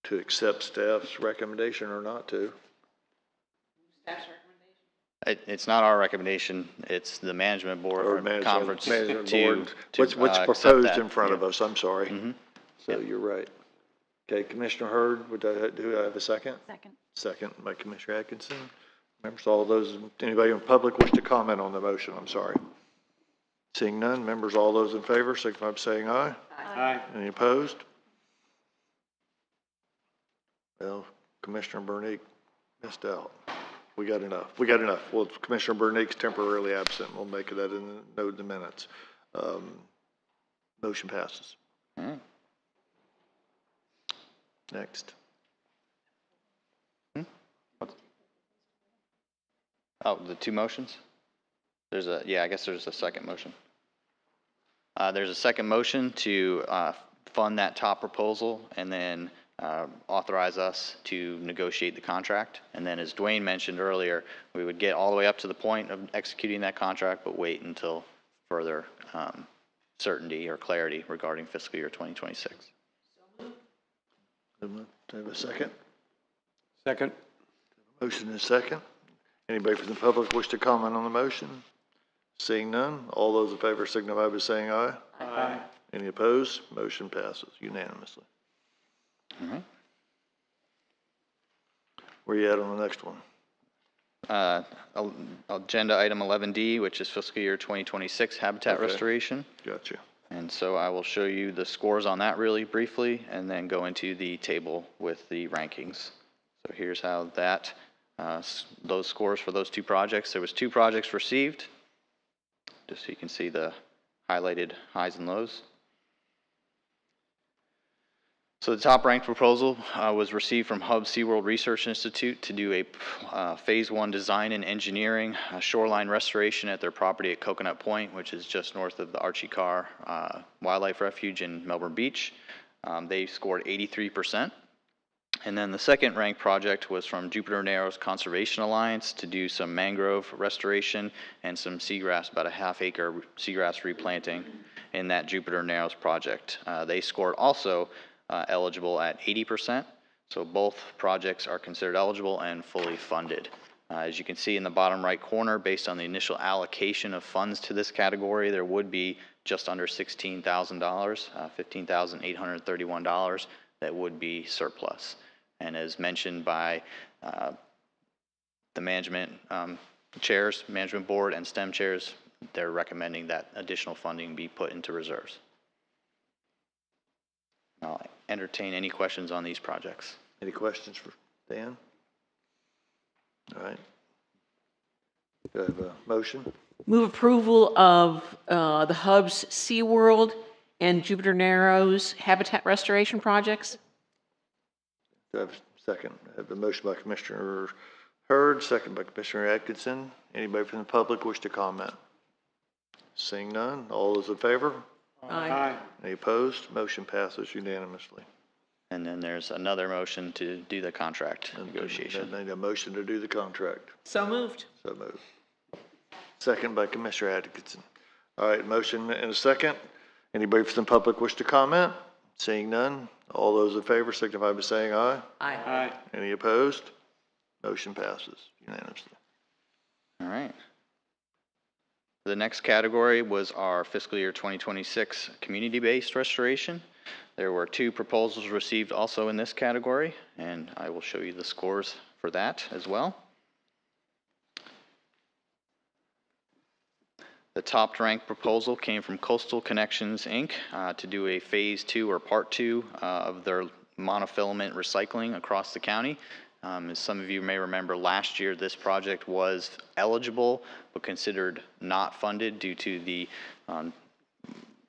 to accept staff's recommendation or not to. It's not our recommendation. It's the management board or conference management to board. What's proposed in front of us? I'm sorry. So you're right. Okay, Commissioner Hurd, do I have a second? Second. Second by Commissioner Atkinson. Members, anybody in public wish to comment on the motion? I'm sorry. Seeing none, members, all those in favor, signify by saying aye. Aye. Any opposed? Well, Commissioner Bernick missed out. We got enough. Well, Commissioner Bernick's temporarily absent. We'll make that in the note in the minutes. Motion passes. Next. Oh, the 2 motions? I guess there's a second motion. There's a second motion to fund that top proposal and then authorize us to negotiate the contract. And then as Dwayne mentioned earlier, we would get all the way up to the point of executing that contract, but wait until further certainty or clarity regarding fiscal year 2026. Do I have a second? Second. Motion is second. Anybody from the public wish to comment on the motion? Seeing none, all those in favor signify by saying aye. Aye. Any opposed? Motion passes unanimously. All right. Where you at on the next one? Agenda item 11D, which is fiscal year 2026 habitat restoration. Gotcha. And so I will show you the scores on that really briefly and then go into the table with the rankings. So here's how that, those scores for those 2 projects. There was 2 projects received, just so you can see the highlighted highs and lows. So the top ranked proposal was received from Hub SeaWorld Research Institute to do a phase 1 design and engineering shoreline restoration at their property at Coconut Point, which is just north of the Archie Carr Wildlife Refuge in Melbourne Beach. They scored 83%. And then the second ranked project was from Jupiter Narrows Conservation Alliance to do some mangrove restoration and some seagrass, about a half-acre seagrass replanting in that Jupiter Narrows project. They scored also eligible at 80%. So both projects are considered eligible and fully funded. As you can see in the bottom right corner, based on the initial allocation of funds to this category, there would be just under $16,000, $15,831 that would be surplus. And as mentioned by the management chairs, management board and STEM chairs, they're recommending that additional funding be put into reserves. I'll entertain any questions on these projects. Any questions for Dan? All right. Do I have a motion? Move approval of the Hub's SeaWorld and Jupiter Narrows habitat restoration projects. Do I have a second? I have a motion by Commissioner Hurd, second by Commissioner Atkinson. Anybody from the public wish to comment? Seeing none, all those in favor? Aye. Any opposed? Motion passes unanimously. And then there's another motion to do the contract negotiation. Need a motion to do the contract. So moved. So moved. Second by Commissioner Atkinson. All right, motion and a second. Anybody from the public wish to comment? Seeing none, all those in favor signify by saying aye. Aye. Aye. Any opposed? Motion passes unanimously. All right. The next category was our fiscal year 2026 community-based restoration. There were 2 proposals received also in this category, and I will show you the scores for that as well. The top ranked proposal came from Coastal Connections, Inc. To do a phase 2 or part 2 of their monofilament recycling across the county. As some of you may remember, last year this project was eligible but considered not funded due to the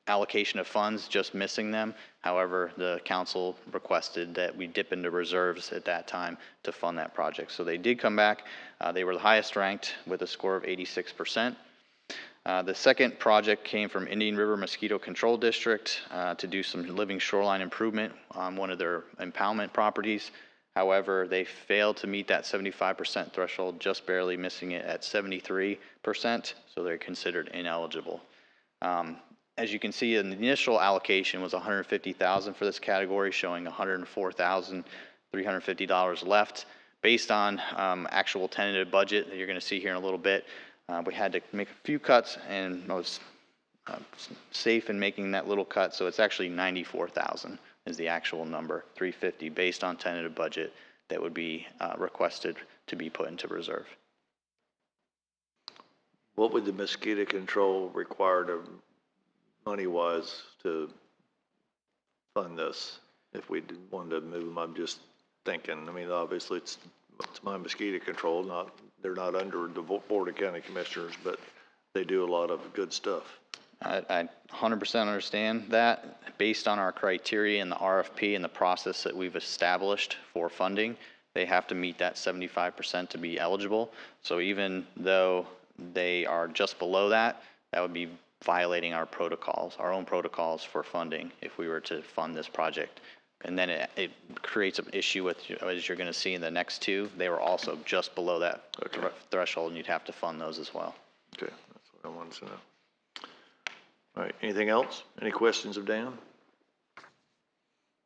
allocation of funds just missing them. However, the council requested that we dip into reserves at that time to fund that project. So they did come back. They were the highest ranked with a score of 86%. The second project came from Indian River Mosquito Control District to do some living shoreline improvement on one of their impoundment properties. However, they failed to meet that 75% threshold, just barely missing it at 73%, so they're considered ineligible. As you can see, the initial allocation was $150,000 for this category, showing $104,350 left. Based on actual tentative budget that you're going to see here in a little bit, we had to make a few cuts, and I was safe in making that little cut, so it's actually $94,000 is the actual number, $350 based on tentative budget that would be requested to be put into reserve. What would the mosquito control require to, money-wise, to fund this? If we wanted to move them, I'm just thinking, I mean, obviously it's my mosquito control, they're not under the Board of County Commissioners, but they do a lot of good stuff. I 100% understand that. Based on our criteria and the RFP and the process that we've established for funding, they have to meet that 75% to be eligible. So even though they are just below that, that would be violating our protocols, our own protocols for funding if we were to fund this project. And then it creates an issue with, as you're going to see in the next 2, they were also just below that threshold, and you'd have to fund those as well. Okay, that's what I wanted to know. All right, anything else? Any questions of Dan?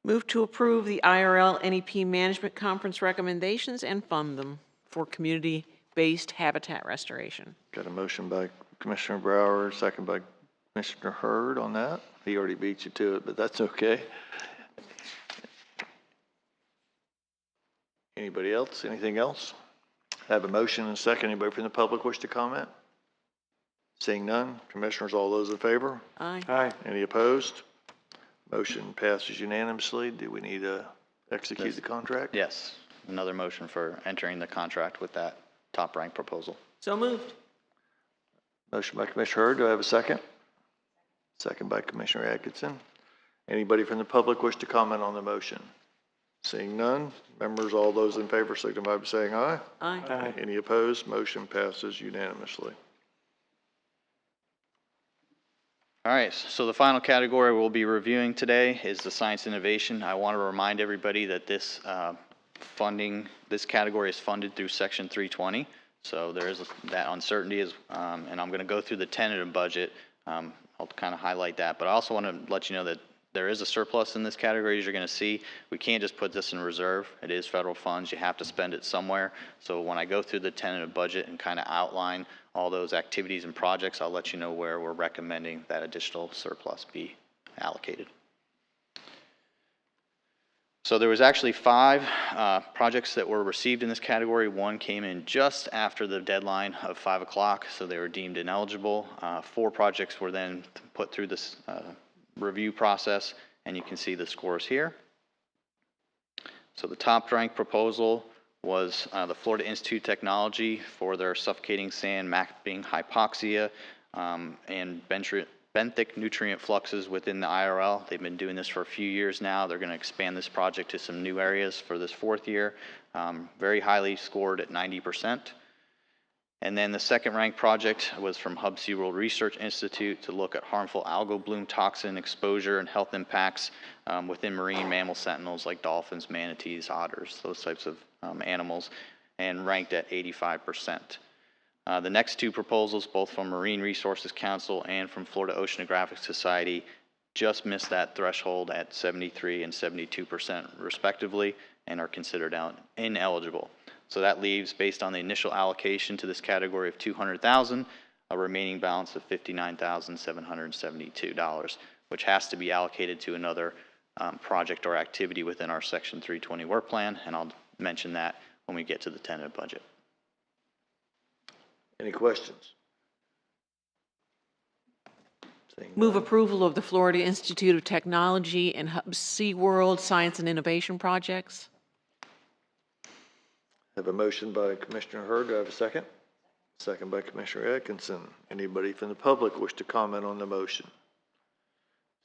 Move to approve the IRL NEP Management Conference recommendations and fund them for community-based habitat restoration. Got a motion by Commissioner Brower, second by Commissioner Hurd on that. He already beat you to it, but that's okay. Anybody else? Anything else? I have a motion and a second. Anybody from the public wish to comment? Seeing none, Commissioners, all those in favor? Aye. Aye. Any opposed? Motion passes unanimously. Do we need to execute the contract? Yes, another motion for entering the contract with that top ranked proposal. So moved. Motion by Commissioner Hurd. Do I have a second? Second by Commissioner Atkinson. Anybody from the public wish to comment on the motion? Seeing none, members, all those in favor signify by saying aye. Aye. Aye. Any opposed? Motion passes unanimously. All right, so the final category we'll be reviewing today is the science innovation. I want to remind everybody that this funding, this category is funded through Section 320. So there is that uncertainty, and I'm going to go through the tentative budget. I'll kind of highlight that, but I also want to let you know that there is a surplus in this category, as you're going to see. We can't just put this in reserve. It is federal funds. You have to spend it somewhere. So when I go through the tentative budget and kind of outline all those activities and projects, I'll let you know where we're recommending that additional surplus be allocated. So there was actually 5 projects that were received in this category. 1 came in just after the deadline of 5 o'clock, so they were deemed ineligible. 4 projects were then put through this review process, and you can see the scores here. So the top ranked proposal was the Florida Institute of Technology for their suffocating sand mapping hypoxia and benthic nutrient fluxes within the IRL. They've been doing this for a few years now. They're going to expand this project to some new areas for this 4th year. Very highly scored at 90%. And then the second ranked project was from Hub SeaWorld Research Institute to look at harmful algal bloom toxin exposure and health impacts within marine mammal sentinels like dolphins, manatees, otters, those types of animals, and ranked at 85%. The next 2 proposals, both from Marine Resources Council and from Florida Oceanographic Society, just missed that threshold at 73 and 72% respectively and are considered ineligible. So that leaves, based on the initial allocation to this category of $200,000, a remaining balance of $59,772, which has to be allocated to another project or activity within our Section 320 work plan, and I'll mention that when we get to the tentative budget. Any questions? Move approval of the Florida Institute of Technology and Hub SeaWorld Science and Innovation projects. Have a motion by Commissioner Hurd. Do I have a second? Second by Commissioner Atkinson. Anybody from the public wish to comment on the motion?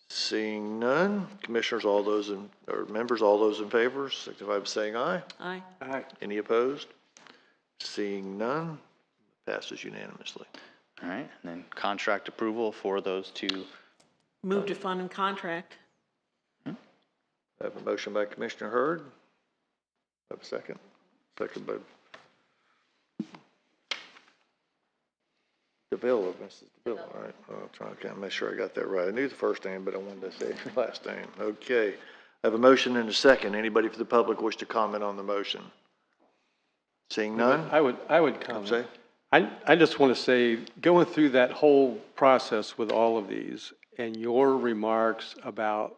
Seeing none, commissioners, all those in, or members, all those in favor, signify by saying aye. Aye. Aye. Any opposed? Seeing none, passes unanimously. All right, and then contract approval for those 2. Move to fund and contract. I have a motion by Commissioner Hurd. I have a second. Second by DeVille, Mrs. DeVille. All right, I'll try to make sure I got that right. I knew the first name, but I wanted to say the last name. Okay. I have a motion and a second. Anybody from the public wish to comment on the motion? Seeing none? I would comment. I just want to say, going through that whole process with all of these and your remarks about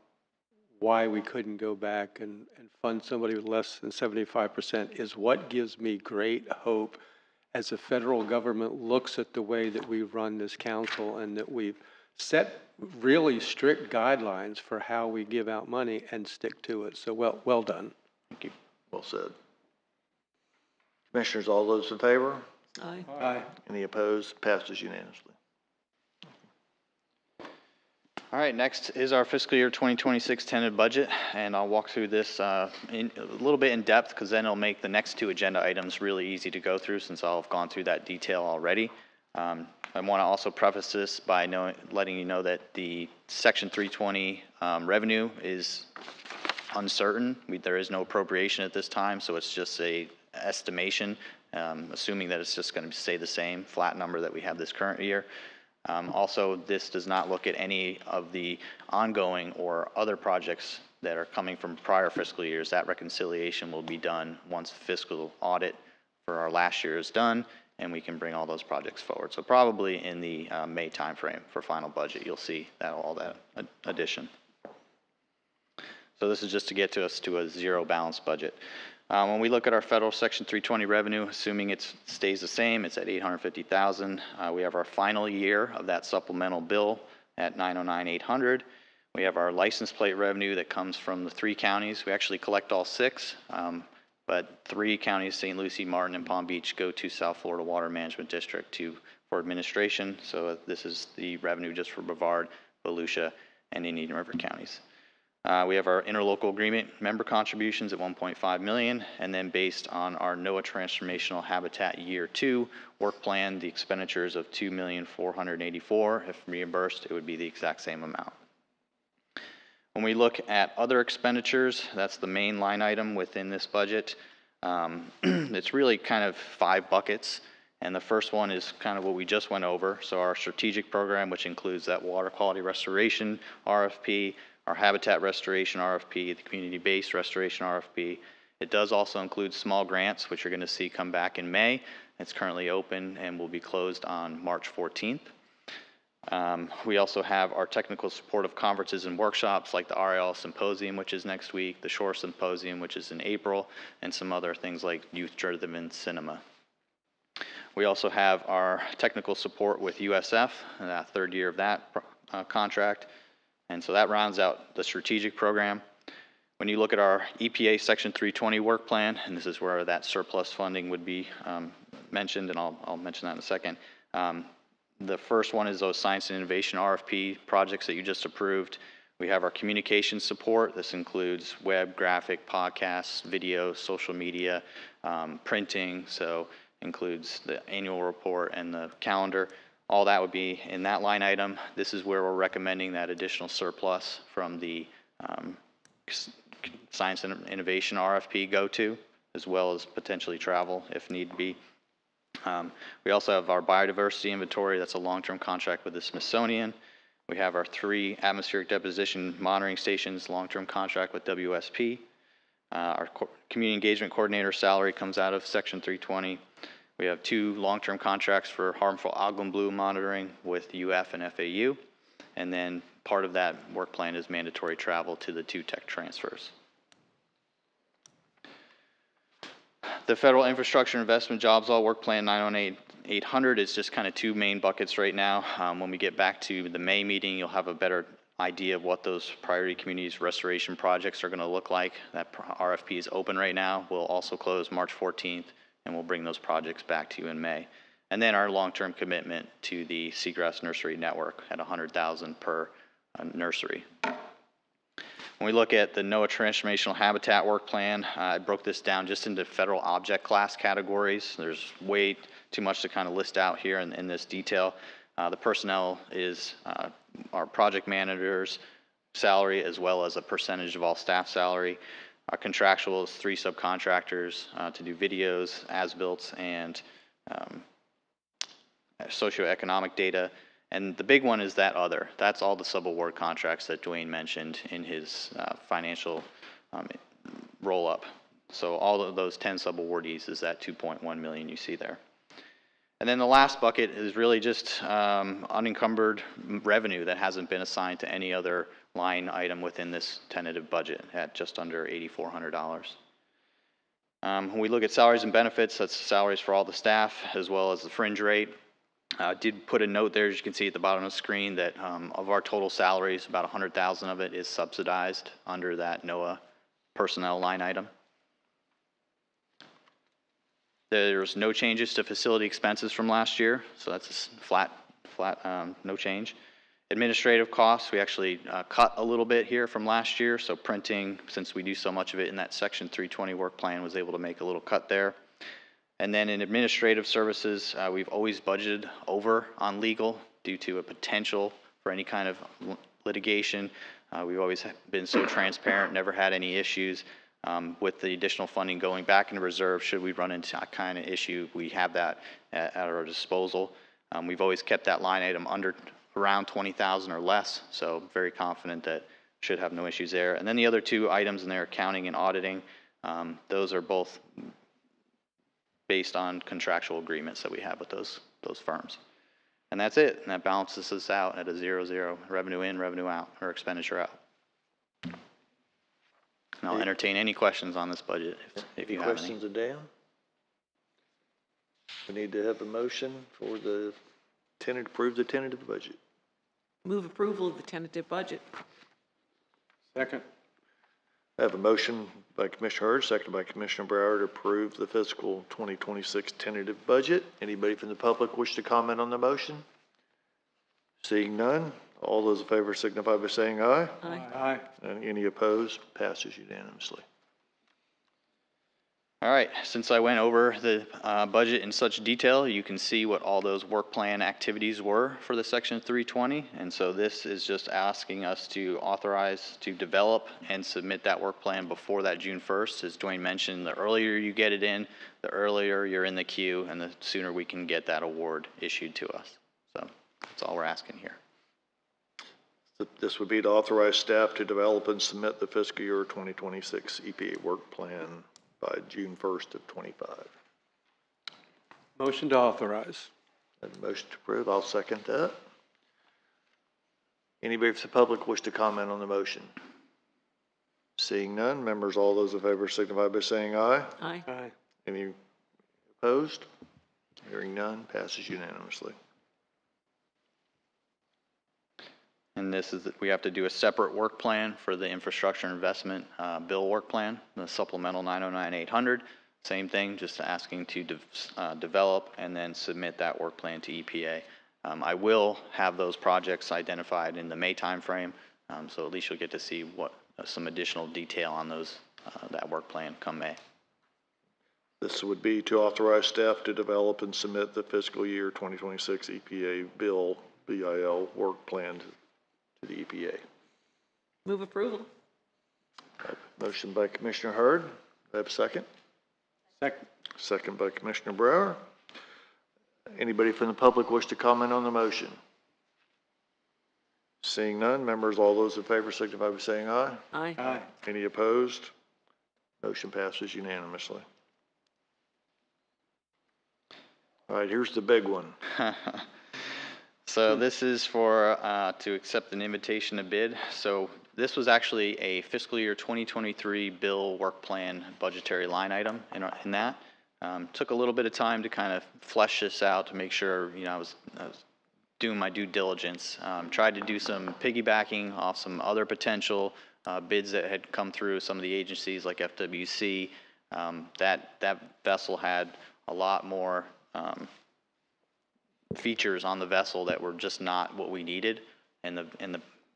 why we couldn't go back and fund somebody with less than 75% is what gives me great hope as the federal government looks at the way that we run this council and that we've set really strict guidelines for how we give out money and stick to it. So well done. Thank you. Well said. Commissioners, all those in favor? Aye. Aye. Any opposed? Passes unanimously. All right, next is our fiscal year 2026 tentative budget, and I'll walk through this in a little bit in depth because then it'll make the next 2 agenda items really easy to go through since I'll have gone through that detail already. I want to also preface this by letting you know that the Section 320 revenue is uncertain. There is no appropriation at this time, so it's just a estimation, assuming that it's just going to stay the same flat number that we have this current year. Also, this does not look at any of the ongoing or other projects that are coming from prior fiscal years. That reconciliation will be done once the fiscal audit for our last year is done, and we can bring all those projects forward. So probably in the May timeframe for final budget, you'll see all that addition. So this is just to get us to a zero balanced budget. When we look at our federal Section 320 revenue, assuming it stays the same, it's at $850,000. We have our final year of that supplemental bill at $909,800. We have our license plate revenue that comes from the 3 counties. We actually collect all 6, but 3 counties, St. Lucie, Martin, and Palm Beach, go to South Florida Water Management District for administration. So this is the revenue just for Brevard, Volusia, and Indian River counties. We have our interlocal agreement member contributions at $1.5 million, and then based on our NOAA Transformational Habitat Year 2 work plan, the expenditures of $2,484,000. If reimbursed, it would be the exact same amount. When we look at other expenditures, that's the main line item within this budget. It's really kind of 5 buckets, and the first one is kind of what we just went over. So our strategic program, which includes that water quality restoration RFP, our habitat restoration RFP, the community-based restoration RFP. It does also include small grants, which you're going to see come back in May. It's currently open and will be closed on March 14th. We also have our technical support of conferences and workshops like the RIL Symposium, which is next week, the Shore Symposium, which is in April, and some other things like youth-driven cinema. We also have our technical support with USF, that 3rd year of that contract. And so that rounds out the strategic program. When you look at our EPA Section 320 work plan, and this is where that surplus funding would be mentioned, and I'll mention that in a second, The first one is those science and innovation RFP projects that you just approved. We have our communication support. This includes web, graphic, podcasts, video, social media, printing, so includes the annual report and the calendar. All that would be in that line item. This is where we're recommending that additional surplus from the science and innovation RFP go to, as well as potentially travel if need be. We also have our biodiversity inventory. That's a long-term contract with the Smithsonian. We have our 3 atmospheric deposition monitoring stations, long-term contract with WSP. Our community engagement coordinator salary comes out of Section 320. We have 2 long-term contracts for harmful algal bloom monitoring with UF and FAU. And then part of that work plan is mandatory travel to the 2 tech transfers. The Federal Infrastructure Investment Jobs All Work Plan 918-800 is just kind of 2 main buckets right now. When we get back to the May meeting, you'll have a better idea of what those priority communities restoration projects are going to look like. That RFP is open right now. We'll also close March 14th, and we'll bring those projects back to you in May. And then our long-term commitment to the Seagrass Nursery Network at $100,000 per nursery. When we look at the NOAA Transformational Habitat Work Plan, I broke this down just into federal object class categories. There's way too much to kind of list out here in this detail. The personnel is our project manager's salary as well as a percentage of all staff salary. Our contractual is 3 subcontractors to do videos, as-built, and socioeconomic data. And the big one is that other. That's all the subaward contracts that Dwayne mentioned in his financial roll-up. So all of those 10 subawardees is that $2.1 million you see there. And then the last bucket is really just unencumbered revenue that hasn't been assigned to any other line item within this tentative budget at just under $8,400. When we look at salaries and benefits, that's salaries for all the staff as well as the fringe rate. Did put a note there, as you can see at the bottom of the screen, that of our total salaries, about 100,000 of it is subsidized under that NOAA personnel line item. There's no changes to facility expenses from last year, so that's a flat, no change. Administrative costs, we actually cut a little bit here from last year, so printing, since we do so much of it in that Section 320 work plan, was able to make a little cut there. And then in administrative services, we've always budgeted over on legal due to a potential for any kind of litigation. We've always been so transparent, never had any issues. With the additional funding going back into reserve, should we run into that kind of issue, we have that at our disposal. We've always kept that line item under around 20,000 or less, so very confident that should have no issues there. And then the other 2 items in there, accounting and auditing, those are both based on contractual agreements that we have with those firms. And that's it, and that balances us out at a 0-0, revenue in, revenue out, or expenditure out. And I'll entertain any questions on this budget if you have any. Questions of Dan? We need to have a motion for the approve the tentative budget. Move approval of the tentative budget. Second. I have a motion by Commissioner Hurd, seconded by Commissioner Brower to approve the fiscal 2026 tentative budget. Anybody from the public wish to comment on the motion? Seeing none, all those in favor signify by saying aye. Aye. Aye. And any opposed? Passes unanimously. All right, since I went over the budget in such detail, you can see what all those work plan activities were for the Section 320. And so this is just asking us to authorize to develop and submit that work plan before that June 1st. As Dwayne mentioned, the earlier you get it in, the earlier you're in the queue and the sooner we can get that award issued to us. So that's all we're asking here. This would be to authorize staff to develop and submit the fiscal year 2026 EPA work plan by June 1st of 25. Motion to authorize. And a motion to approve. I'll second that. Anybody from the public wish to comment on the motion? Seeing none, members, all those in favor signify by saying aye. Aye. Aye. Any opposed? Hearing none, passes unanimously. And this is, we have to do a separate work plan for the infrastructure investment bill work plan, the supplemental 909-800. Same thing, just asking to develop and then submit that work plan to EPA I will have those projects identified in the May timeframe, so at least you'll get to see what some additional detail on those that work plan come May. This would be to authorize staff to develop and submit the fiscal year 2026 EPA BIL work plan to the EPA. Move approval. Motion by Commissioner Hurd. Do I have a second? Second. Second by Commissioner Brower. Anybody from the public wish to comment on the motion? Seeing none, members, all those in favor signify by saying aye. Aye. Aye. Any opposed? Motion passes unanimously. All right, here's the big one. So this is for, to accept an invitation to bid. So this was actually a fiscal year 2023 bill work plan budgetary line item in that. Took a little bit of time to kind of flesh this out to make sure, I was doing my due diligence. Tried to do some piggybacking off some other potential bids that had come through some of the agencies like FWC. That vessel had a lot more features on the vessel that were just not what we needed, and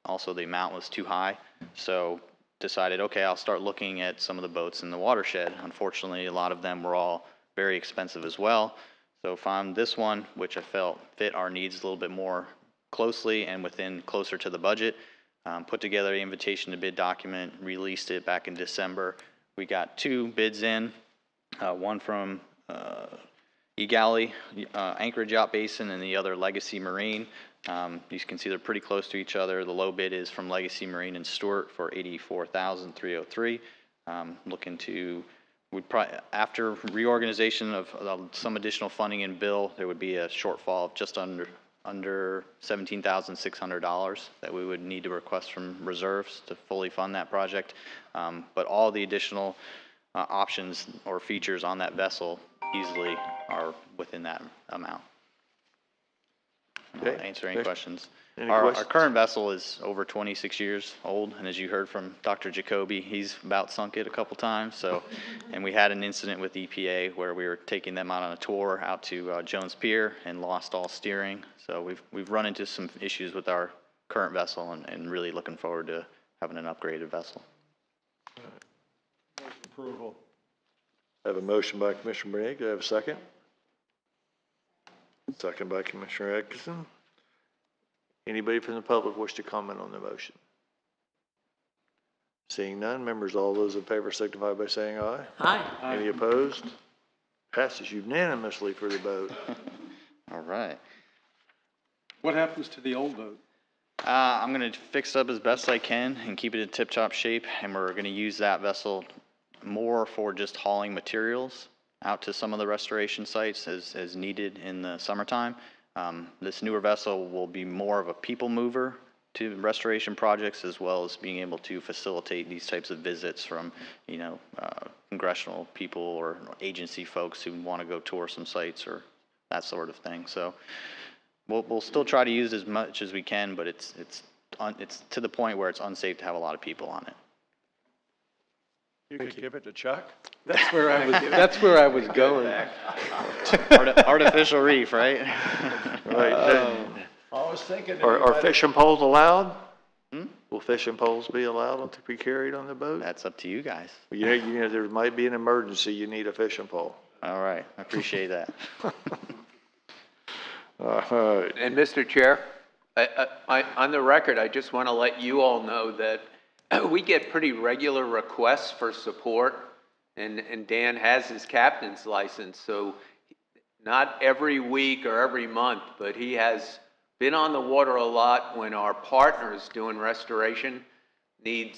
also the amount was too high. So decided, okay, I'll start looking at some of the boats in the watershed. Unfortunately, a lot of them were all very expensive as well. So found this one, which I felt fit our needs a little bit more closely and closer to the budget. Put together an invitation to bid document, released it back in December. We got 2 bids in, one from Egalley, Anchorage Yacht Basin, and the other Legacy Marine. You can see they're pretty close to each other. The low bid is from Legacy Marine and Stewart for $84,303. Looking to, after reorganization of some additional funding in bill, there would be a shortfall of just under $17,600 that we would need to request from reserves to fully fund that project. But all the additional options or features on that vessel easily are within that amount. Okay. I'll answer any questions. Any Our questions? current vessel is over 26 years old, and as you heard from Dr. Jacoby, he's about sunk it a couple times. So, and we had an incident with EPA where we were taking them out on a tour out to Jones Pier and lost all steering. So we've run into some issues with our current vessel, and really looking forward to having an upgraded vessel. Approval. I have a motion by Commissioner Briggs. Do I have a second? Second by Commissioner Atkinson. Anybody from the public wish to comment on the motion? Seeing none, members, all those in favor signify by saying aye. Aye. Any opposed? Passes unanimously for the vote. All right. What happens to the old boat? I'm going to fix it up as best I can and keep it in tip-top shape, and we're going to use that vessel more for just hauling materials out to some of the restoration sites as needed in the summertime. This newer vessel will be more of a people mover to restoration projects, as well as being able to facilitate these types of visits from, congressional people or agency folks who want to go tour some sites or that sort of thing. So we'll still try to use as much as we can, but it's to the point where it's unsafe to have a lot of people on it. You could give it to Chuck? That's where I was going. Artificial reef, right? Right. I was thinking. Are fishing poles allowed? Will fishing poles be allowed to be carried on the boat? That's up to you guys. Well, there might be an emergency. You need a fishing pole. All right. I appreciate that. All right. And Mr. Chair, on the record, I just want to let you all know that we get pretty regular requests for support, and Dan has his captain's license, so not every week or every month, but he has been on the water a lot when our partners doing restoration need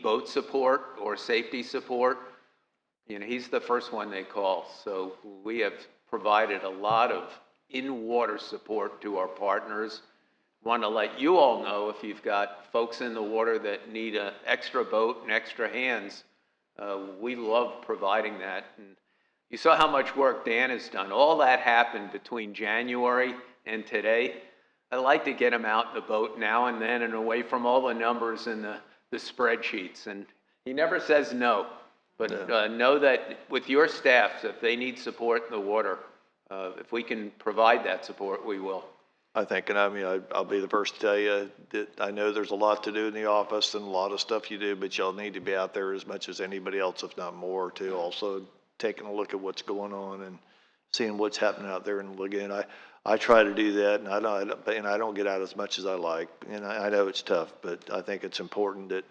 boat support or safety support. He's the first one they call, so we have provided a lot of in-water support to our partners. Want to let you all know if you've got folks in the water that need an extra boat and extra hands, we love providing that. And you saw how much work Dan has done. All that happened between January and today. I like to get him out in the boat now and then and away from all the numbers and the spreadsheets. And he never says no, but know that with your staffs, if they need support in the water, if we can provide that support, we will. I think, and I mean, I'll be the first to tell you that I know there's a lot to do in the office and a lot of stuff you do, but y'all need to be out there as much as anybody else, if not more, too. Also taking a look at what's going on and seeing what's happening out there in Lagoon. I try to do that, and I don't get out as much as I like, and I know it's tough, but I think it's important that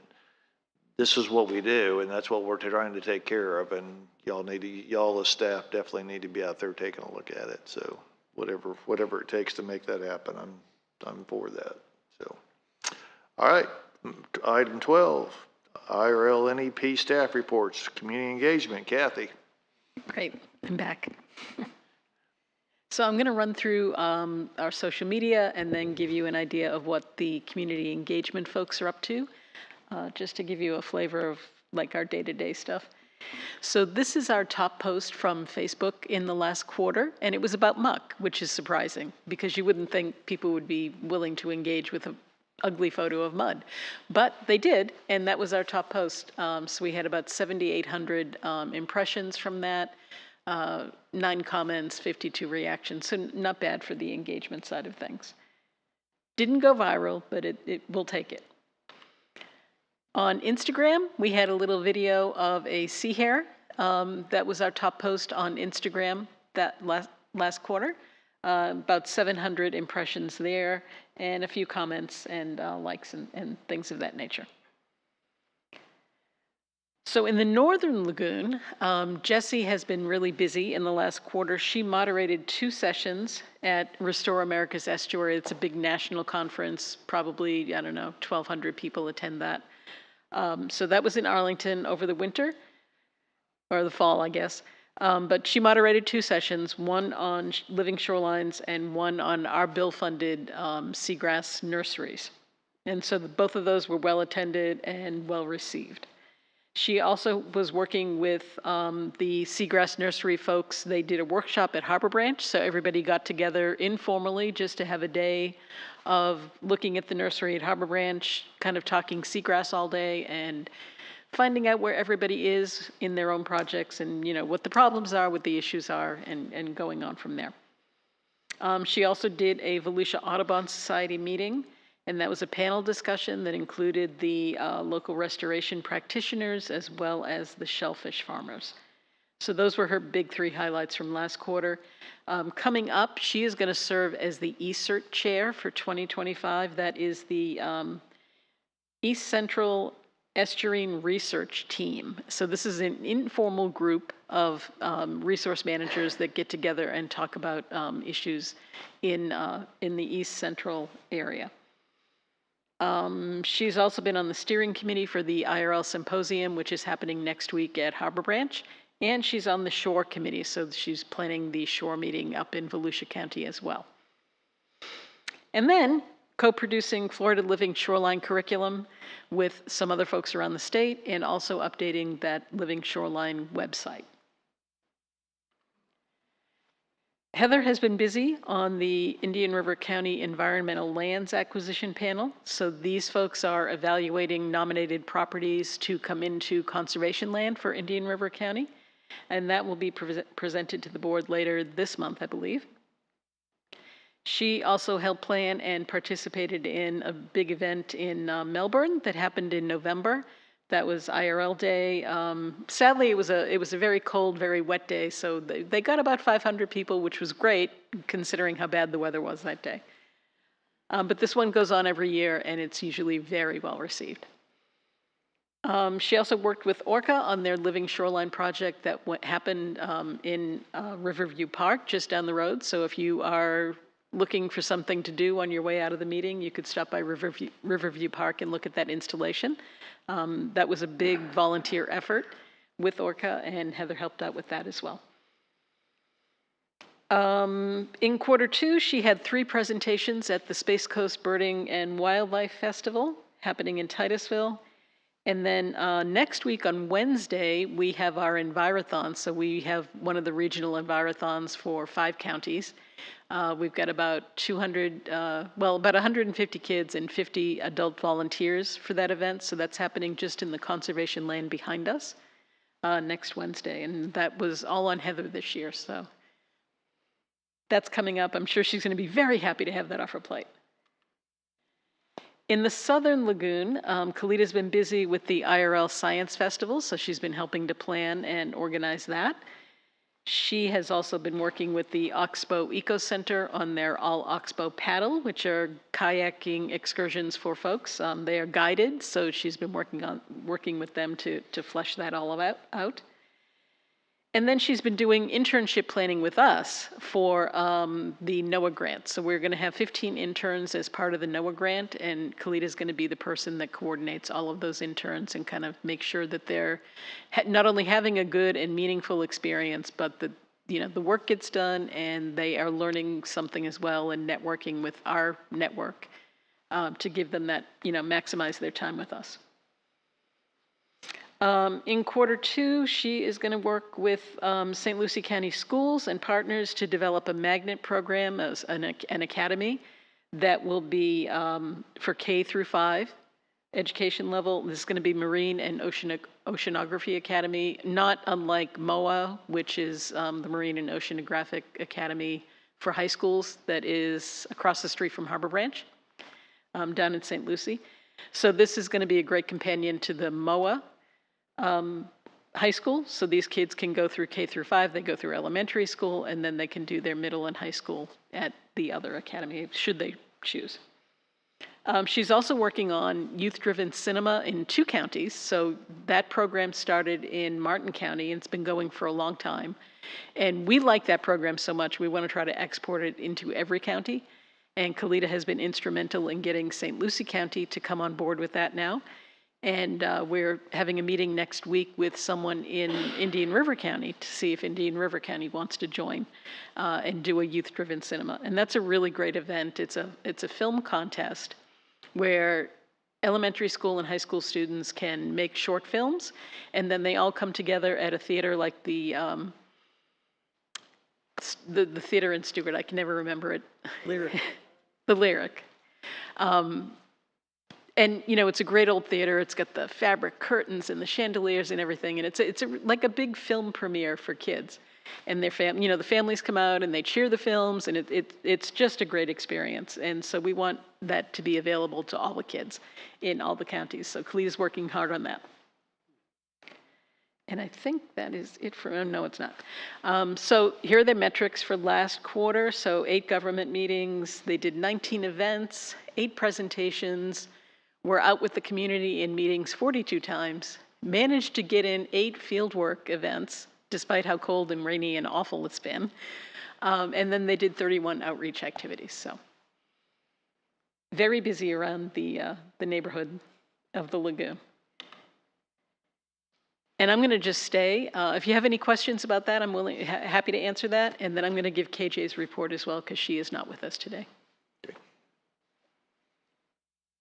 this is what we do, and that's what we're trying to take care of, and y'all as staff definitely need to be out there taking a look at it. So whatever it takes to make that happen, I'm for that. So, all right, item 12, IRL NEP staff reports, community engagement. Kathy. Great, I'm back. So I'm going to run through our social media and then give you an idea of what the community engagement folks are up to, just to give you a flavor of like our day-to-day stuff. So this is our top post from Facebook in the last quarter, and it was about muck, which is surprising because you wouldn't think people would be willing to engage with an ugly photo of mud, but they did, and that was our top post. So we had about 7,800 impressions from that, 9 comments, 52 reactions, so not bad for the engagement side of things. Didn't go viral, but we'll take it. On Instagram, we had a little video of a sea hare. That was our top post on Instagram that last quarter. About 700 impressions there, and a few comments and likes and things of that nature. So in the Northern Lagoon, Jessie has been really busy in the last quarter. She moderated 2 sessions at Restore America's Estuary. It's a big national conference, probably, I don't know, 1,200 people attend that. So that was in Arlington over the winter, or the fall, I guess. But she moderated 2 sessions, one on living shorelines and one on our bill-funded seagrass nurseries. And so both of those were well attended and well received. She also was working with the seagrass nursery folks. They did a workshop at Harbor Branch, so everybody got together informally just to have a day of looking at the nursery at Harbor Branch, kind of talking seagrass all day and finding out where everybody is in their own projects and what the problems are, what the issues are, and going on from there. She also did a Volusia Audubon Society meeting, and that was a panel discussion that included the local restoration practitioners as well as the shellfish farmers. So those were her big 3 highlights from last quarter. Coming up, she is going to serve as the ESERT chair for 2025. That is the East Central Estuarine Research Team. So this is an informal group of resource managers that get together and talk about issues in the East Central area. She's also been on the steering committee for the IRL Symposium, which is happening next week at Harbor Branch, and she's on the shore committee, so she's planning the shore meeting up in Volusia County as well. And then co-producing Florida Living Shoreline curriculum with some other folks around the state and also updating that Living Shoreline website. Heather has been busy on the Indian River County Environmental Lands Acquisition Panel. So these folks are evaluating nominated properties to come into conservation land for Indian River County. And that will be presented to the board later this month, I believe. She also helped plan and participated in a big event in Melbourne that happened in November. That was IRL Day. Sadly, it was a very cold, very wet day, so they got about 500 people, which was great, considering how bad the weather was that day. But this one goes on every year, and it's usually very well received. She also worked with Orca on their Living Shoreline project that happened in Riverview Park, just down the road. So if you are looking for something to do on your way out of the meeting, you could stop by Riverview Park and look at that installation. That was a big volunteer effort with Orca, and Heather helped out with that as well. In Q2, she had 3 presentations at the Space Coast Birding and Wildlife Festival happening in Titusville. And then next week on Wednesday, we have our Envirothon. So we have one of the regional Envirothons for 5 counties. We've got about 150 kids and 50 adult volunteers for that event. So that's happening just in the conservation land behind us next Wednesday. And that was all on Heather this year. So That's coming up. I'm sure she's going to be very happy to have that off her plate. In the Southern Lagoon, Kalita's been busy with the IRL Science Festival, so she's been helping to plan and organize that. She has also been working with the Oxbow Eco Center on their All Oxbow Paddle, which are kayaking excursions for folks. They are guided, so she's been working with them to flesh that all out. And then she's been doing internship planning with us for the NOAA grant. So we're going to have 15 interns as part of the NOAA grant, and Kalita's going to be the person that coordinates all of those interns and kind of make sure that they're not only having a good and meaningful experience, but that the work gets done and they are learning something as well and networking with our network to give them that, maximize their time with us. In Q2, she is going to work with St. Lucie County Schools and partners to develop a magnet program as an academy that will be for K through 5 education level. This is going to be Marine and Oceanography Academy, not unlike MOA, which is the Marine and Oceanographic Academy for high schools that is across the street from Harbor Branch down in St. Lucie. So this is going to be a great companion to the MOA high school, so these kids can go through K through 5, they go through elementary school, and then they can do their middle and high school at the other academy, should they choose. She's also working on youth-driven cinema in 2 counties, so that program started in Martin County, and it's been going for a long time. And we like that program so much, we want to try to export it into every county, and Kalita has been instrumental in getting St. Lucie County to come on board with that now. And we're having a meeting next week with someone in Indian River County to see if Indian River County wants to join and do a youth-driven cinema. And that's a really great event. It's a film contest where elementary school and high school students can make short films, and then they all come together at a theater like the theater in Stewart. I can never remember it. Lyric. The Lyric. And it's a great old theater. It's got the fabric curtains and the chandeliers and everything, and it's like a big film premiere for kids. And their the families come out and they cheer the films, and it's just a great experience. And so we want that to be available to all the kids in all the counties. So Kalita's working hard on that. And I think that is it for, no, it's not. So here are the metrics for last quarter. So 8 government meetings, they did 19 events, 8 presentations. We're out with the community in meetings 42 times, managed to get in 8 fieldwork events, despite how cold and rainy and awful it's been. And then they did 31 outreach activities. So very busy around the neighborhood of the Lagoon. And I'm going to just stay. If you have any questions about that, I'm happy to answer that. And then I'm going to give KJ's report as well, because she is not with us today. Okay.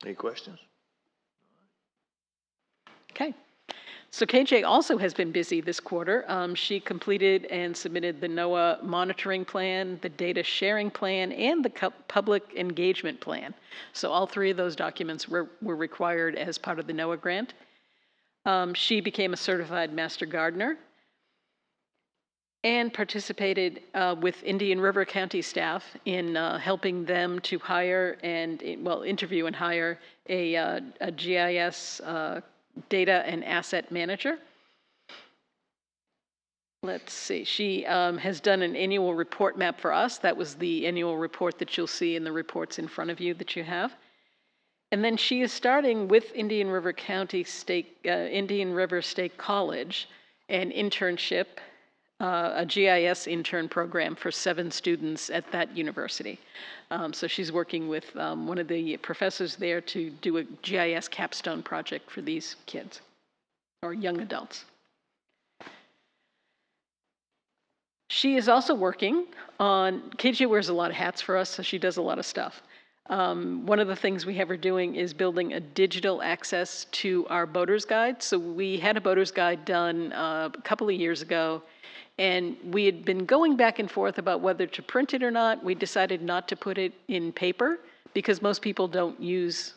Any questions? Okay. So KJ also has been busy this quarter. She completed and submitted the NOAA monitoring plan, the data sharing plan, and the public engagement plan. So all 3 of those documents were required as part of the NOAA grant. She became a certified master gardener and participated with Indian River County staff in helping them to hire and, interview and hire a GIS data and asset manager. Let's see, she has done an annual report map for us. That was the annual report that you'll see in the reports in front of you that you have. And then she is starting with Indian River State College an internship, a GIS intern program for 7 students at that university. So she's working with one of the professors there to do a GIS capstone project for these kids or young adults. She is also working on, KJ wears a lot of hats for us, so she does a lot of stuff. One of the things we have her doing is building a digital access to our boater's guide. So we had a boater's guide done a couple of years ago, and we had been going back and forth about whether to print it or not. We decided not to put it in paper because most people don't use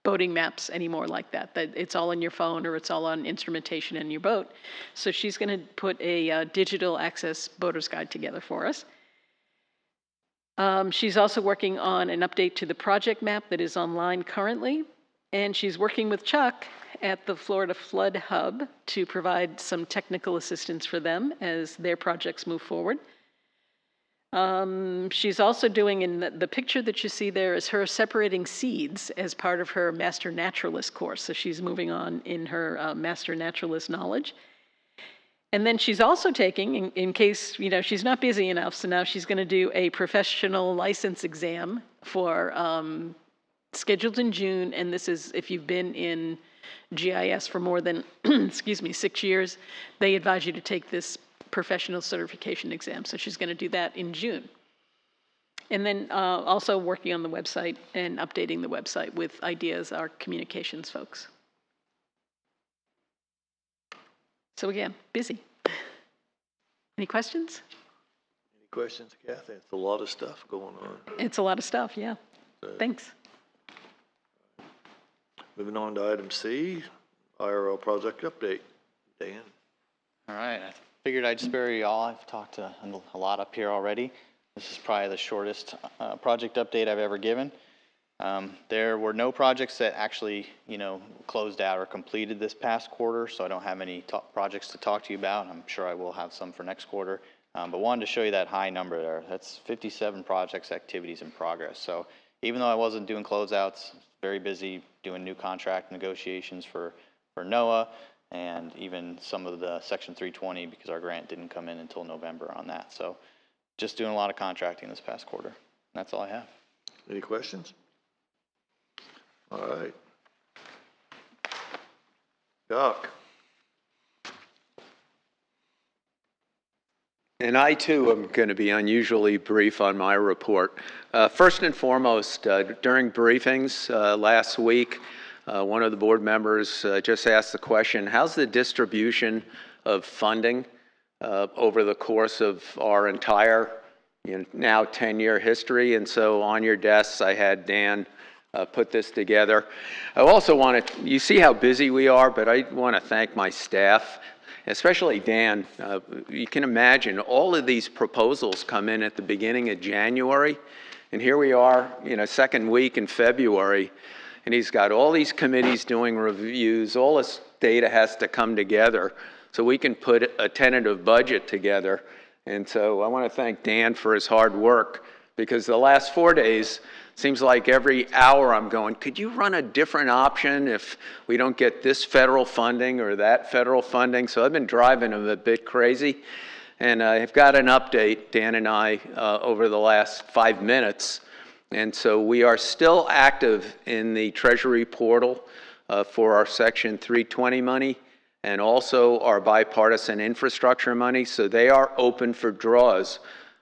boating maps anymore like that. That it's all on your phone or it's all on instrumentation in your boat. So she's going to put a digital access boater's guide together for us. She's also working on an update to the project map that is online currently. And she's working with Chuck at the Florida Flood Hub to provide some technical assistance for them as their projects move forward. She's also doing, in the picture that you see there is her separating seeds as part of her Master Naturalist course. So she's moving on in her Master Naturalist knowledge. And then she's also taking, in case, you know, she's not busy enough, so now she's going to do a professional license exam for, scheduled in June, and this is, if you've been in GIS for more than, excuse me, 6 years, they advise you to take this professional certification exam. So she's going to do that in June. And then also working on the website and updating the website with ideas, our communications folks. So again, busy. Any questions? Any questions, Kathy? It's a lot of stuff going on. It's a lot of stuff, yeah. Thanks. Moving on to item C, IRL project update. Dan. All right, I figured I'd spare you all. I've talked a lot up here already. This is probably the shortest project update I've ever given. There were no projects that actually, you know, closed out or completed this past quarter, so I don't have any projects to talk to you about. I'm sure I will have some for next quarter, but wanted to show you that high number there. That's 57 projects, activities in progress. So even though I wasn't doing closeouts, very busy doing new contract negotiations for NOAA, and even some of the Section 320 because our grant didn't come in until November on that. So just doing a lot of contracting this past quarter. That's all I have. Any questions? All right. Doc. And I, too, am going to be unusually brief on my report. First and foremost, during briefings last week, one of the board members just asked the question, how's the distribution of funding over the course of our entire, now 10-year history? And so on your desks, I had Dan put this together. I also want to, you see how busy we are, but I want to thank my staff, especially Dan. You can imagine all of these proposals come in at the beginning of January, and here we are, second week in February, and he's got all these committees doing reviews. All this data has to come together so we can put a tentative budget together. And so I want to thank Dan for his hard work, because the last 4 days, seems like every hour I'm going, could you run a different option if we don't get this federal funding or that federal funding? So I've been driving him a bit crazy. And I've got an update, Dan and I, over the last 5 minutes. And so we are still active in the Treasury portal for our Section 320 money and also our bipartisan infrastructure money. So they are open for draws.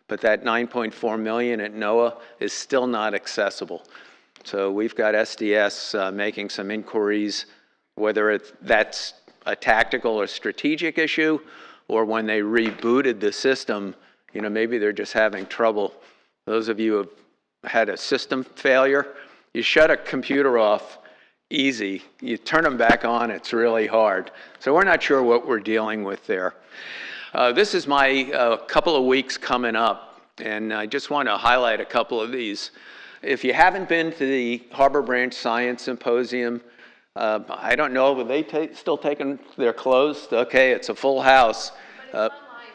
But that $9.4 million at NOAA is still not accessible. So we've got SDS making some inquiries, whether that's a tactical or strategic issue, or when they rebooted the system, maybe they're just having trouble. Those of you who have had a system failure, you shut a computer off easy. You turn them back on, it's really hard. So we're not sure what we're dealing with there. This is my couple of weeks coming up, and I just want to highlight a couple of these. If you haven't been to the Harbor Branch Science Symposium, I don't know, but they still taking their closed? Okay, it's a full house. But it's online.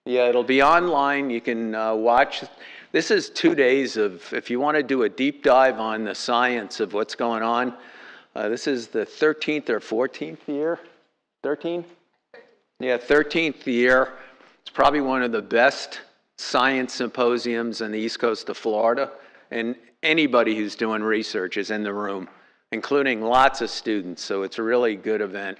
Yeah, it'll be online. You can watch. This is 2 days of, if you want to do a deep dive on the science of what's going on, this is the 13th or 14th year? 13? Yeah, 13th year. It's probably one of the best science symposiums on the east coast of Florida. And anybody who's doing research is in the room, including lots of students. So it's a really good event.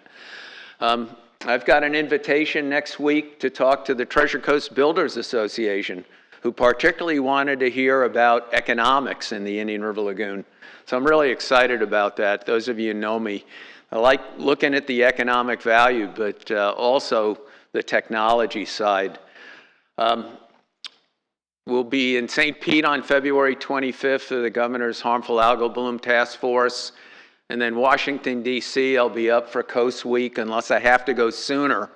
I've got an invitation next week to talk to the Treasure Coast Builders Association, who particularly wanted to hear about economics in the Indian River Lagoon. So I'm really excited about that. Those of you who know me, I like looking at the economic value, but also the technology side. We'll be in St. Pete on February 25th for the Governor's Harmful Algal Bloom Task Force. And then Washington, D.C., I'll be up for Coast Week unless I have to go sooner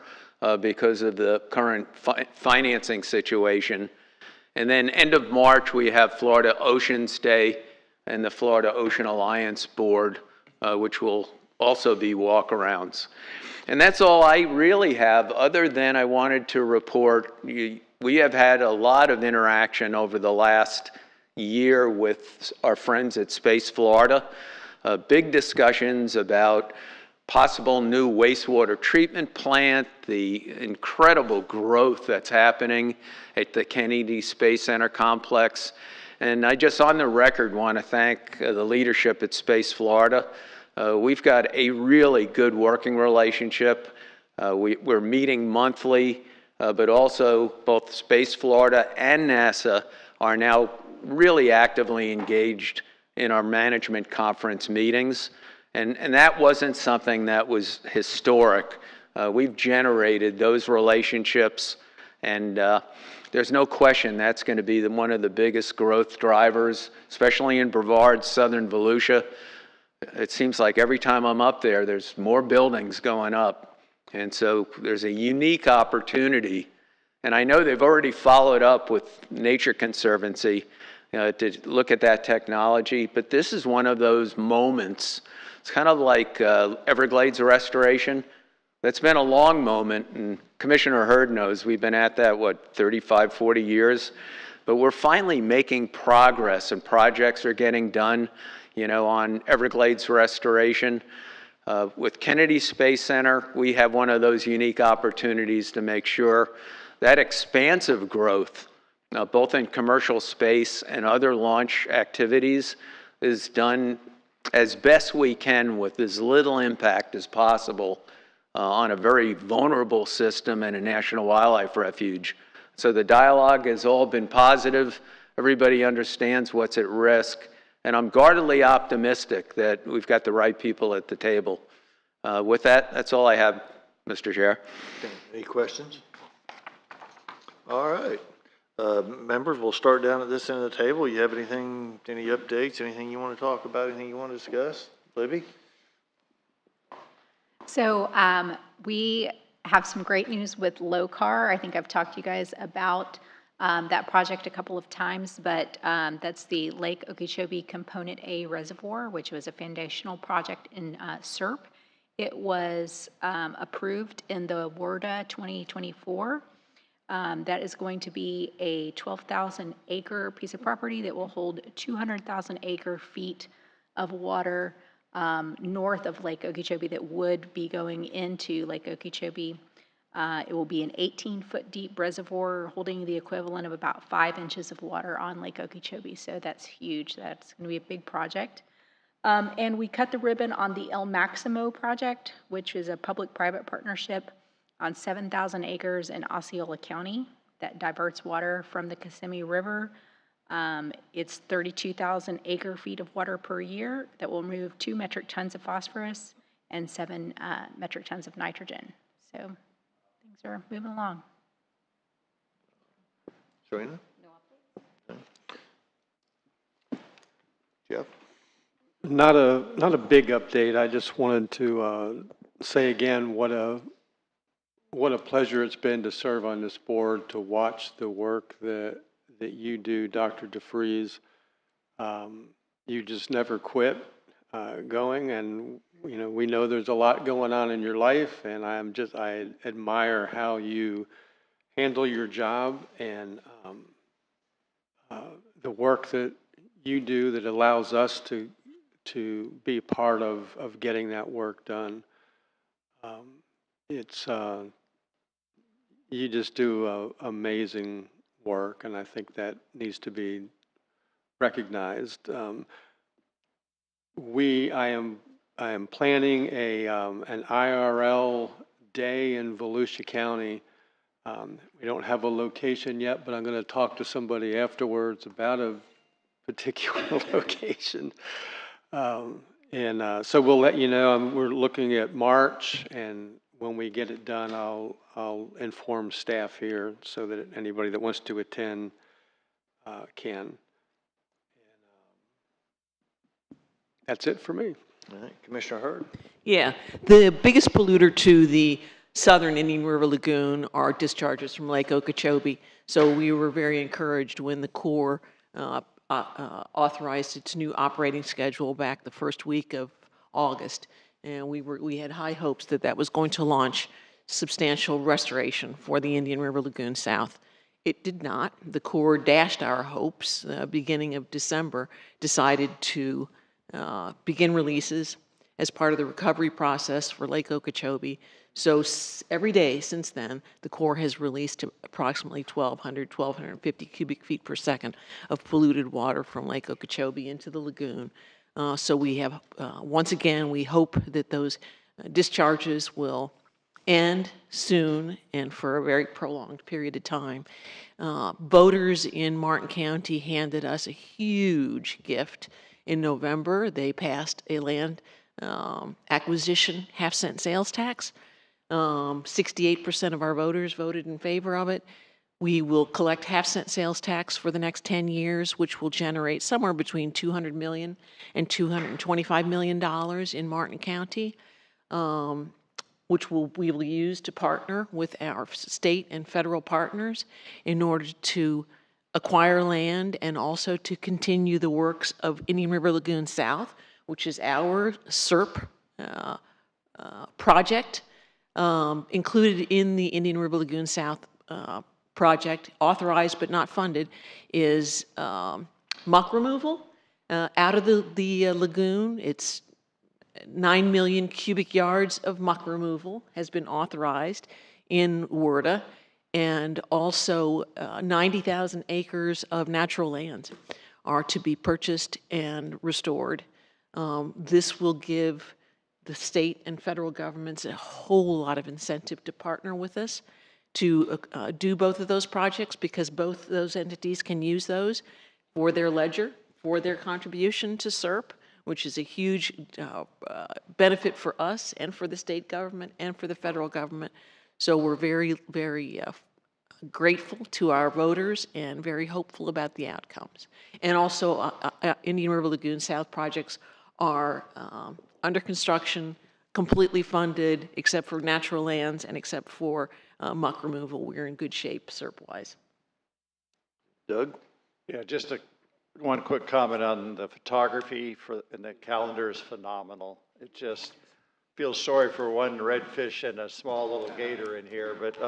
because of the current financing situation. And then end of March, we have Florida Oceans Day and the Florida Ocean Alliance Board, which will also be walkarounds. And that's all I really have, other than I wanted to report, we have had a lot of interaction over the last year with our friends at Space Florida. Big discussions about possible new wastewater treatment plant, the incredible growth that's happening at the Kennedy Space Center complex. And I just on the record want to thank the leadership at Space Florida. We've got a really good working relationship. We're meeting monthly, but also both Space Florida and NASA are now really actively engaged in our management conference meetings. And that wasn't something that was historic. We've generated those relationships, and there's no question that's going to be one of the biggest growth drivers, especially in Brevard, Southern Volusia. It seems like every time I'm up there, there's more buildings going up. And so there's a unique opportunity. And I know they've already followed up with Nature Conservancy to look at that technology. But this is one of those moments. It's kind of like Everglades restoration. That's been a long moment. And Commissioner Hurd knows we've been at that, 35, 40 years. But we're finally making progress, and projects are getting done, on Everglades restoration. With Kennedy Space Center, we have one of those unique opportunities to make sure that expansive growth, both in commercial space and other launch activities, is done as best we can with as little impact as possible on a very vulnerable system and a national wildlife refuge. So the dialogue has all been positive. Everybody understands what's at risk. And I'm guardedly optimistic that we've got the right people at the table. With that, that's all I have, Mr. Chair. Any questions? All right. Members, we'll start down at this end of the table. You have anything, any updates, anything you want to talk about, anything you want to discuss? Libby? So we have some great news with LOCAR. I think I've talked to you guys about that project a couple of times, but that's the Lake Okeechobee Component A Reservoir, which was a foundational project in SERP. It was approved in the WRDA 2024. That is going to be a 12,000 acre piece of property that will hold 200,000 acre feet of water north of Lake Okeechobee that would be going into Lake Okeechobee. It will be an 18-foot deep reservoir holding the equivalent of about 5 inches of water on Lake Okeechobee. So that's huge. That's going to be a big project. And we cut the ribbon on the El Maximo project, which is a public-private partnership on 7,000 acres in Osceola County that diverts water from the Kissimmee River. It's 32,000 acre feet of water per year that will remove 2 metric tons of phosphorus and 7 metric tons of nitrogen. So things are moving along. Serena? No updates. Jeff? Not a big update. I just wanted to say again what a pleasure it's been to serve on this board, to watch the work that you do, Dr. DeFries. You just never quit going, and we know there's a lot going on in your life, and I admire how you handle your job and the work that you do that allows us to be part of getting that work done. You just do amazing work, and I think that needs to be recognized. I am planning an IRL day in Volusia County. We don't have a location yet, but I'm going to talk to somebody afterwards about a particular location. So we'll let you know. We're looking at March, and when we get it done, I'll inform staff here so that anybody that wants to attend can. That's it for me. All right. Commissioner Hurd? Yeah. The biggest polluter to the southern Indian River Lagoon are discharges from Lake Okeechobee. So we were very encouraged when the Corps authorized its new operating schedule back the first week of August. And we had high hopes that that was going to launch substantial restoration for the Indian River Lagoon South. It did not. The Corps dashed our hopes. Beginning of December, decided to begin releases as part of the recovery process for Lake Okeechobee. So every day since then, the Corps has released approximately 1,250 cubic feet per second of polluted water from Lake Okeechobee into the lagoon. So we have, once again, we hope that those discharges will end soon and for a very prolonged period of time. Voters in Martin County handed us a huge gift. In November, they passed a land acquisition half-cent sales tax. 68% of our voters voted in favor of it. We will collect half-cent sales tax for the next 10 years, which will generate somewhere between $200 million and $225 million in Martin County, which we will use to partner with our state and federal partners in order to acquire land and also to continue the works of Indian River Lagoon South, which is our SERP project. Included in the Indian River Lagoon South project, authorized but not funded, is muck removal out of the lagoon. It's 9 million cubic yards of muck removal has been authorized in WRDA, and also 90,000 acres of natural lands are to be purchased and restored. This will give the state and federal governments a whole lot of incentive to partner with us to do both of those projects, because both those entities can use those for their ledger, for their contribution to SERP, which is a huge benefit for us and for the state government and for the federal government. So we're very, very grateful to our voters and very hopeful about the outcomes. And also, Indian River Lagoon South projects are under construction, completely funded, except for natural lands and except for muck removal. We're in good shape SERP-wise. Doug? Yeah, just one quick comment on the photography and the calendar is phenomenal. It just feels sorry for one redfish and a small little gator in here, but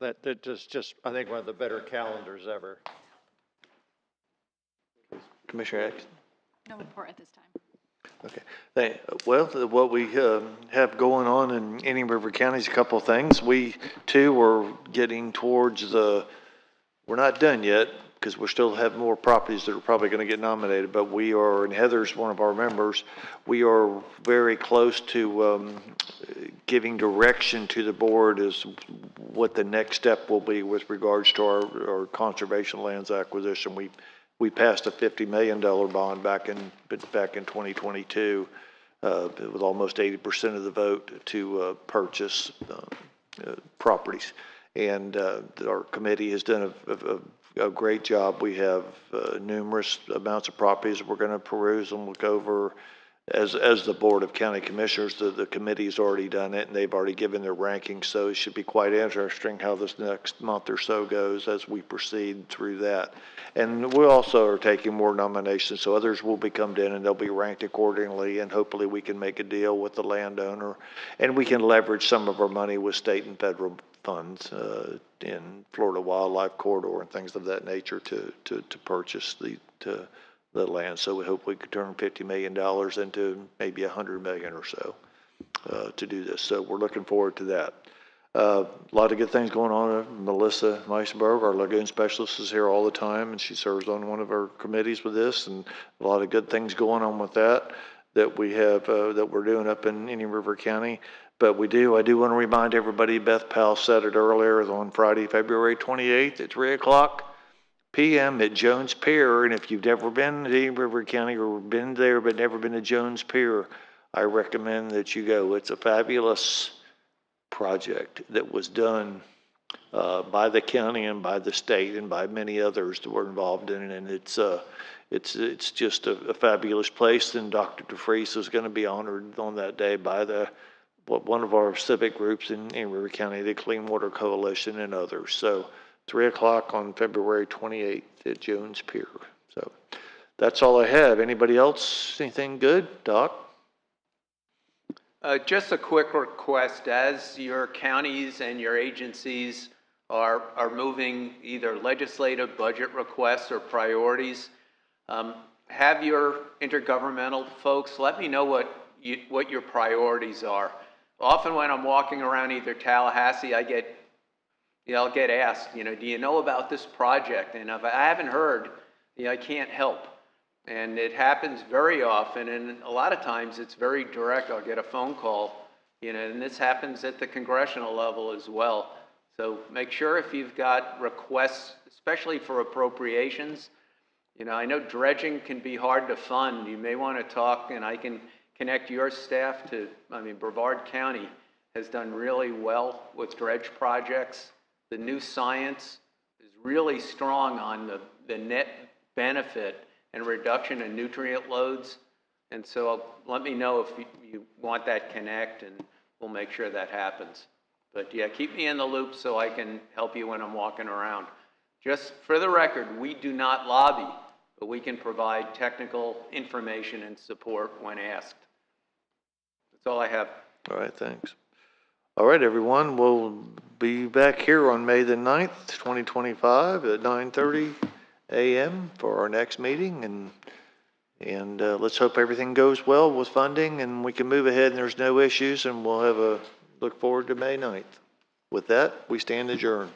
that is just, I think, one of the better calendars ever. Commissioner X? No report at this time. Okay. Well, what we have going on in Indian River County is a couple of things. We, too, are getting towards we're not done yet because we still have more properties that are probably going to get nominated, but we are, and Heather's one of our members, we are very close to giving direction to the board as what the next step will be with regards to our conservation lands acquisition. We passed a $50 million bond back in 2022 with almost 80% of the vote to purchase properties. And our committee has done a great job. We have numerous amounts of properties that we're going to peruse and look over. As the Board of County Commissioners, the committee's already done it, and they've already given their rankings, so it should be quite interesting how this next month or so goes as we proceed through that. And we also are taking more nominations, so others will be come in and they'll be ranked accordingly, and hopefully we can make a deal with the landowner, and we can leverage some of our money with state and federal funds in Florida Wildlife Corridor and things of that nature to purchase the land. So we hope we could turn $50 million into maybe $100 million or so to do this. So we're looking forward to that. A lot of good things going on. Melissa Meisberg, our lagoon specialist, is here all the time, and she serves on one of our committees with this, and a lot of good things going on with that we have that we're doing up in Indian River County. But I do want to remind everybody, Beth Powell said it earlier, on Friday, February 28th at 3:00 p.m. at Jones Pier. And if you've never been to Indian River County or been there but never been to Jones Pier, I recommend that you go. It's a fabulous project that was done by the county and by the state and by many others that were involved in it. And it's just a fabulous place. And Dr. DeFries is going to be honored on that day by one of our civic groups in River County, the Clean Water Coalition, and others. So 3 o'clock on February 28th at Jones Pier. So that's all I have. Anybody else? Anything good? Doc? Just a quick request, as your counties and your agencies are moving either legislative budget requests or priorities, have your intergovernmental folks let me know what your priorities are. Often when I'm walking around either Tallahassee, I'll get asked, do you know about this project? And if I haven't heard, I can't help. And it happens very often, and a lot of times it's very direct. I'll get a phone call, and this happens at the congressional level as well. So make sure if you've got requests, especially for appropriations, I know dredging can be hard to fund. You may want to talk, and I can connect your staff to, Brevard County has done really well with dredge projects. The new science is really strong on the net benefit and reduction in nutrient loads. And so let me know if you want that connect, and we'll make sure that happens. But yeah, keep me in the loop so I can help you when I'm walking around. Just for the record, we do not lobby, but we can provide technical information and support when asked. That's all I have. All right, thanks. All right, everyone, we'll be back here on May the 9th, 2025 at 9:30 a.m. for our next meeting, and let's hope everything goes well with funding and we can move ahead and there's no issues, and we'll have look forward to May 9th. With that, we stand adjourned.